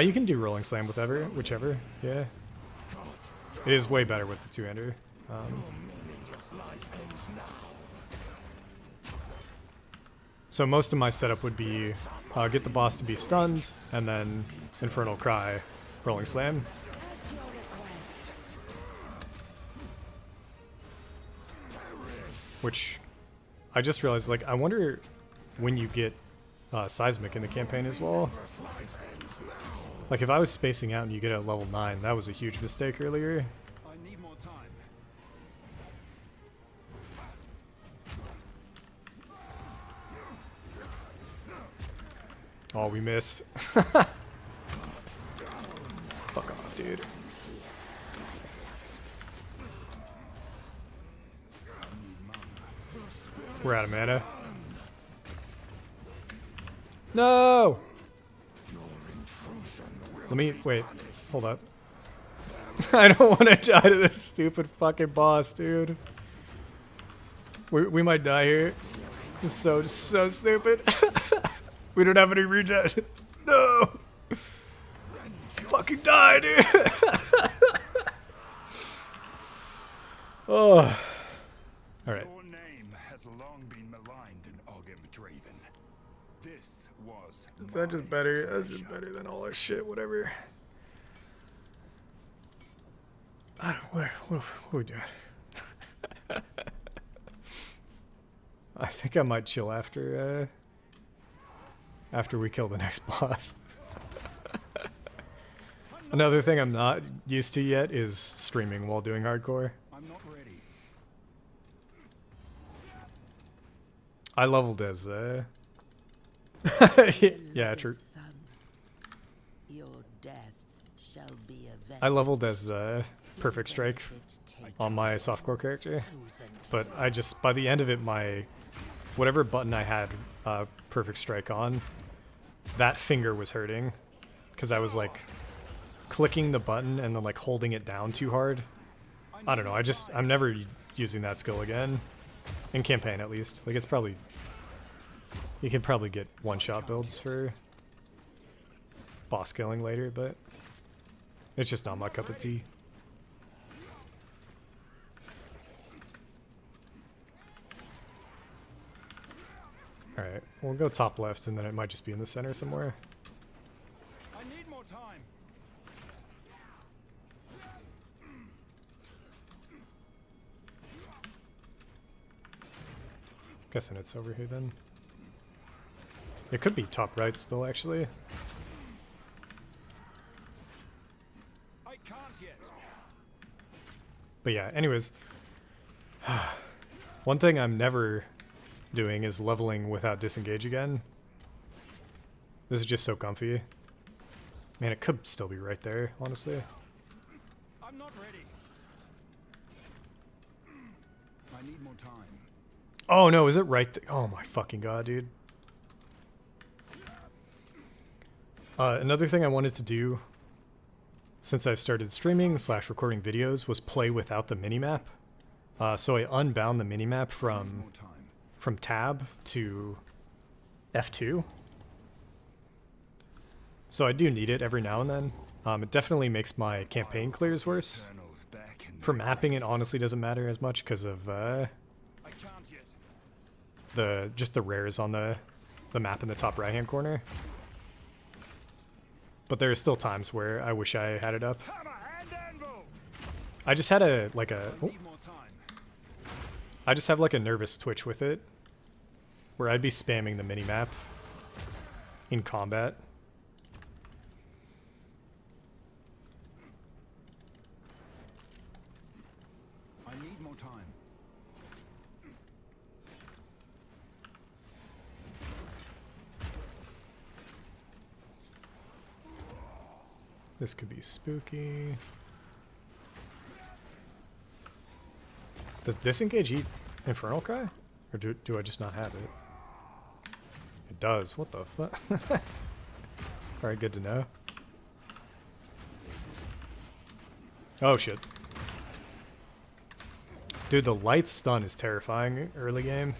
You can do Rolling Slam with whichever, yeah. It is way better with the two-hander. So most of my setup would be get the boss to be stunned, and then Infernal Cry, Rolling Slam. Which, I just realized, like, I wonder when you get Seismic in the campaign as well. Like, if I was spacing out and you get it at level 9, that was a huge mistake earlier.
I need more time.
Oh, we missed. Fuck off, dude. We're out of mana. No! Let me, wait, hold up. I don't want to die to this stupid fucking boss, dude. We might die here. It's so stupid. We don't have any regen. No! Fucking die, dude! Oh. Alright.
Your name has long been maligned in Ogem Draven. This was
Is that just better? That's just better than all our shit, whatever. I don't, what are we doing? I think I might chill after we kill the next boss. Another thing I'm not used to yet is streaming while doing hardcore.
I'm not ready.
I leveled as yeah, true.
Son, your death shall be avenged.
I leveled as Perfect Strike on my softcore character, but I just, by the end of it, my whatever button I had Perfect Strike on, that finger was hurting because I was like clicking the button and then like holding it down too hard. I don't know, I'm never using that skill again in campaign, at least. Like, it's probably You can probably get one-shot builds for boss killing later, but it's just not my cup of tea. Alright, we'll go top left and then it might just be in the center somewhere.
I need more time.
Guessing it's over here then. It could be top right still, actually.
I can't yet.
But yeah, anyways. One thing I'm never doing is leveling without disengage again. This is just so comfy. Man, it could still be right there, honestly.
I'm not ready. I need more time.
Oh no, is it right there? Oh my fucking god, dude. Another thing I wanted to do since I've started streaming / recording videos was play without the minimap. So I unbound the minimap from tab to F2. So I do need it every now and then. It definitely makes my campaign clears worse. For mapping, it honestly doesn't matter as much because of just the rares on the map in the top right hand corner. But there are still times where I wish I had it up. I just had I just have like a nervous twitch with it, where I'd be spamming the minimap in combat.
I need more time.
This could be spooky. Does disengage eat Infernal Cry? Or do I just not have it? It does. What the fuck? Alright, good to know. Oh shit. Dude, the light stun is terrifying early game.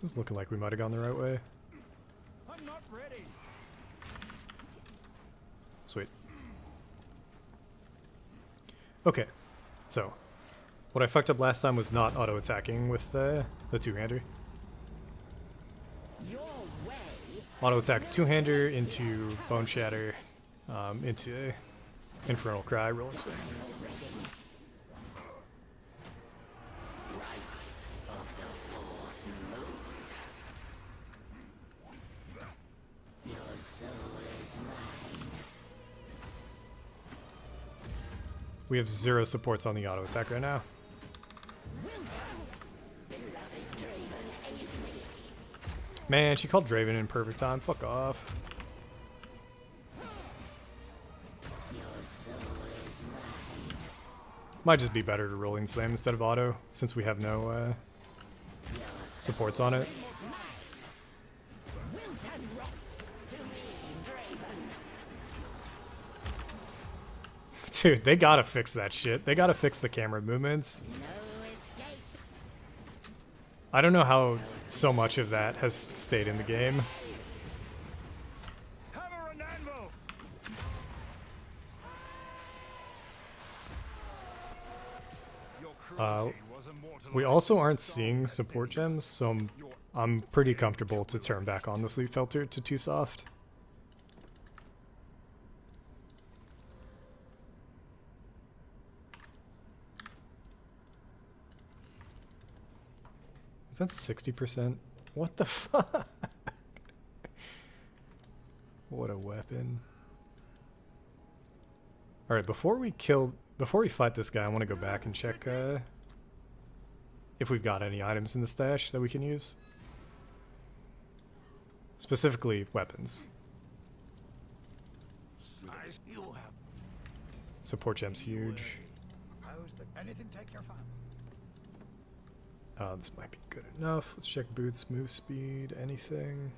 It's looking like we might have gone the right way.
I'm not ready.
Sweet. Okay, so what I fucked up last time was not auto-attacking with the two-hander. Auto-attack two-hander into Bone Shatter, into Infernal Cry, Rolling Stone. We have 0 supports on the auto attack right now. Man, she called Draven in perfect time. Fuck off. Might just be better to rolling slam instead of auto, since we have no supports on it. Dude, they gotta fix that shit. They gotta fix the camera movements. I don't know how so much of that has stayed in the game.
Hammer and anvil. Your cruelty was immortalized.
We also aren't seeing support gems, so I'm pretty comfortable to turn back on the sleep filter to too soft. Is that 60%? What the fuck? What a weapon. Alright, before we fight this guy, I want to go back and check if we've got any items in the stash that we can use. Specifically, weapons. Support gem's huge.
Anything take your fancy?
This might be good enough. Let's check boots, move speed, anything.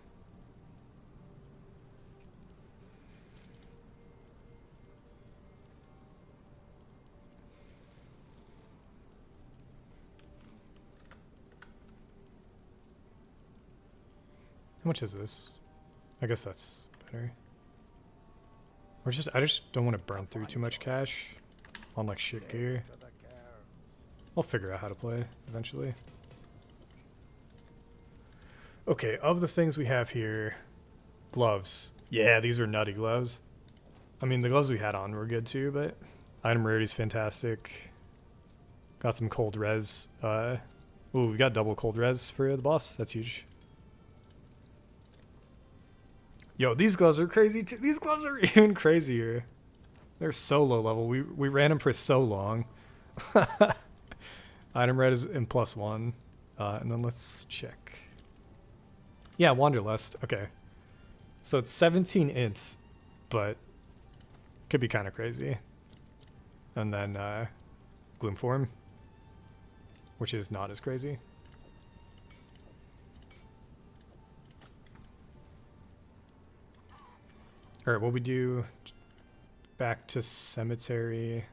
How much is this? I guess that's better. I just don't want to burn through too much cash on like shit gear. I'll figure out how to play eventually. Okay, of the things we have here, gloves. Yeah, these were nutty gloves. I mean, the gloves we had on were good too, but item rarity's fantastic. Got some cold res. Ooh, we got double cold res for the boss. That's huge. Yo, these gloves are crazy too. These gloves are even crazier. They're so low level. We ran them for so long. Item red is in +1. And then let's check. Yeah, Wanderlust. Okay. So it's 17 int, but could be kind of crazy. And then Gloomform, which is not as crazy. All right, what we do? Back to cemetery.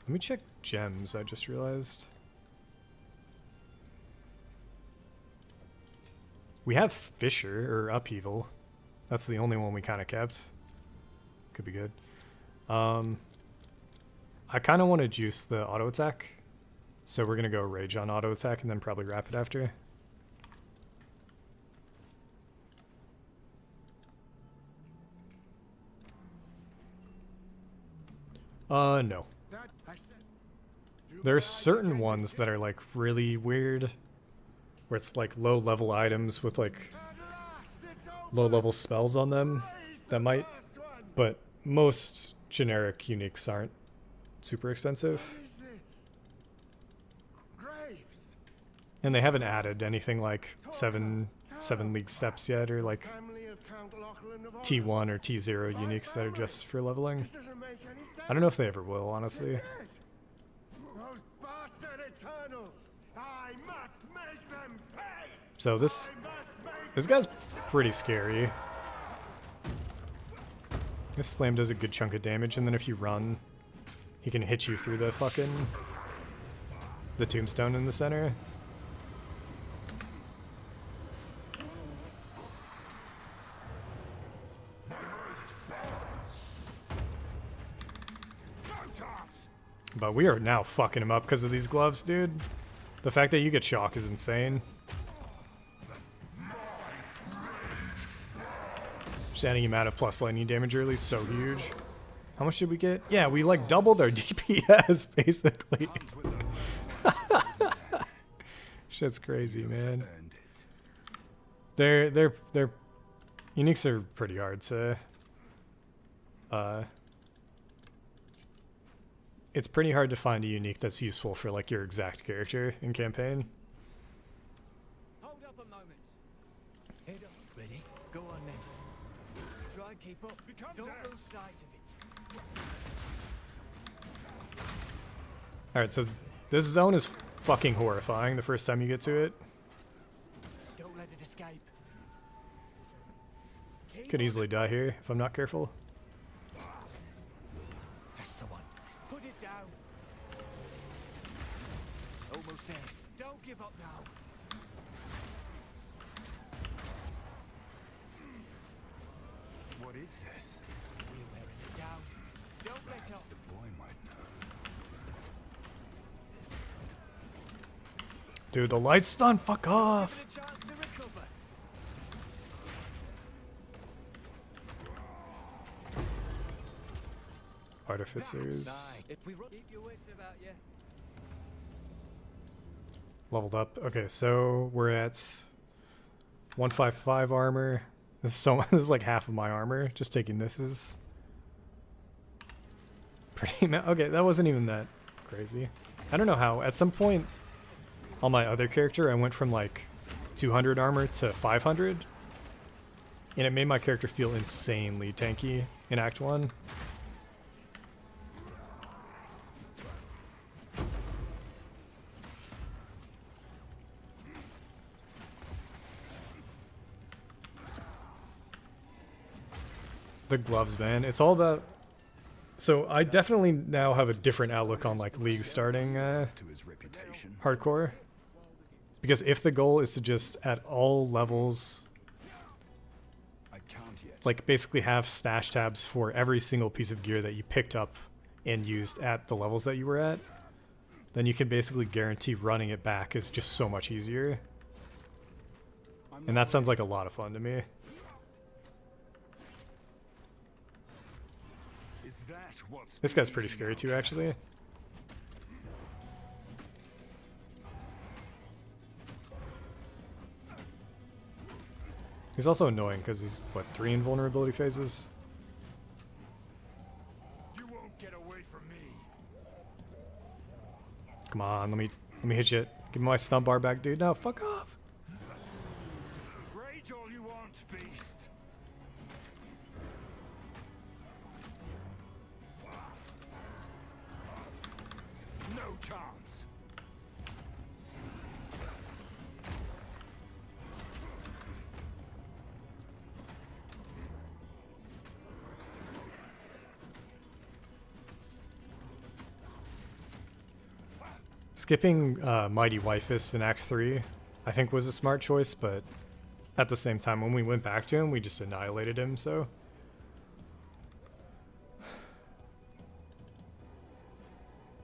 Let me check gems. I just realized we have Fissure or Upheaval. That's the only one we kind of kept. Could be good. I kind of want to juice the auto attack, so we're gonna go Rage on auto attack and then probably Rapid after. No. There's certain ones that are like really weird, where it's like low level items with like low level spells on them that might, but most generic uniques aren't super expensive. And they haven't added anything like seven league steps yet, or like T1 or T0 uniques that are just for leveling. I don't know if they ever will, honestly. So this guy's pretty scary. This slam does a good chunk of damage, and then if you run, he can hit you through the tombstone in the center. But we are now fucking him up because of these gloves, dude. The fact that you get shock is insane. Just adding him out of plus lightning damage early is so huge. How much did we get? Yeah, we like doubled our DPS basically. Shit's crazy, man. They're uniques are pretty hard to it's pretty hard to find a unique that's useful for like your exact character in campaign.
Hold up a moment. Head up. Ready? Go on then. Try and keep up. Don't lose sight of it.
Alright, so this zone is fucking horrifying the first time you get to it.
Don't let it escape.
Could easily die here if I'm not careful.
That's the one. Put it down. Almost there. Don't give up now.
What is this?
We're wearing it down. Don't let up.
The boy might know.
Dude, the light's done. Fuck off.
Give it a chance to recover.
Artificers.
If we keep your wits about you.
Leveled up. Okay, so we're at 155 armor. This is this is like half of my armor. Just taking this is pretty. Okay, that wasn't even that crazy. I don't know how. At some point on my other character, I went from like 200 armor to 500, and it made my character feel insanely tanky in Act 1. The gloves, man. It's all about... So I definitely now have a different outlook on like League starting
To his reputation.
hardcore. Because if the goal is to just at all levels,
I can't yet.
like basically have stash tabs for every single piece of gear that you picked up and used at the levels that you were at, then you can basically guarantee running it back is just so much easier. And that sounds like a lot of fun to me.
Is that what's
This guy's pretty scary too, actually. He's also annoying because he's, what, 3 invulnerability phases?
You won't get away from me.
Come on, let me hit you. Give me my stun bar back, dude. No, fuck off.
Rage all you want, beast. No chance.
Skipping Mighty Wifist in Act 3, I think was a smart choice, but at the same time, when we went back to him, we just annihilated him, so...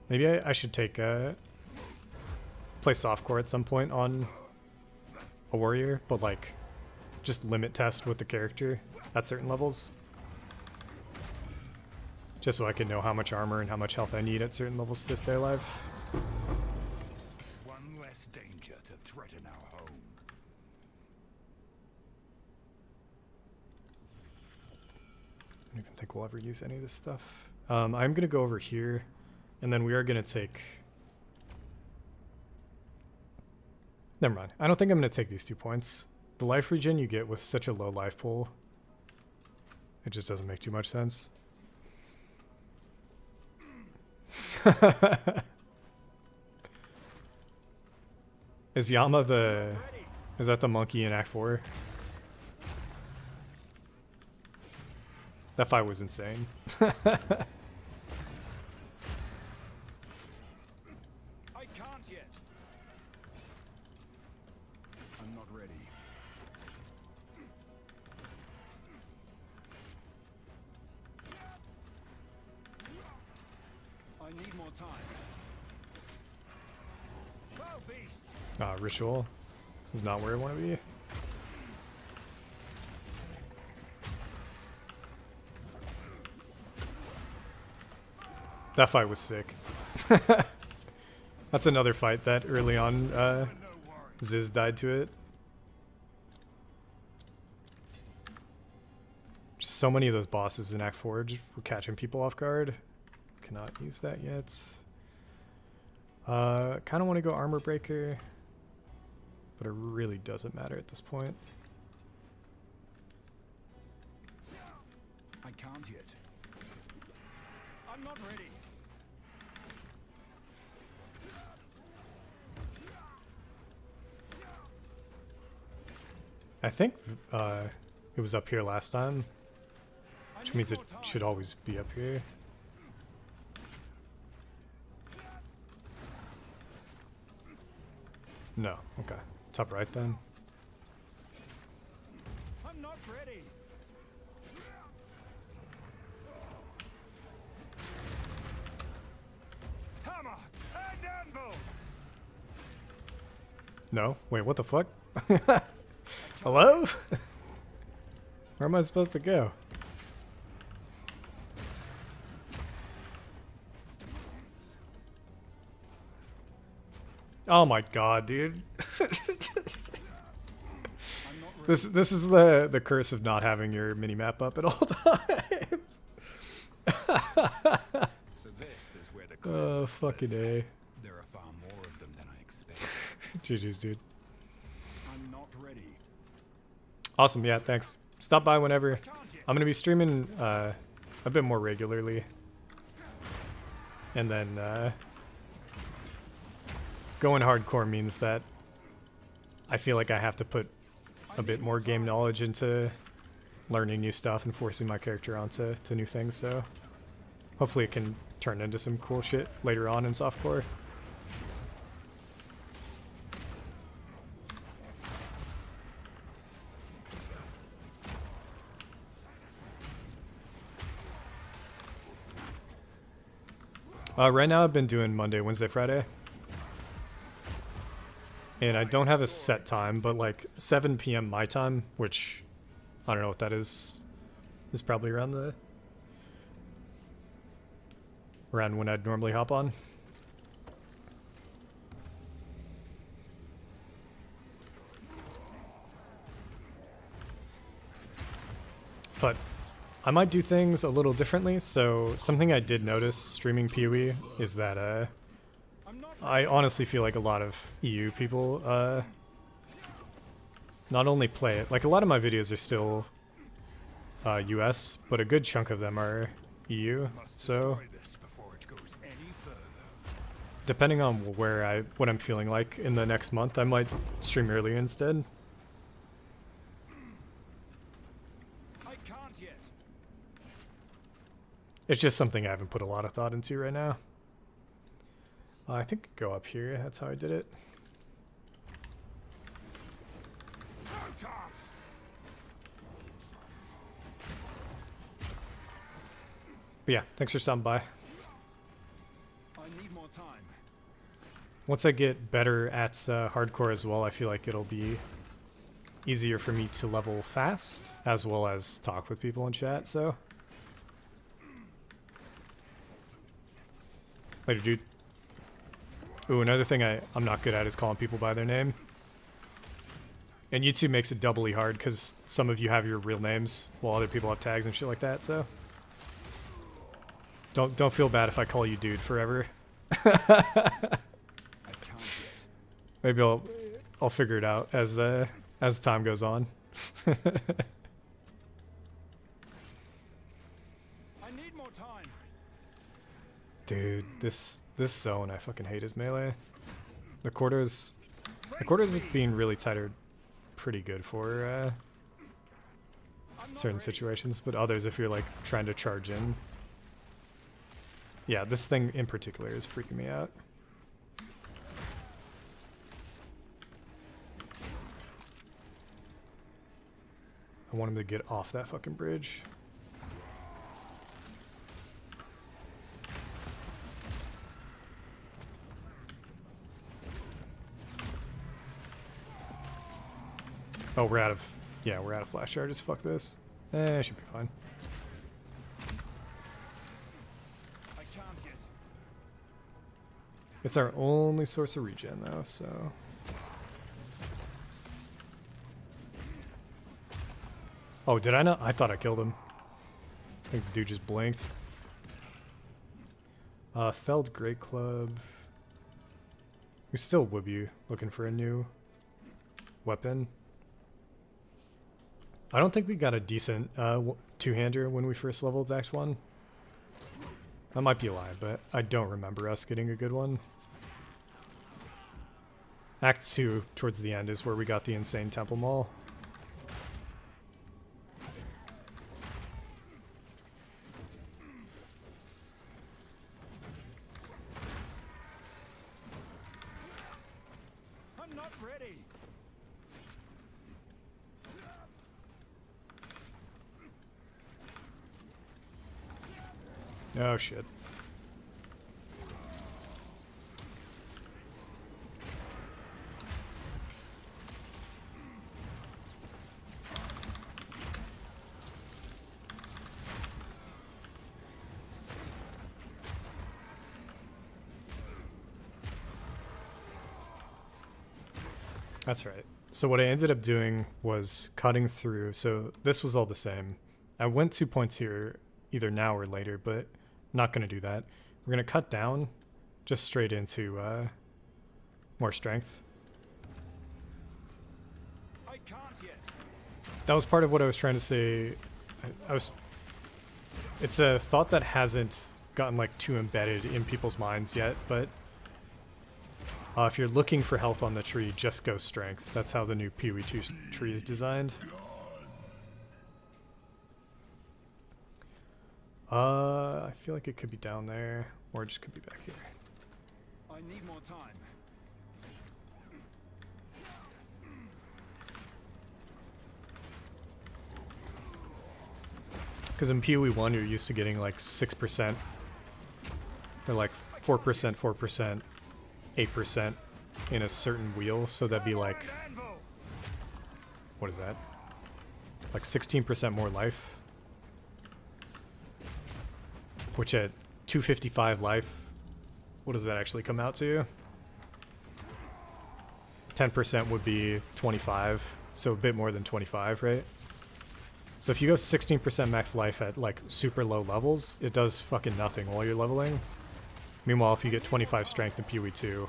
Maybe I should take play softcore at some point on a warrior, but like just limit test with the character at certain levels. Just so I can know how much armor and how much health I need at certain levels to stay alive.
One less danger to threaten our home.
I don't even think we'll ever use any of this stuff. I'm going to go over here, and then we are going to take... Never mind. I don't think I'm going to take these 2 points. The life regen you get with such a low life pool, it just doesn't make too much sense. Is Yama the... Is that the monkey in Act 4? That fight was insane.
I can't yet. I'm not ready. I need more time. Well, beast.
Ritual is not where I want to be. That fight was sick. That's another fight that early on Ziz died to it. Just so many of those bosses in Act 4 just were catching people off guard. Cannot use that yet. Kind of want to go Armor Breaker, but it really doesn't matter at this point.
I can't yet. I'm not ready.
I think it was up here last time, which means it should always be up here. No, okay. Top right then.
I'm not ready. Hammer and anvil.
No? Wait, what the fuck? Hello? Where am I supposed to go? Oh my god, dude. This is the curse of not having your minimap up at all times.
So this is where the
Oh, fucking A.
There are far more of them than I expected.
GG's, dude.
I'm not ready.
Awesome, yeah, thanks. Stop by whenever. I'm gonna be streaming a bit more regularly. And then going hardcore means that I feel like I have to put a bit more game knowledge into learning new stuff and forcing my character onto new things, so hopefully it can turn into some cool shit later on in softcore. Right now I've been doing Monday, Wednesday, Friday. And I don't have a set time, but like 7 p.m. my time, which I don't know what that is probably around when I'd normally hop on. But I might do things a little differently. So something I did notice streaming PoE is that I honestly feel like a lot of EU people not only play it, like a lot of my videos are still US, but a good chunk of them are EU. So depending on what I'm feeling like in the next month, I might stream earlier instead. It's just something I haven't put a lot of thought into right now. I think go up here. That's how I did it. But yeah, thanks for stopping by.
I need more time.
Once I get better at hardcore as well, I feel like it'll be easier for me to level fast, as well as talk with people in chat, so. Later, dude. Ooh, another thing I'm not good at is calling people by their name. And YouTube makes it doubly hard because some of you have your real names while other people have tags and shit like that, so. Don't feel bad if I call you dude forever. Maybe I'll figure it out as time goes on.
I need more time.
Dude, this zone, I fucking hate his melee. The quarters being really tight are pretty good for certain situations, but others if you're like trying to charge in. Yeah, this thing in particular is freaking me out. I want him to get off that fucking bridge. Oh, we're out of flash charges. Fuck this. Should be fine.
I can't yet.
It's our only source of regen though, so. Oh, did I not? I thought I killed him. I think the dude just blinked. Felled Great Club. We still would be looking for a new weapon. I don't think we got a decent two-hander when we first leveled Act 1. That might be a lie, but I don't remember us getting a good one. Act 2, towards the end, is where we got the insane Temple Maul.
I'm not ready.
Oh shit. That's right. So what I ended up doing was cutting through. So this was all the same. I went 2 points here either now or later, but not going to do that. We're going to cut down just straight into more strength.
I can't yet.
That was part of what I was trying to say. It's a thought that hasn't gotten like too embedded in people's minds yet, but if you're looking for health on the tree, just go strength. That's how the new PoE 2 tree is designed. I feel like it could be down there, or it just could be back here.
I need more time.
Because in PoE 1, you're used to getting like 6% They're like 4%, 4%, 8% in a certain wheel, so that'd be like, what is that? Like 16% more life. Which at 255 life, what does that actually come out to? 10% would be 25, so a bit more than 25, right? So if you go 16% max life at like super low levels, it does fucking nothing while you're leveling. Meanwhile, if you get 25 strength in PoE2,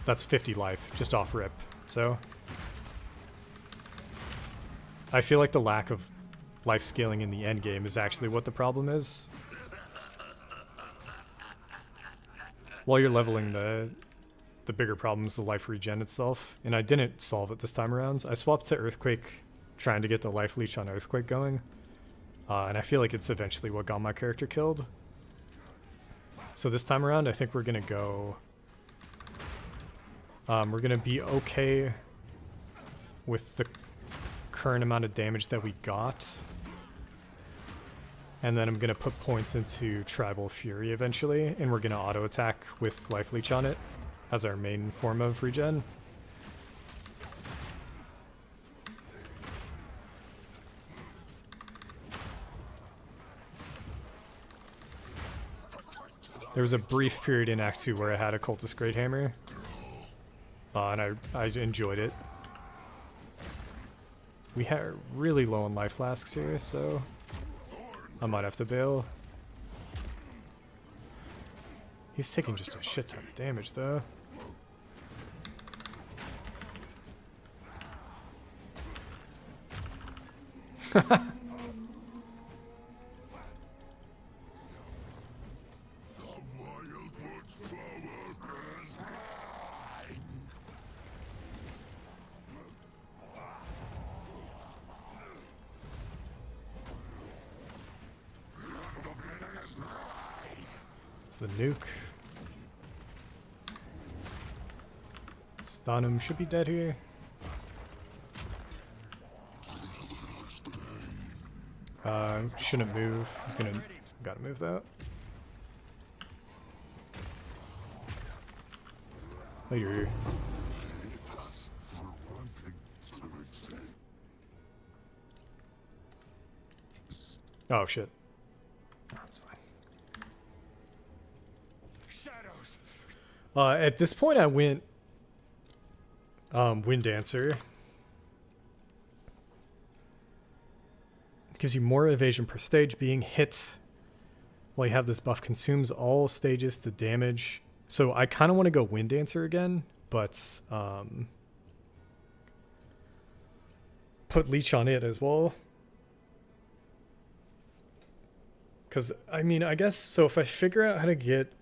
that's 50 life, just off rip. So I feel like the lack of life scaling in the end game is actually what the problem is. While you're leveling, the bigger problem is the life regen itself, and I didn't solve it this time around. I swapped to Earthquake, trying to get the life leech on Earthquake going, and I feel like it's eventually what got my character killed. So this time around, I think we're gonna go. We're gonna be okay with the current amount of damage that we got, and then I'm gonna put points into Tribal Fury eventually, and we're gonna auto attack with life leech on it as our main form of regen. There was a brief period in Act 2 where I had a Cultist Great Hammer, and I enjoyed it. We are really low on life flasks here, so I might have to bail. He's taking just a shit ton of damage, though. It's the nuke. Stun him, should be dead here. Shouldn't move. He's gonna gotta move that. Later. Oh shit. That's fine. At this point I went Wind Dancer. Gives you more evasion per stage. Being hit while you have this buff consumes all stages to damage. So I kind of want to go Wind Dancer again, but put Leech on it as well. Because, I mean, I guess, so if I figure out how to get,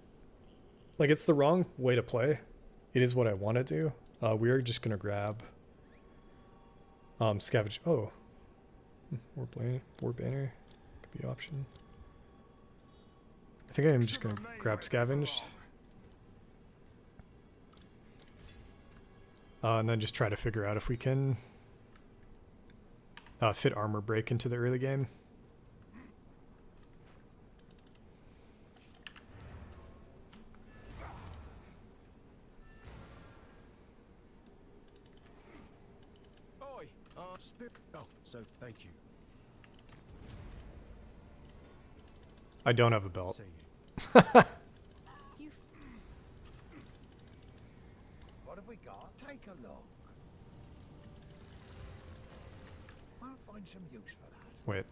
like, it's the wrong way to play. It is what I want to do. We are just going to grab Scavenge. Oh. War Banner could be an option. I think I am just going to grab Scavenged. And then just try to figure out if we can fit Armor Break into the early game.
Oh, so thank you.
I don't have a belt.
You
What have we got? Take a look. I'll find some use for that.
Wait.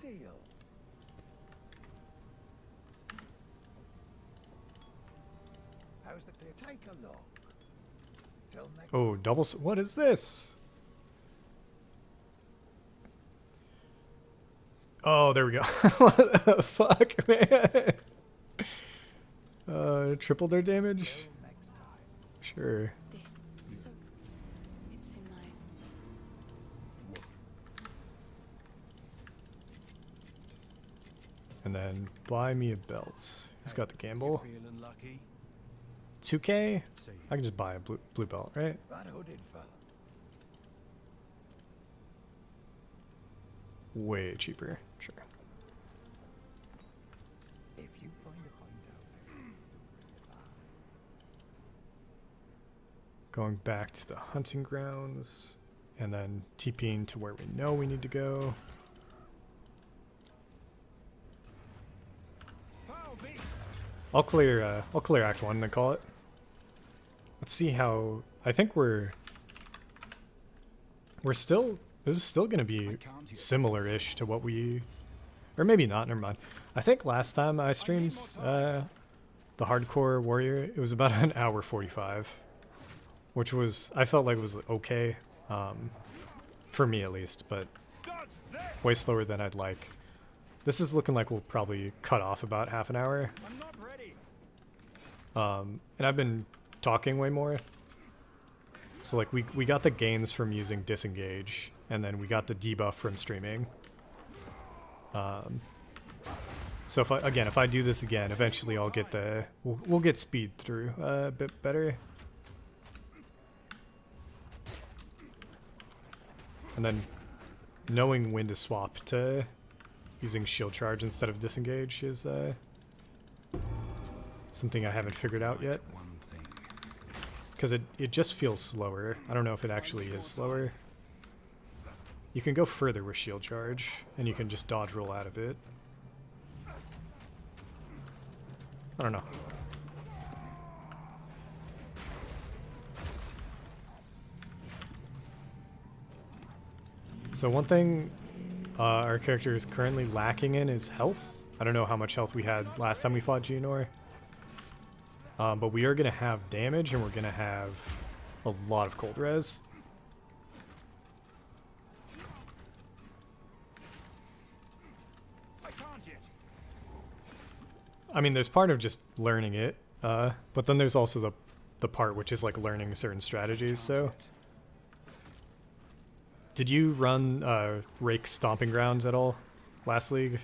Deal. How's the clear? Take a look. Till next.
Oh, double. What is this? Oh, there we go. What the fuck, man? Triple their damage?
Next time.
Sure.
This. So it's in my
And then buy me a belt. Who's got the gamble?
Feeling lucky?
2K?
See
I can just buy a blue belt, right?
that hooded fella.
way cheaper. Sure.
If you find a hideout,
Going back to the hunting grounds, and then TPing to where we know we need to go.
foul beast.
I'll clear Act 1 and then call it. Let's see how... I think we're still... This is still going to be similar-ish to what we... Or maybe not, never mind. I think last time I streamed the Hardcore Warrior, it was about an hour 45. Which was... I felt like it was okay. For me at least, but way slower than I'd like. This is looking like we'll probably cut off about half an hour.
I'm not ready.
And I've been talking way more. So like we got the gains from using disengage, and then we got the debuff from streaming. So if I do this again, eventually I'll get the we'll get speed through a bit better. And then knowing when to swap to using shield charge instead of disengage is something I haven't figured out yet.
One thing.
Because it just feels slower. I don't know if it actually is slower. You can go further with shield charge, and you can just dodge roll out of it. I don't know. So one thing our character is currently lacking in is health. I don't know how much health we had last time we fought Geonor. But we are going to have damage, and we're going to have a lot of cold res.
I can't yet.
I mean, there's part of just learning it, but then there's also the part which is like learning certain strategies, so... Did you run Rake Stomping Grounds at all last league?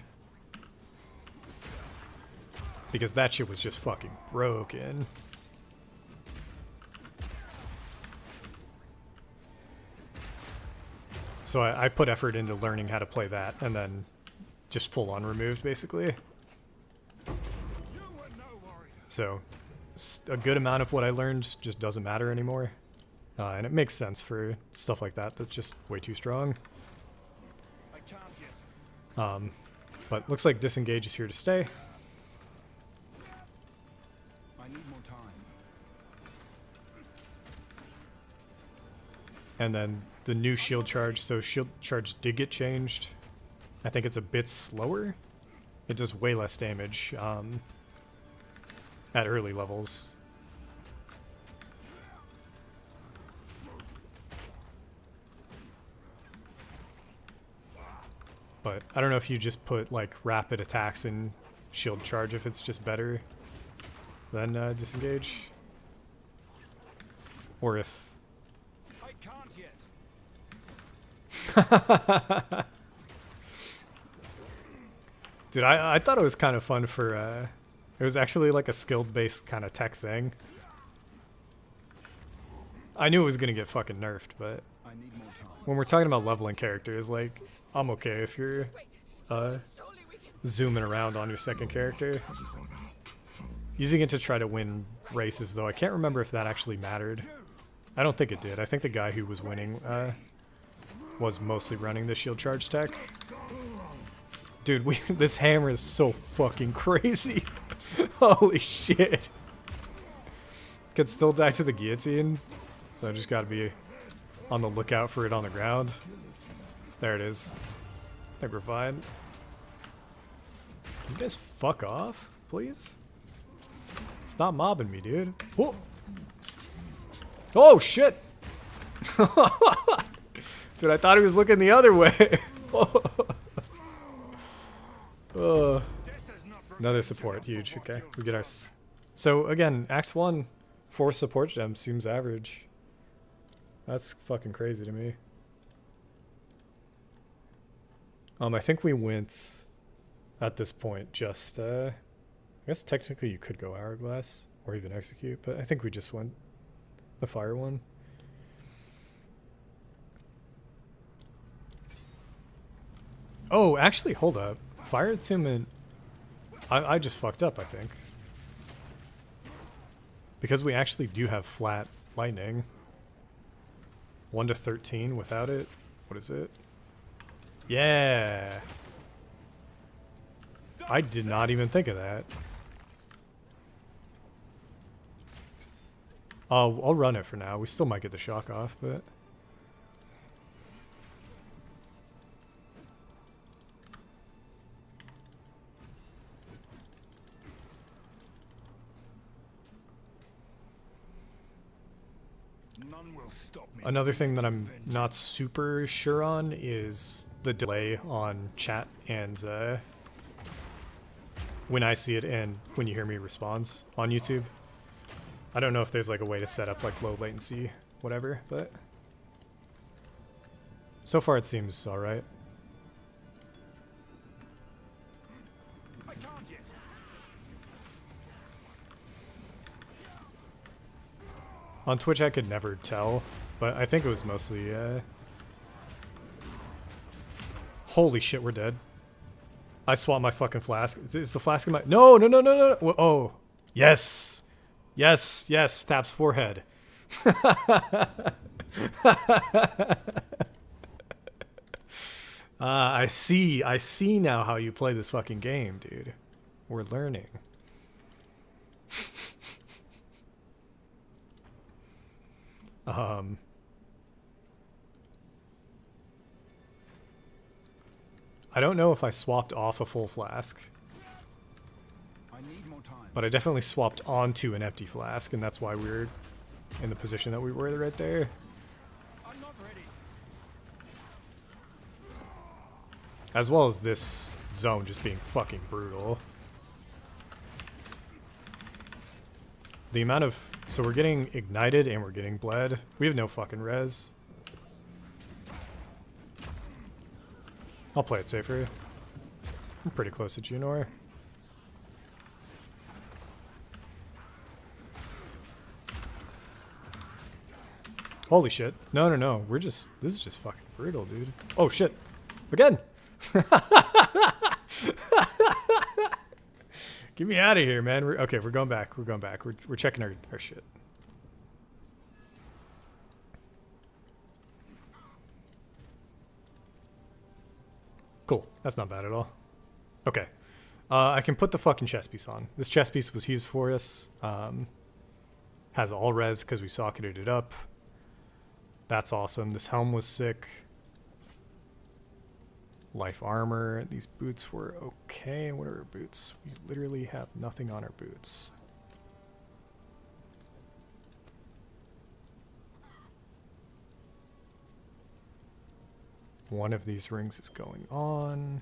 Because that shit was just fucking broken. So I put effort into learning how to play that, and then just full on removed, basically. So a good amount of what I learned just doesn't matter anymore. And it makes sense for stuff like that that's just way too strong.
I can't yet.
But looks like disengage is here to stay.
I need more time.
And then the new shield charge. So shield charge did get changed. I think it's a bit slower. It does way less damage at early levels. But I don't know if you just put like rapid attacks in shield charge if it's just better than disengage. Or if...
I can't yet.
Dude, I thought it was kind of fun for... it was actually like a skill-based kind of tech thing. I knew it was going to get fucking nerfed, but...
I need more time.
When we're talking about leveling characters, like... I'm okay if you're zooming around on your second character. Using it to try to win races, though, I can't remember if that actually mattered. I don't think it did. I think the guy who was winning was mostly running the shield charge tech. Dude, this hammer is so fucking crazy. Holy shit. Could still die to the guillotine, so I just gotta be on the lookout for it on the ground. There it is. I think we're fine. Can you guys fuck off, please? Stop mobbing me, dude. Whoa. Oh, shit! Dude, I thought he was looking the other way. Another support, huge. Okay, we get our... So, again, Act 1, 4 support gems seems average. That's fucking crazy to me. I think we went at this point just, I guess technically you could go Hourglass or even Execute, but I think we just went the fire one. Oh, actually, hold up. Fire attunement. I just fucked up, I think. Because we actually do have flat lightning. 1 to 13 without it. What is it? Yeah. I did not even think of that. I'll run it for now. We still might get the shock off, but...
None will stop me.
Another thing that I'm not super sure on is the delay on chat and when I see it and when you hear me responds on YouTube. I don't know if there's like a way to set up like low latency, whatever, but so far it seems alright.
I can't yet.
On Twitch I could never tell, but I think it was mostly holy shit, we're dead. I swapped my fucking flask. Is the flask in my... No, no, no, no, no. No. Oh. Yes. Yes, yes. Taps forehead. I see. I see now how you play this fucking game, dude. We're learning. I don't know if I swapped off a full flask,
I need more time.
but I definitely swapped onto an empty flask, and that's why we were in the position that we were right there.
I'm not ready.
As well as this zone just being fucking brutal. The amount of... So we're getting ignited and we're getting bled. We have no fucking res. I'll play it safer. I'm pretty close to Junor. Holy shit. No, no, no. We're just... This is just fucking brutal, dude. Oh, shit. Again! Get me out of here, man. Okay, we're going back. We're going back. We're checking our shit. Cool. That's not bad at all. Okay. I can put the fucking chest piece on. This chest piece was used for us. Has all res because we socketed it up. That's awesome. This helm was sick. Life armor. These boots were okay. What are our boots? We literally have nothing on our boots. One of these rings is going on.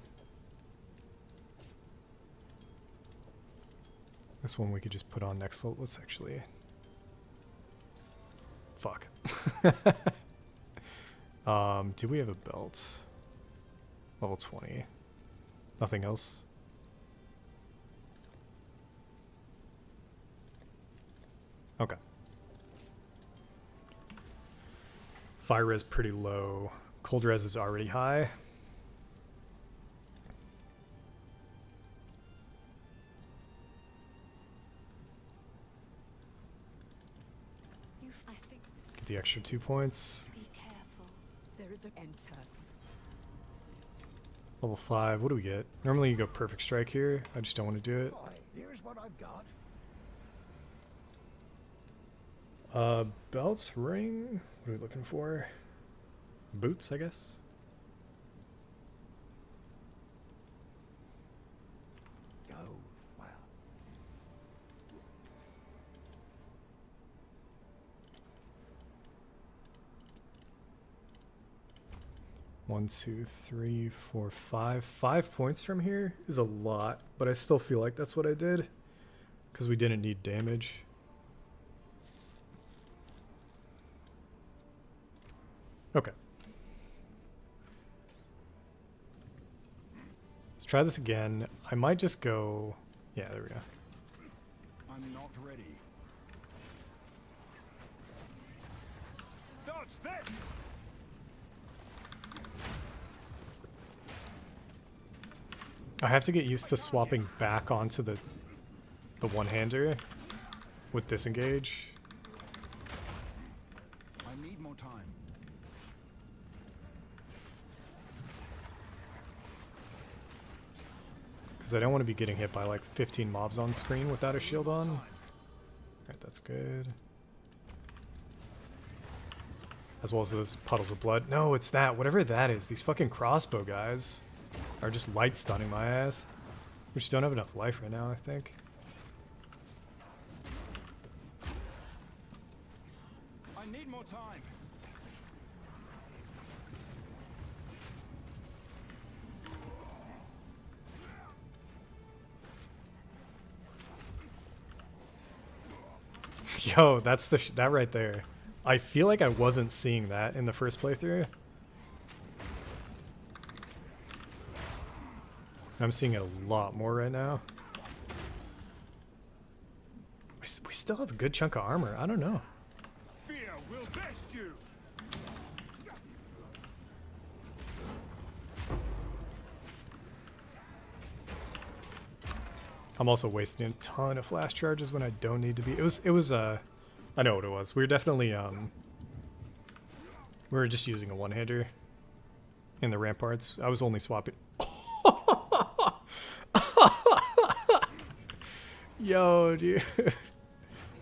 This one we could just put on next. Let's actually... Fuck. Do we have a belt? Level 20. Nothing else? Okay. Fire res pretty low. Cold res is already high.
I think.
Get the extra 2 points.
Be careful. There is an enter.
Level 5. What do we get? Normally you go perfect strike here. I just don't want to do it.
Here's what I've got.
Belts, ring. What are we looking for? Boots, I guess.
Go. Well.
One, two, three, four, five. 5 points from here is a lot, but I still feel like that's what I did because we didn't need damage. Okay. Let's try this again. I might just go... Yeah, there we go.
I'm not ready. Dodge this!
I have to get used to swapping back onto the one-hander with disengage.
I need more time.
Because I don't want to be getting hit by like 15 mobs on screen without a shield on. Alright, that's good. As well as those puddles of blood. No, it's that. Whatever that is. These fucking crossbow guys are just light stunning my ass. We just don't have enough life right now, I think.
I need more time.
Yo, that's that right there. I feel like I wasn't seeing that in the first playthrough. I'm seeing it a lot more right now. We still have a good chunk of armor. I don't know.
Fear will best you.
I'm also wasting a ton of flash charges when I don't need to be. It was I know what it was. We were definitely we were just using a one-hander in the ramparts. I was only swapping. Yo, dude.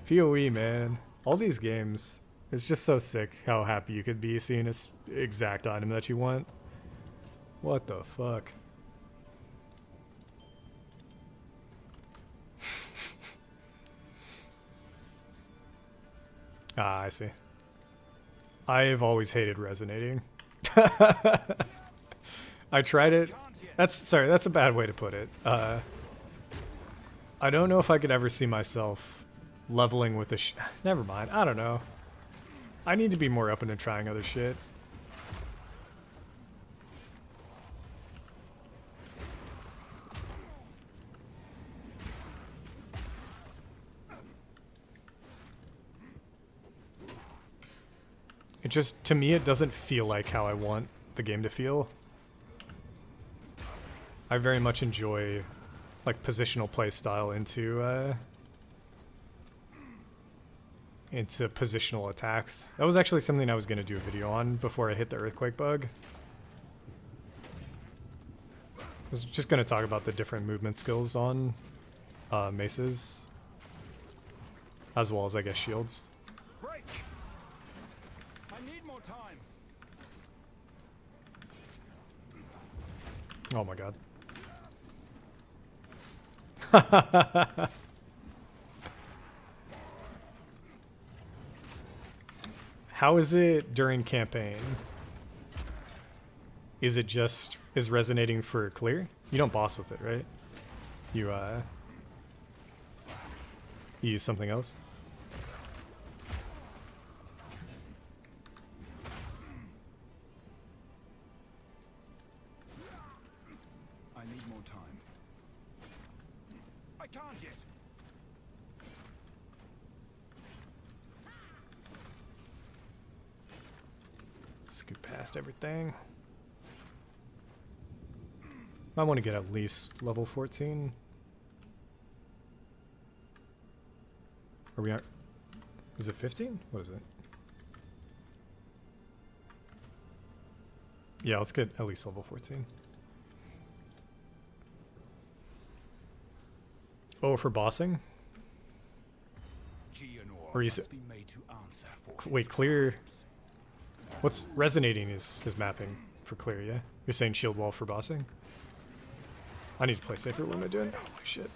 PoE, man. All these games. It's just so sick how happy you could be seeing this exact item that you want. What the fuck? Ah, I see. I've always hated resonating. I tried it. That's a bad way to put it. I don't know if I could ever see myself leveling with a never mind. I don't know. I need to be more open to trying other shit. It just, to me, it doesn't feel like how I want the game to feel. I very much enjoy, like, positional play style into positional attacks. That was actually something I was going to do a video on before I hit the earthquake bug. I was just going to talk about the different movement skills on maces, as well as, I guess, shields.
Break. I need more time.
Oh my god. How is it during campaign? Is it just resonating for clear? You don't boss with it, right? You use something else?
I need more time. I can't yet.
Scoot past everything. I want to get at least level 14. Are we at... Is it 15? What is it? Yeah, let's get at least level 14. Oh, for bossing? Or you
Must be made to answer for
wait,
his
clear...
crimes.
What's resonating is mapping for clear, yeah? You're saying shield wall for bossing? I need to play safer. What am I doing? Holy shit.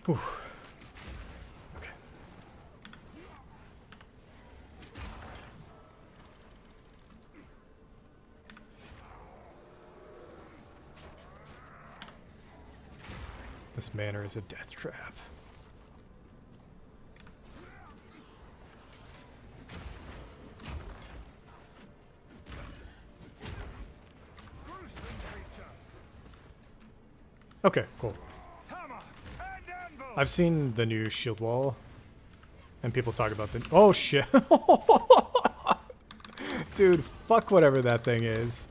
Whew. Okay. This manor is a death trap.
Gruesome creature.
Okay, cool.
Hammer and anvil.
I've seen the new shield wall, and people talk about the... Oh, shit. Dude, fuck whatever that thing is.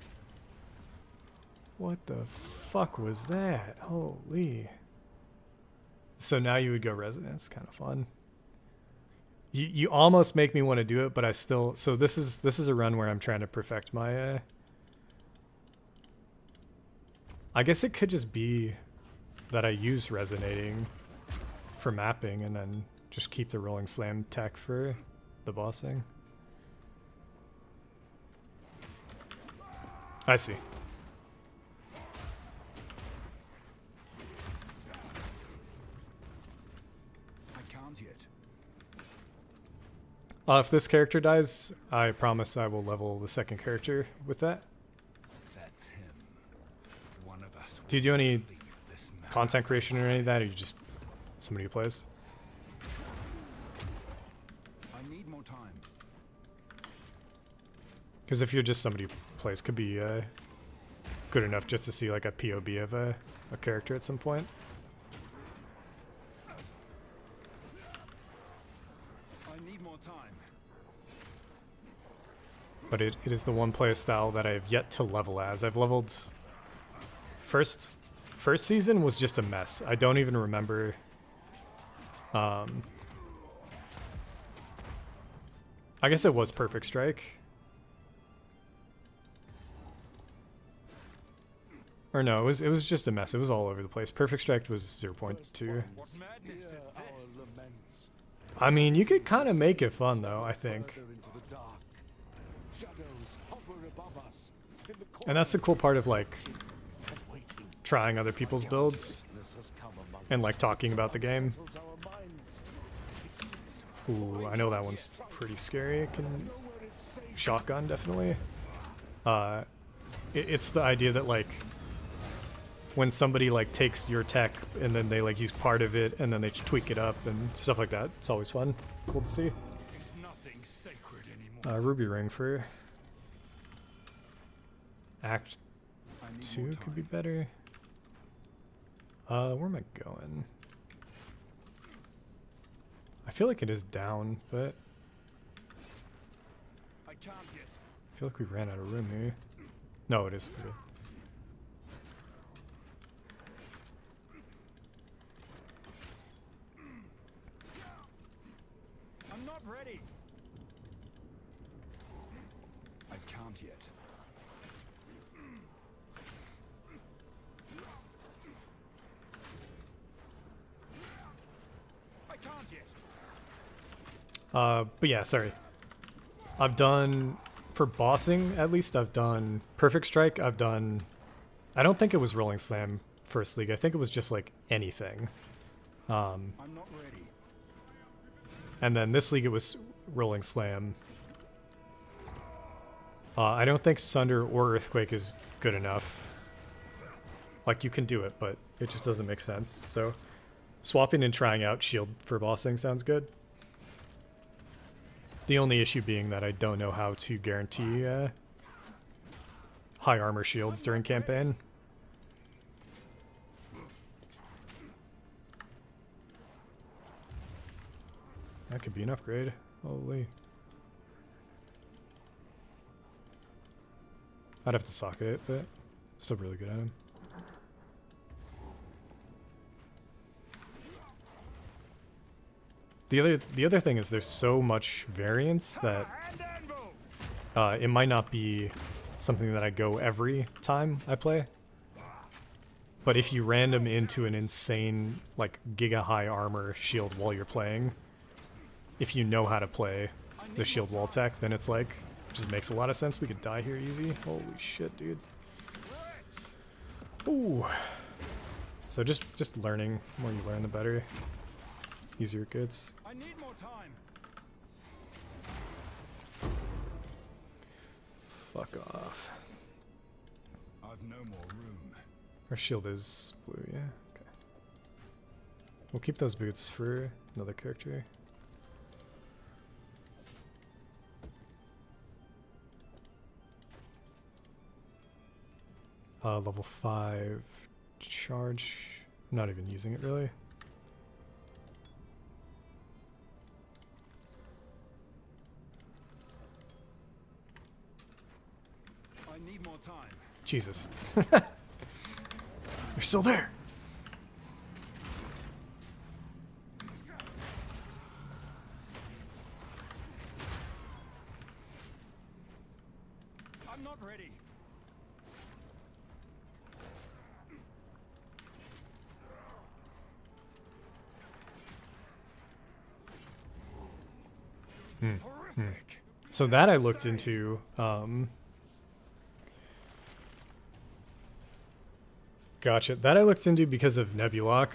What the fuck was that? Holy. So now you would go Resonance, kind of fun. You almost make me want to do it, but I still, so this is a run where I'm trying to perfect my I guess it could just be that I use Resonating for mapping and then just keep the Rolling Slam tech for the bossing. I see.
I can't yet.
If this character dies, I promise I will level the second character with that.
That's him. One of us.
Do you do any
leave this man.
content creation or any of that, or you just somebody who plays?
I need more time.
Because if you're just somebody who plays, could be good enough just to see like a POV of a character at some point.
I need more time.
But it is the one play style that I have yet to level as. I've leveled first season was just a mess. I don't even remember I guess it was Perfect Strike. Or no, it was just a mess. It was all over the place. Perfect Strike was 0.2.
What madness is this?
I mean, you could kind of make it fun though, I think. And that's the cool part of like trying other people's builds and like talking about the game. Ooh, I know that one's pretty scary. It can shotgun definitely. It's the idea that like when somebody like takes your tech and then they like use part of it and then they tweak it up and stuff like that. It's always fun. Cool to see.
Is nothing sacred anymore.
Ruby ring for Act
I need
2
more
could be
time.
better. Where am I going? I feel like it is down, but
I can't yet.
I feel like we ran out of room here. No, it is. We're good.
I'm not ready. I can't yet. I can't yet.
But yeah, sorry. I've done, for bossing at least, I've done Perfect Strike, I've done, I don't think it was Rolling Slam First League, I think it was just like anything.
I'm not ready.
And then this league it was Rolling Slam. I don't think Sunder or Earthquake is good enough. Like, you can do it, but it just doesn't make sense. So, swapping and trying out Shield for bossing sounds good. The only issue being that I don't know how to guarantee high armor shields during campaign. That could be an upgrade. Holy. I'd have to socket it, but still really good at him. The other thing is there's so much variance that it might not be something that I go every time I play. But if you random into an insane, like, giga high armor shield while you're playing, if you know how to play the shield wall tech, then it's like, it just makes a lot of sense. We could die here easy. Holy shit, dude. Ooh. So just learning. The more you learn, the better. Easier it gets.
I need more time.
Fuck off.
I've no more room.
Our shield is blue, yeah? Okay. We'll keep those boots for another character. Level 5 charge. I'm not even using it really.
I need more time.
Jesus. They're still there.
I'm not ready. Horrific.
So that I looked into. Gotcha. That I looked into because of Nebulock.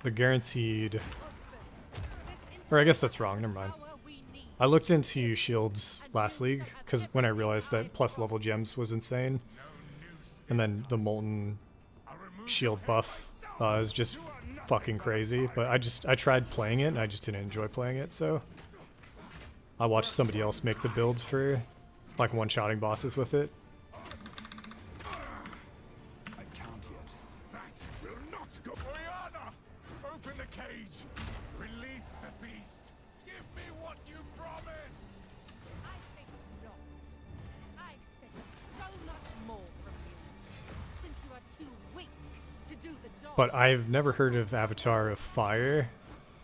The guaranteed... Or I guess that's wrong. Never mind. I looked into shields last league because when I realized that plus level gems was insane. And then the molten shield buff is just fucking crazy. But I tried playing it and I just didn't enjoy playing it, so I watched somebody else make the builds for like one-shotting bosses with it.
I can't yet. That will not go. Oriana! Open the cage! Release the beast! Give me what you promised!
I think not. I expect so much more from you. Since you are too weak to do the job.
But I've never heard of Avatar of Fire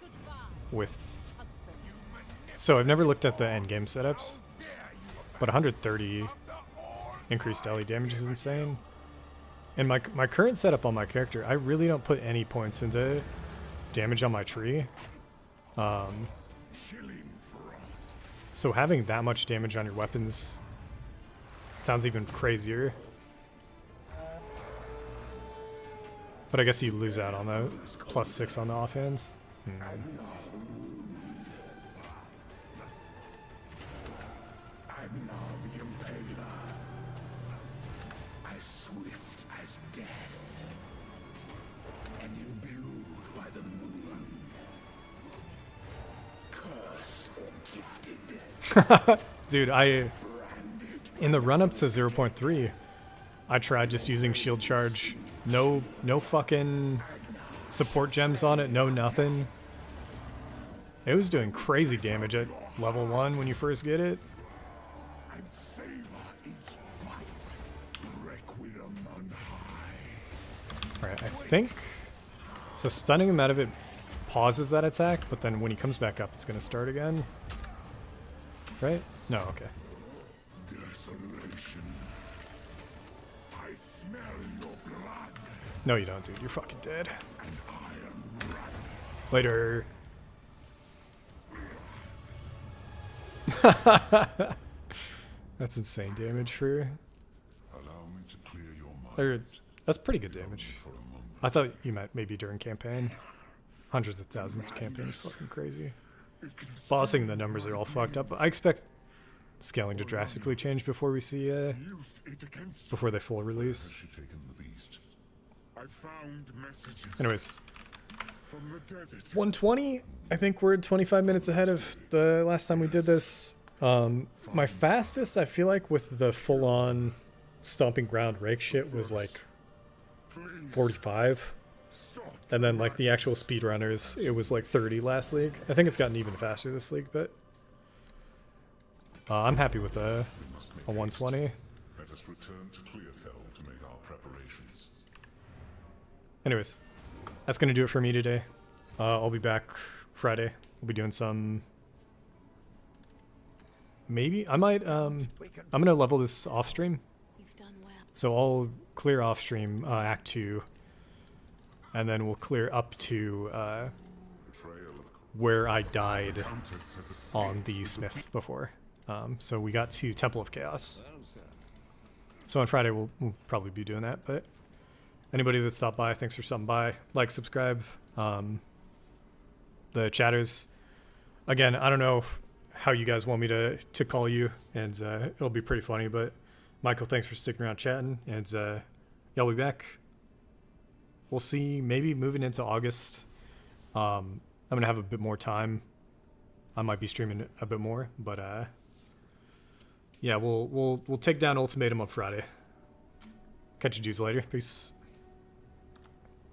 Goodbye,
with...
husband.
So I've never looked at the endgame setups, but 130 increased daily damage is insane. And my current setup on my character, I really don't put any points into damage on my tree. So having that much damage on your weapons sounds even crazier. But I guess you lose out on the +6 on the offhands.
I'm now the Impaler, as swift as death, and imbued by the moon, cursed or gifted,
Dude, in the run-up to 0.3, I tried just using shield charge. No fucking support gems on it, no nothing. It was doing crazy damage at level 1 when you first get it.
and savor each bite, requiem on high.
Alright, I think... So stunning him out of it pauses that attack, but then when he comes back up, it's going to start again. Right? No, okay.
Desolation. I smell your blood,
No, you don't, dude. You're fucking dead.
and I am ravenous.
Later. That's insane damage for...
Allow me to clear your mind
Or, that's pretty good damage.
for a moment.
I thought you meant maybe during campaign. Hundreds of thousands of campaigns, fucking crazy. Bossing, the numbers are all fucked up. I expect scaling to drastically change before we see,
Used it against
before they full release.
she taken the beast. I found messages
Anyways,
from the desert.
120. I think we're 25 minutes ahead of the last time we did this. My fastest, I feel like, with the full-on stomping ground rake shit was like 45. And then like the actual speedrunners, it was like 30 last league. I think it's gotten even faster this league, but I'm happy with a 120.
Let us return to Clearfell to make our preparations.
Anyways, that's gonna do it for me today. I'll be back Friday. We'll be doing some... Maybe? I might, I'm gonna level this off stream.
You've done well.
So I'll clear off stream Act 2. And then we'll clear up to where I died on the Smith before. So we got to Temple of Chaos. So on Friday we'll probably be doing that. But anybody that stopped by, thanks for stopping by. Like, subscribe. The chatters. Again, I don't know how you guys want me to call you. And it'll be pretty funny. But Michael, thanks for sticking around chatting. And y'all be back. We'll see, maybe moving into August. I'm gonna have a bit more time. I might be streaming a bit more, but yeah, we'll take down Ultimatum on Friday. Catch you dudes later. Peace.